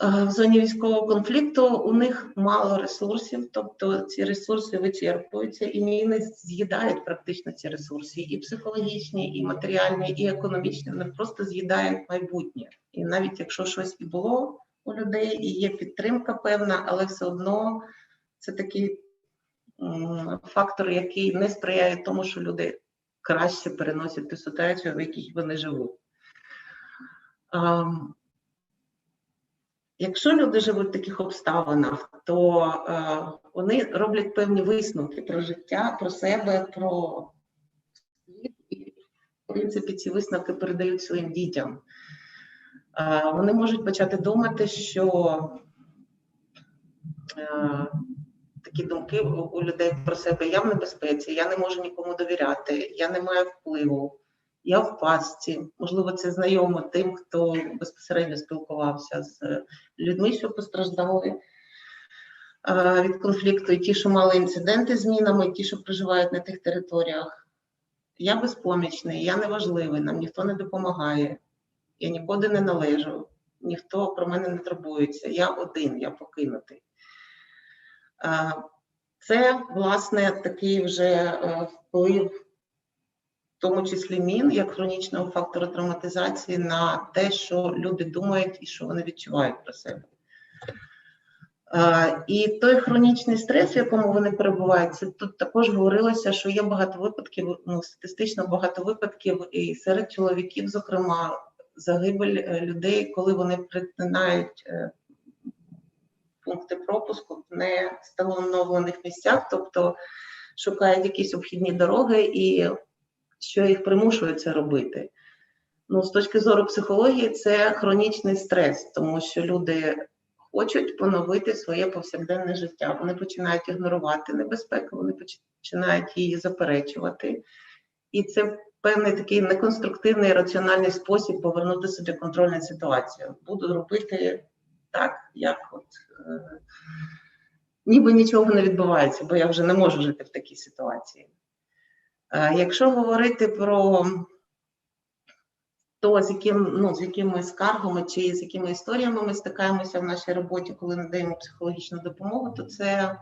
в зоні військового конфлікту у них мало ресурсів, тобто ці ресурси вичерпуються, і міни з'їдають практично ці ресурси, і психологічні, і матеріальні, і економічні, вони просто з'їдають майбутнє. І навіть якщо щось і було у людей, і є підтримка певна, але все одно це такий фактор, який не сприяє тому, що люди краще переносять ту ситуацію, в якій вони живуть. Якщо люди живуть в таких обставинах, то вони роблять певні висновки про життя, про себе, про світ, і, в принципі, ці висновки передають своїм дітям. Вони можуть почати думати, що такі думки у людей про себе: я в небезпеці, я не можу нікому довіряти, я не маю впливу, я в пастці. Можливо, це знайомо тим, хто безпосередньо спілкувався з людьми, що постраждали від конфлікту, і ті, що мали інциденти з мінами, і ті, що проживають на тих територіях. Я безпомічний, я неважливий, нам ніхто не допомагає, я нікуди не належу, ніхто про мене не турбується, я один, я покинутий. Це, власне, такий вже вплив, в тому числі мін, як хронічного фактору травматизації, на те, що люди думають і що вони відчувають про себе. І той хронічний стрес, в якому вони перебувають, це тут також говорилося, що є багато випадків, статистично багато випадків, і серед чоловіків, зокрема, загибель людей, коли вони перетинають пункти пропуску в не встановлених місцях, тобто шукають якісь обхідні дороги, і що їх примушує це робити. З точки зору психології, це хронічний стрес, тому що люди хочуть поновити своє повсякденне життя. Вони починають ігнорувати небезпеку, вони починають її заперечувати. І це певний такий неконструктивний, раціональний спосіб повернути собі контроль над ситуацією. Буду робити так, як ніби нічого не відбувається, бо я вже не можу жити в такій ситуації. Якщо говорити про то, з якими скаргами чи з якими історіями ми стикаємося в нашій роботі, коли надаємо психологічну допомогу, то це,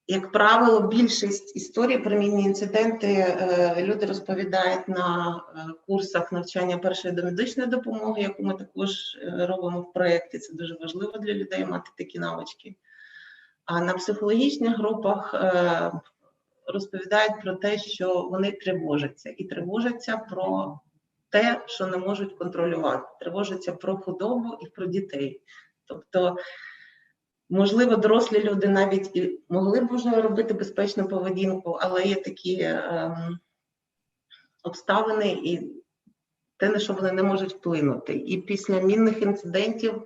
як правило, більшість історій про мінні інциденти люди розповідають на курсах навчання першої домедичної допомоги, яку ми також робимо в проєкті. Це дуже важливо для людей мати такі навички. А на психологічних групах розповідають про те, що вони тривожаться. І тривожаться про те, що не можуть контролювати. Тривожаться про худобу і про дітей. Тобто, можливо, дорослі люди навіть і могли б вже робити безпечну поведінку, але є такі обставини і те, на що вони не можуть вплинути. І після мінних інцидентів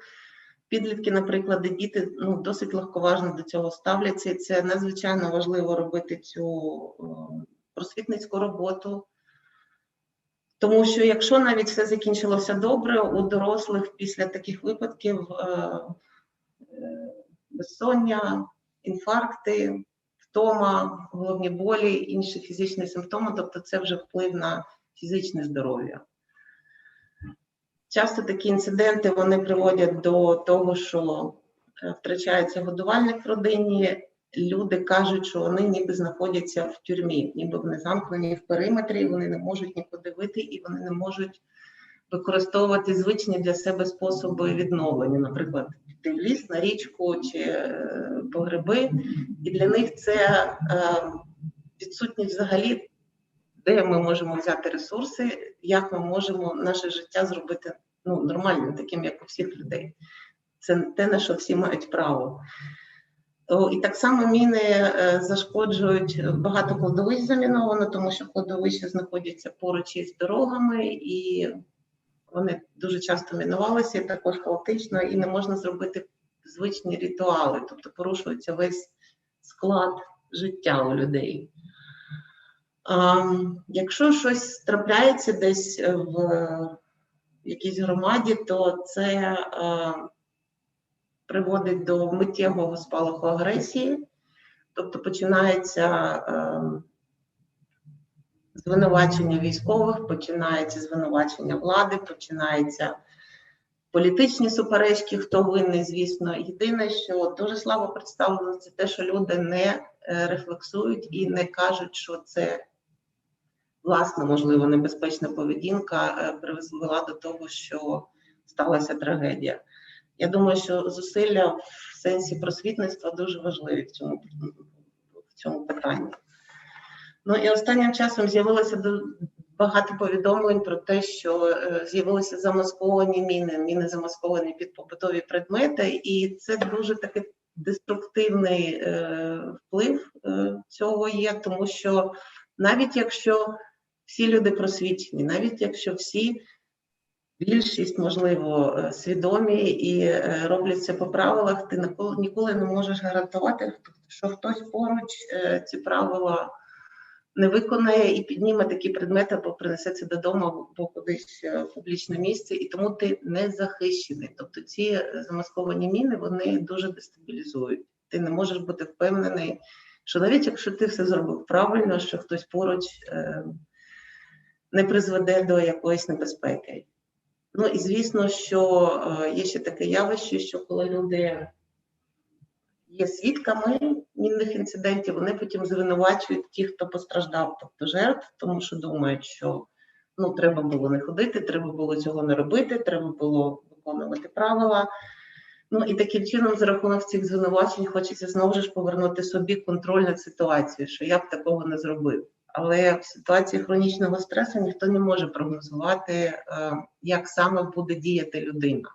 підлітки, наприклад, і діти досить легковажно до цього ставляться. І це надзвичайно важливо робити цю просвітницьку роботу. Тому що якщо навіть все закінчилося добре, у дорослих після таких випадків безсоння, інфаркти, втома, головні болі, інші фізичні симптоми, тобто це вже вплив на фізичне здоров'я. Часто такі інциденти, вони приводять до того, що втрачається годувальник в родині, люди кажуть, що вони ніби знаходяться в тюрмі, ніби вони замкнені в периметрі, вони не можуть нікуди вийти і вони не можуть використовувати звичні для себе способи відновлення, наприклад, піти в ліс, на річку чи по гриби. І для них це відсутність взагалі, де ми можемо взяти ресурси, як ми можемо наше життя зробити нормальним, таким, як у всіх людей. Це те, на що всі мають право. І так само міни зашкоджують, багато кладовищ заміновано, тому що кладовища знаходяться поруч із дорогами, і вони дуже часто мінувалися, і також хаотично, і не можна зробити звичні ритуали, тобто порушується весь склад життя у людей. Якщо щось трапляється десь в якійсь громаді, то це приводить до миттєвого спалаху агресії, тобто починається звинувачення військових, починається звинувачення влади, починаються політичні суперечки, хто винний, звісно. Єдине, що дуже слабо представлено, це те, що люди не рефлексують і не кажуть, що це власна, можливо, небезпечна поведінка призвела до того, що сталася трагедія. Я думаю, що зусилля в сенсі просвітництва дуже важливі в цьому питанні. Ну і останнім часом з'явилося багато повідомлень про те, що з'явилися замасковані міни, міни замасковані під побутові предмети, і це дуже такий деструктивний вплив цього є, тому що навіть якщо всі люди просвічені, навіть якщо більшість, можливо, свідомі і роблять це по правилах, ти ніколи не можеш гарантувати, що хтось поруч ці правила не виконає і підніме такі предмети, або принесе це додому, або кудись в публічне місце, і тому ти не захищений. Тобто ці замасковані міни, вони дуже дестабілізують. Ти не можеш бути впевнений, що навіть якщо ти все зробив правильно, що хтось поруч не призведе до якоїсь небезпеки. Ну і звісно, що є ще таке явище, що коли люди є свідками мінних інцидентів, вони потім звинувачують тих, хто постраждав, тобто жертв, тому що думають, що треба було не ходити, треба було цього не робити, треба було виконувати правила. Ну і таким чином, за рахунок цих звинувачень, хочеться знову ж повернути собі контроль над ситуацією, що я б такого не зробив. Але в ситуації хронічного стресу ніхто не може прогнозувати, як саме буде діяти людина.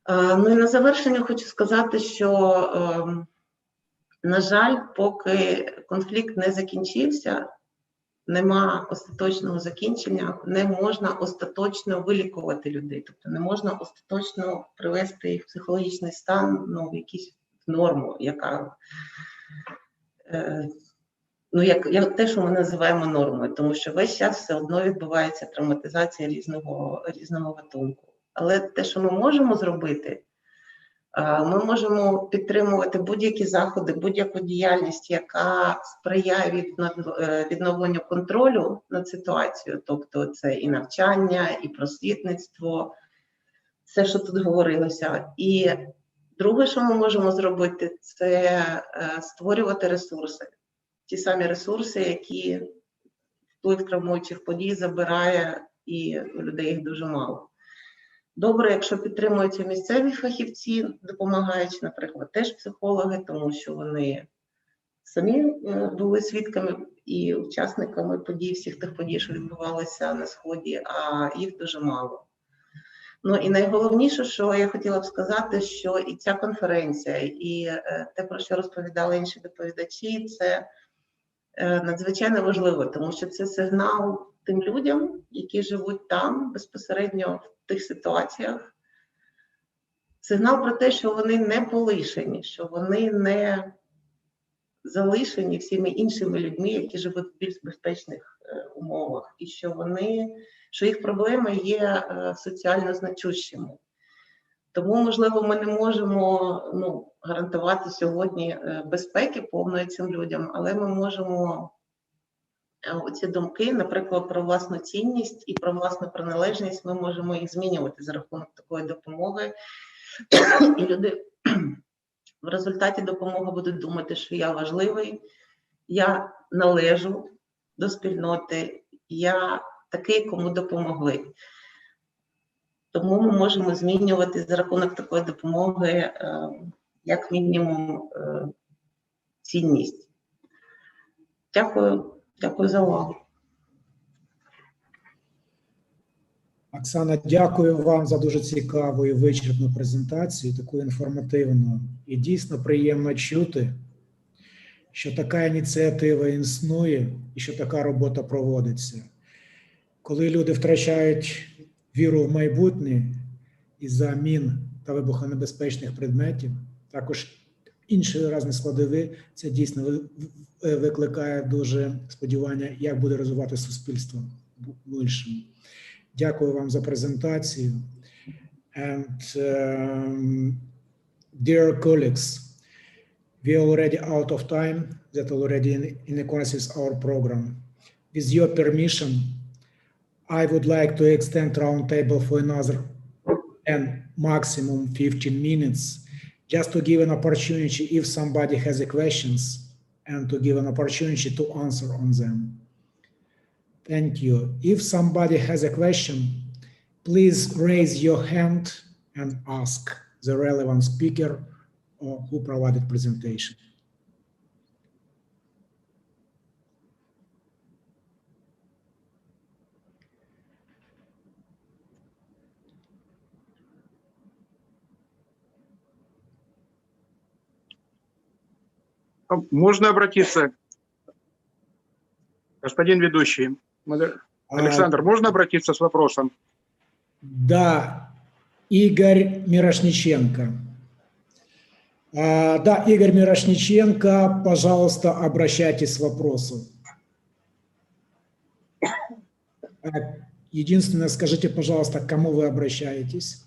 Ну і на завершення хочу сказати, що, на жаль, поки конфлікт не закінчився, нема остаточного закінчення, не можна остаточно вилікувати людей, тобто не можна остаточно привести їх в психологічний стан, в якусь норму, яка, як те, що ми називаємо нормою, тому що весь час все одно відбувається травматизація різного гатунку. Але те, що ми можемо зробити, ми можемо підтримувати будь-які заходи, будь-яку діяльність, яка сприяє відновленню контролю над ситуацією, тобто це і навчання, і просвітництво, все, що тут говорилося. І друге, що ми можемо зробити, це створювати ресурси. Ті самі ресурси, які вплив травмуючих подій забирає, і у людей їх дуже мало. Добре, якщо підтримуються місцеві фахівці, допомагаючи, наприклад, теж психологи, тому що вони самі були свідками і учасниками подій, всіх тих подій, що відбувалися на Сході, а їх дуже мало. Ну і найголовніше, що я хотіла б сказати, що і ця конференція, і те, про що розповідали інші доповідачі, це надзвичайно важливо, тому що це сигнал тим людям, які живуть там безпосередньо в тих ситуаціях, сигнал про те, що вони не полишені, що вони не залишені всіми іншими людьми, які живуть в більш безпечних умовах, і що їх проблеми є соціально значущими. Тому, можливо, ми не можемо гарантувати сьогодні безпеки повної цим людям, але ми можемо оці думки, наприклад, про власну цінність і про власну приналежність, ми можемо їх змінювати за рахунок такої допомоги. І люди в результаті допомоги будуть думати, що я важливий, я належу до спільноти, я такий, кому допомогли. Тому ми можемо змінювати за рахунок такої допомоги, як мінімум, цінність. Дякую за увагу. Оксана, дякую вам за дуже цікаву і вичерпну презентацію, таку інформативну. І дійсно приємно чути, що така ініціатива існує і що така робота проводиться. Коли люди втрачають віру в майбутнє із-за мін та вибухонебезпечних предметів, також інші різні складові, це дійсно викликає дуже сподівання, як буде розвивати суспільство в іншому. Дякую вам за презентацію. And dear colleagues, We are already out of time, that already in accordance with our program. With your permission, I would like to extend roundtable for another and maximum 15 minutes, just to give an opportunity if somebody has a questions and to give an opportunity to answer on them. Thank you. If somebody has a question, please raise your hand and ask the relevant speaker or who provided presentation. Можно обратиться, господин ведущий? Александр, можно обратиться с вопросом? Да, Игорь Мирошниченко. Да, Игорь Мирошниченко, пожалуйста, обращайтесь с вопросом. Единственное, скажите, пожалуйста, к кому вы обращаетесь?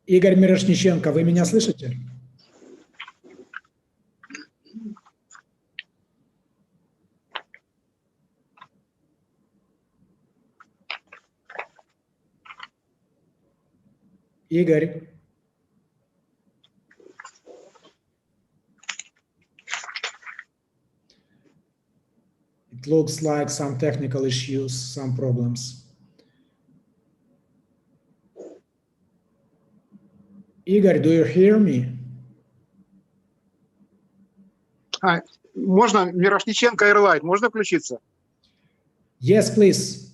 Игорь Мирошниченко, вы меня слышите? Игорь. It looks like some technical issues, some problems. Игорь, do you hear me? Можно Мирошниченко Airlight, можно включиться? Yes, please.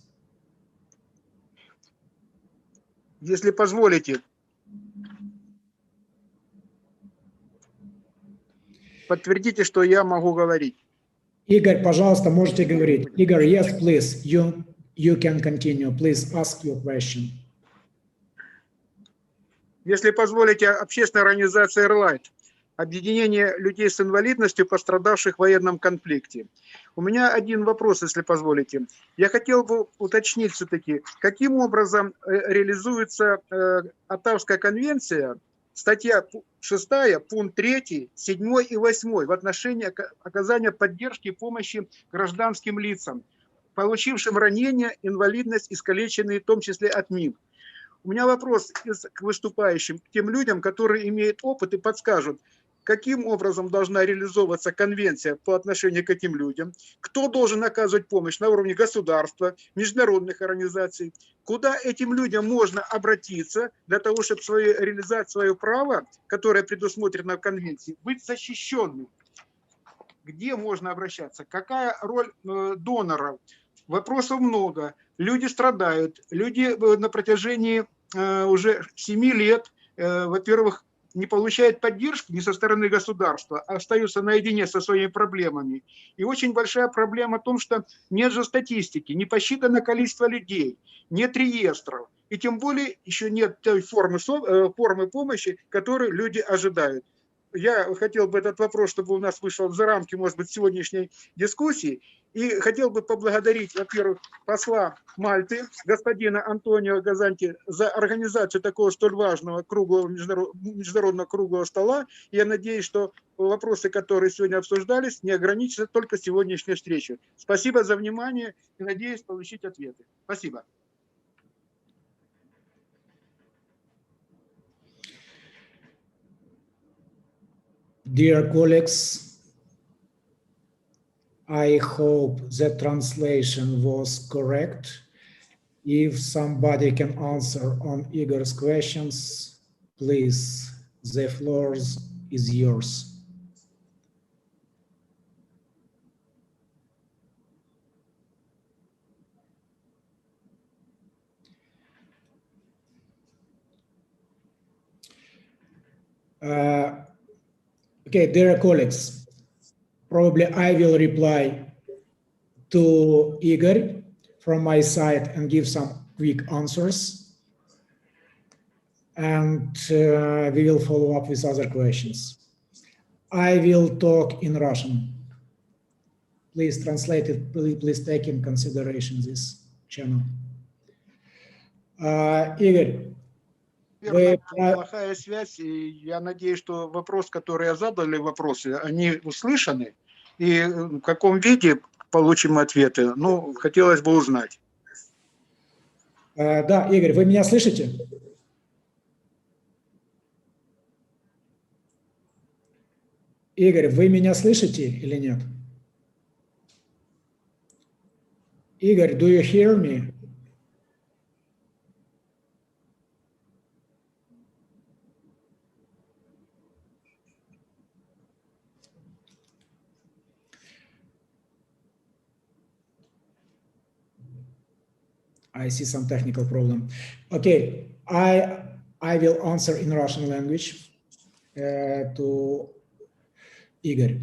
Если позволите. Подтвердите, что я могу говорить. Игорь, пожалуйста, можете говорить. Игорь, yes, please. You can continue. Please ask your question. Если позволите, общественная организация Airlight, объединение людей с инвалидностью, пострадавших в военном конфликте. У меня один вопрос, если позволите. Я хотел бы уточнить все-таки, каким образом реализуется Оттавская конвенция, статья 6, пункт 3, 7 и 8 в отношении оказания поддержки и помощи гражданским лицам, получившим ранения, инвалидность, искалеченные, в том числе от мин. У меня вопрос к выступающим, к тем людям, которые имеют опыт и подскажут, каким образом должна реализовываться конвенция по отношению к этим людям, кто должен оказывать помощь на уровне государства, международных организаций, куда этим людям можно обратиться для того, чтобы реализовать свое право, которое предусмотрено в конвенции, быть защищенным. Где можно обращаться? Какая роль доноров? Вопросов много. Люди страдают. Люди на протяжении уже 7 лет, во-первых, не получают поддержки ни со стороны государства, а остаются наедине со своими проблемами. И очень большая проблема в том, что нет же статистики, не посчитано количество людей, нет реестров. И тем более еще нет той формы помощи, которую люди ожидают. Я хотел бы этот вопрос, чтобы у нас вышел за рамки, может быть, сегодняшней дискуссии. И хотел бы поблагодарить, во-первых, посла Мальты, господина Антонио Газанти, за организацию такого столь важного международного круглого стола. Я надеюсь, что вопросы, которые сегодня обсуждались, не ограничатся только сегодняшней встречей. Спасибо за внимание и надеюсь получить ответы. Спасибо. Dear colleagues, I hope the translation was correct. If somebody can answer on Igor's questions, please, the floor is yours. Okay, dear colleagues, probably I will reply to Igor from my side and give some quick answers. And we will follow up with other questions. I will talk in Russian. please translate it, please take in consideration this channel. Игорь, плохая связь, и я надеюсь, что вопрос, который задали вопросы, они услышаны, и в каком виде получим ответы, ну, хотелось бы узнать. Да, Игорь, вы меня слышите? Игорь, вы меня слышите или нет? Игорь, do you hear me? I see some technical problem. Okay, I will answer in Russian language to Игорь.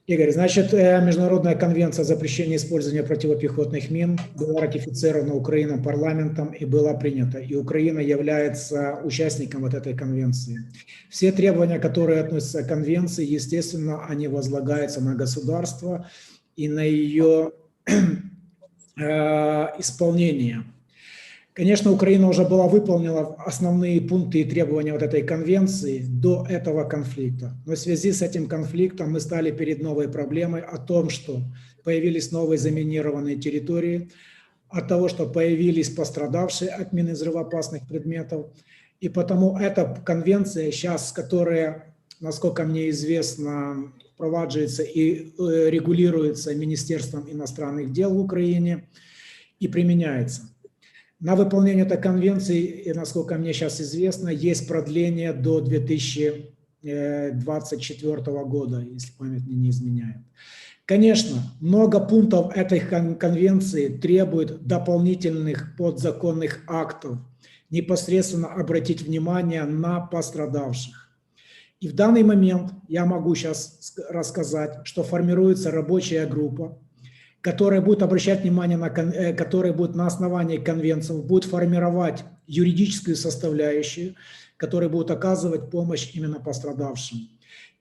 Игорь, значит, Международная конвенция о запрещении использования противопехотных мин была ратифицирована Украиной парламентом и была принята. И Украина является участником вот этой конвенции. Все требования, которые относятся к конвенции, естественно, они возлагаются на государство и на ее исполнение. Конечно, Украина уже выполнила основные пункты и требования вот этой конвенции до этого конфликта. Но в связи с этим конфликтом мы стали перед новой проблемой о том, что появились новые заминированные территории, от того, что появились пострадавшие от мин и взрывоопасных предметов. И потому эта конвенция сейчас, которая, насколько мне известно, впровадживается и регулируется Министерством иностранных дел в Украине и применяется. На выполнение этой конвенции, насколько мне сейчас известно, есть продление до 2024 года, если память мне не изменяет. Конечно, много пунктов этой конвенции требует дополнительных подзаконных актов, непосредственно обратить внимание на пострадавших. И в данный момент я могу сейчас рассказать, что формируется рабочая группа, которая будет обращать внимание на, которая будет на основании конвенций, будет формировать юридическую составляющую, которая будет оказывать помощь именно пострадавшим.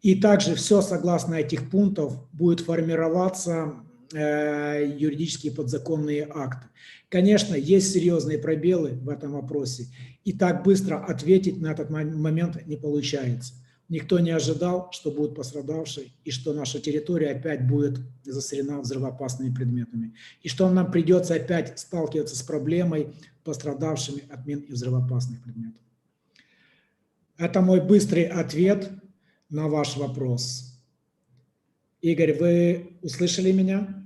И также все согласно этих пунктов будет формироваться юридические подзаконные акты. Конечно, есть серьезные пробелы в этом вопросе, и так быстро ответить на этот момент не получается. Никто не ожидал, что будут пострадавшие, и что наша территория опять будет засорена взрывоопасными предметами, и что нам придется опять сталкиваться с проблемой пострадавшими от мин и взрывоопасных предметов. Это мой быстрый ответ на ваш вопрос. Игорь, вы услышали меня?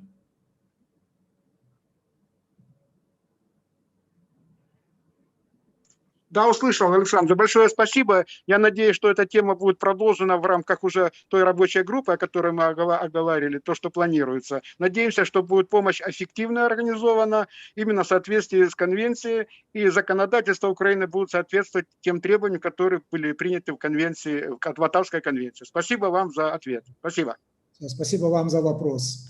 Да, услышал, Александр. Большое спасибо. Я надеюсь, что эта тема будет продолжена в рамках уже той рабочей группы, о которой мы оговаривали, то, что планируется. Надеемся, что будет помощь эффективно организована именно в соответствии с конвенцией, и законодательство Украины будет соответствовать тем требованиям, которые были приняты в конвенции, в Ватавской конвенции. Спасибо вам за ответ. Спасибо. Спасибо вам за вопрос.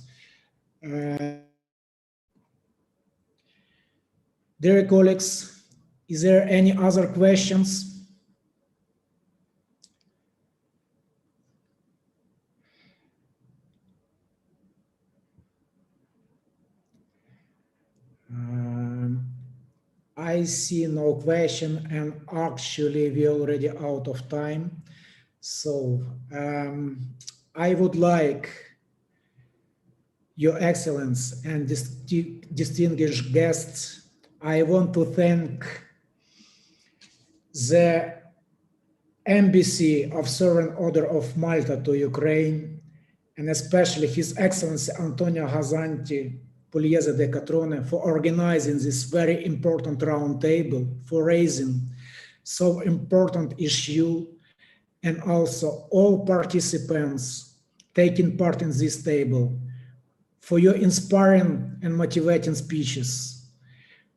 Dear colleagues, is there any other questions? I see no question, and actually we already out of time. So I would like Your Excellence and distinguished guests, I want to thank the Embassy of Sovereign Order of Malta to Ukraine, and especially His Excellency Antonio Hazanti Pugliese de Catrone for organizing this very important roundtable, for raising so important issue, and also all participants taking part in this table, for your inspiring and motivating speeches,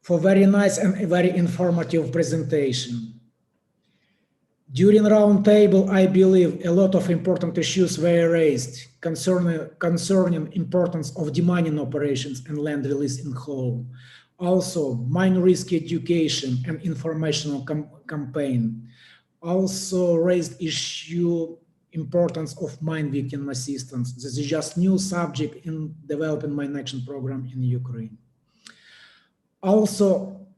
for very nice and very informative presentation. During roundtable, I believe a lot of important issues were raised concerning importance of demining operations and land release in whole. Also, mine risk education and informational campaign. Also raised issue importance of mine victim assistance. This is just new subject in developing mine action program in Ukraine. Also,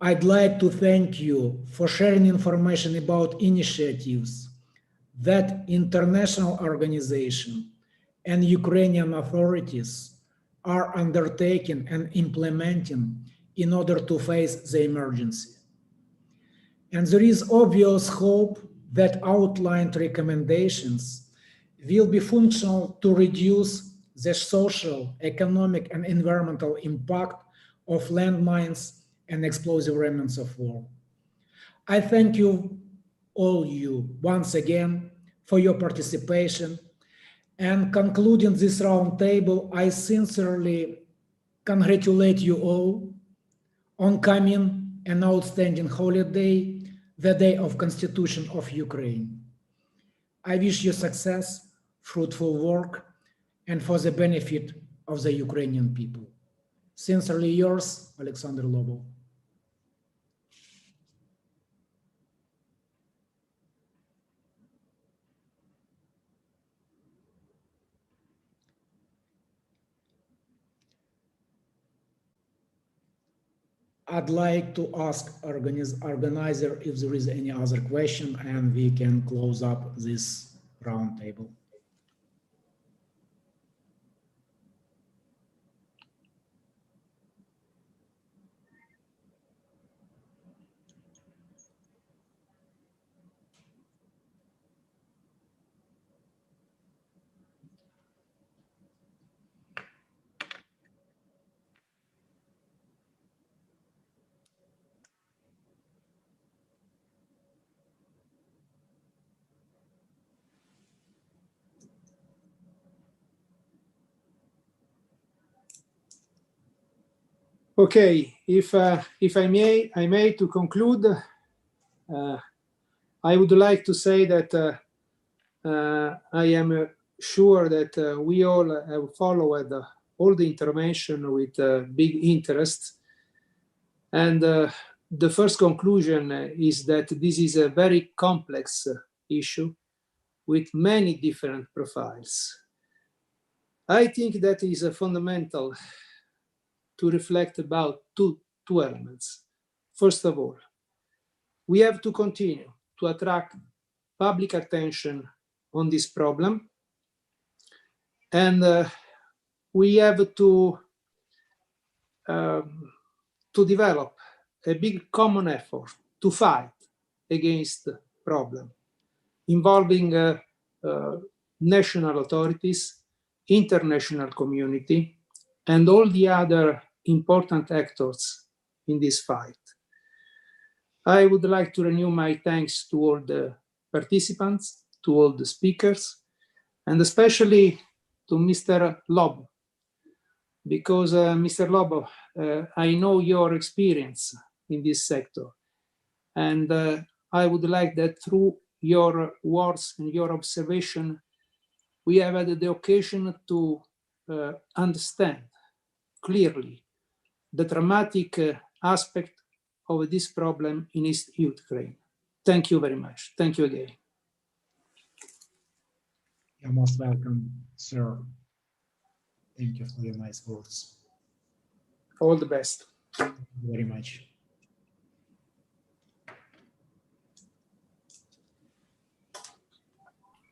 I'd like to thank you for sharing information about initiatives that international organizations and Ukrainian authorities are undertaking and implementing in order to face the emergency. And there is obvious hope that outlined recommendations will be functional to reduce the social, economic, and environmental impact of landmines and explosive remnants of war. I thank you all once again for your participation. And concluding this roundtable, I sincerely congratulate you all on coming an outstanding holiday, the Day of Constitution of Ukraine. I wish you success, fruitful work, and for the benefit of the Ukrainian people. Sincerely yours, Alexander Lobov. I'd like to ask organizer if there is any other question, and we can close up this roundtable. Okay, if I may to conclude, I would like to say that I am sure that we all have followed all the intervention with big interest. And the first conclusion is that this is a very complex issue with many different profiles. I think that is fundamental to reflect about two elements. First of all, we have to continue to attract public attention on this problem, and we have to develop a big common effort to fight against the problem, involving national authorities, international community, and all the other important actors in this fight. I would like to renew my thanks to all the participants, to all the speakers, and especially to Mr. Lobov, because Mr. Lobov, I know your experience in this sector, and I would like that through your words and your observation, we have had the occasion to understand clearly the dramatic aspect of this problem in East Ukraine. Thank you very much. Thank you again. You're most welcome, sir. Thank you for your nice words. All the best. Thank you very much.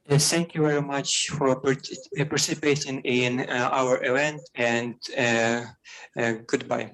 Yes, thank you very much for participating in our event, and goodbye.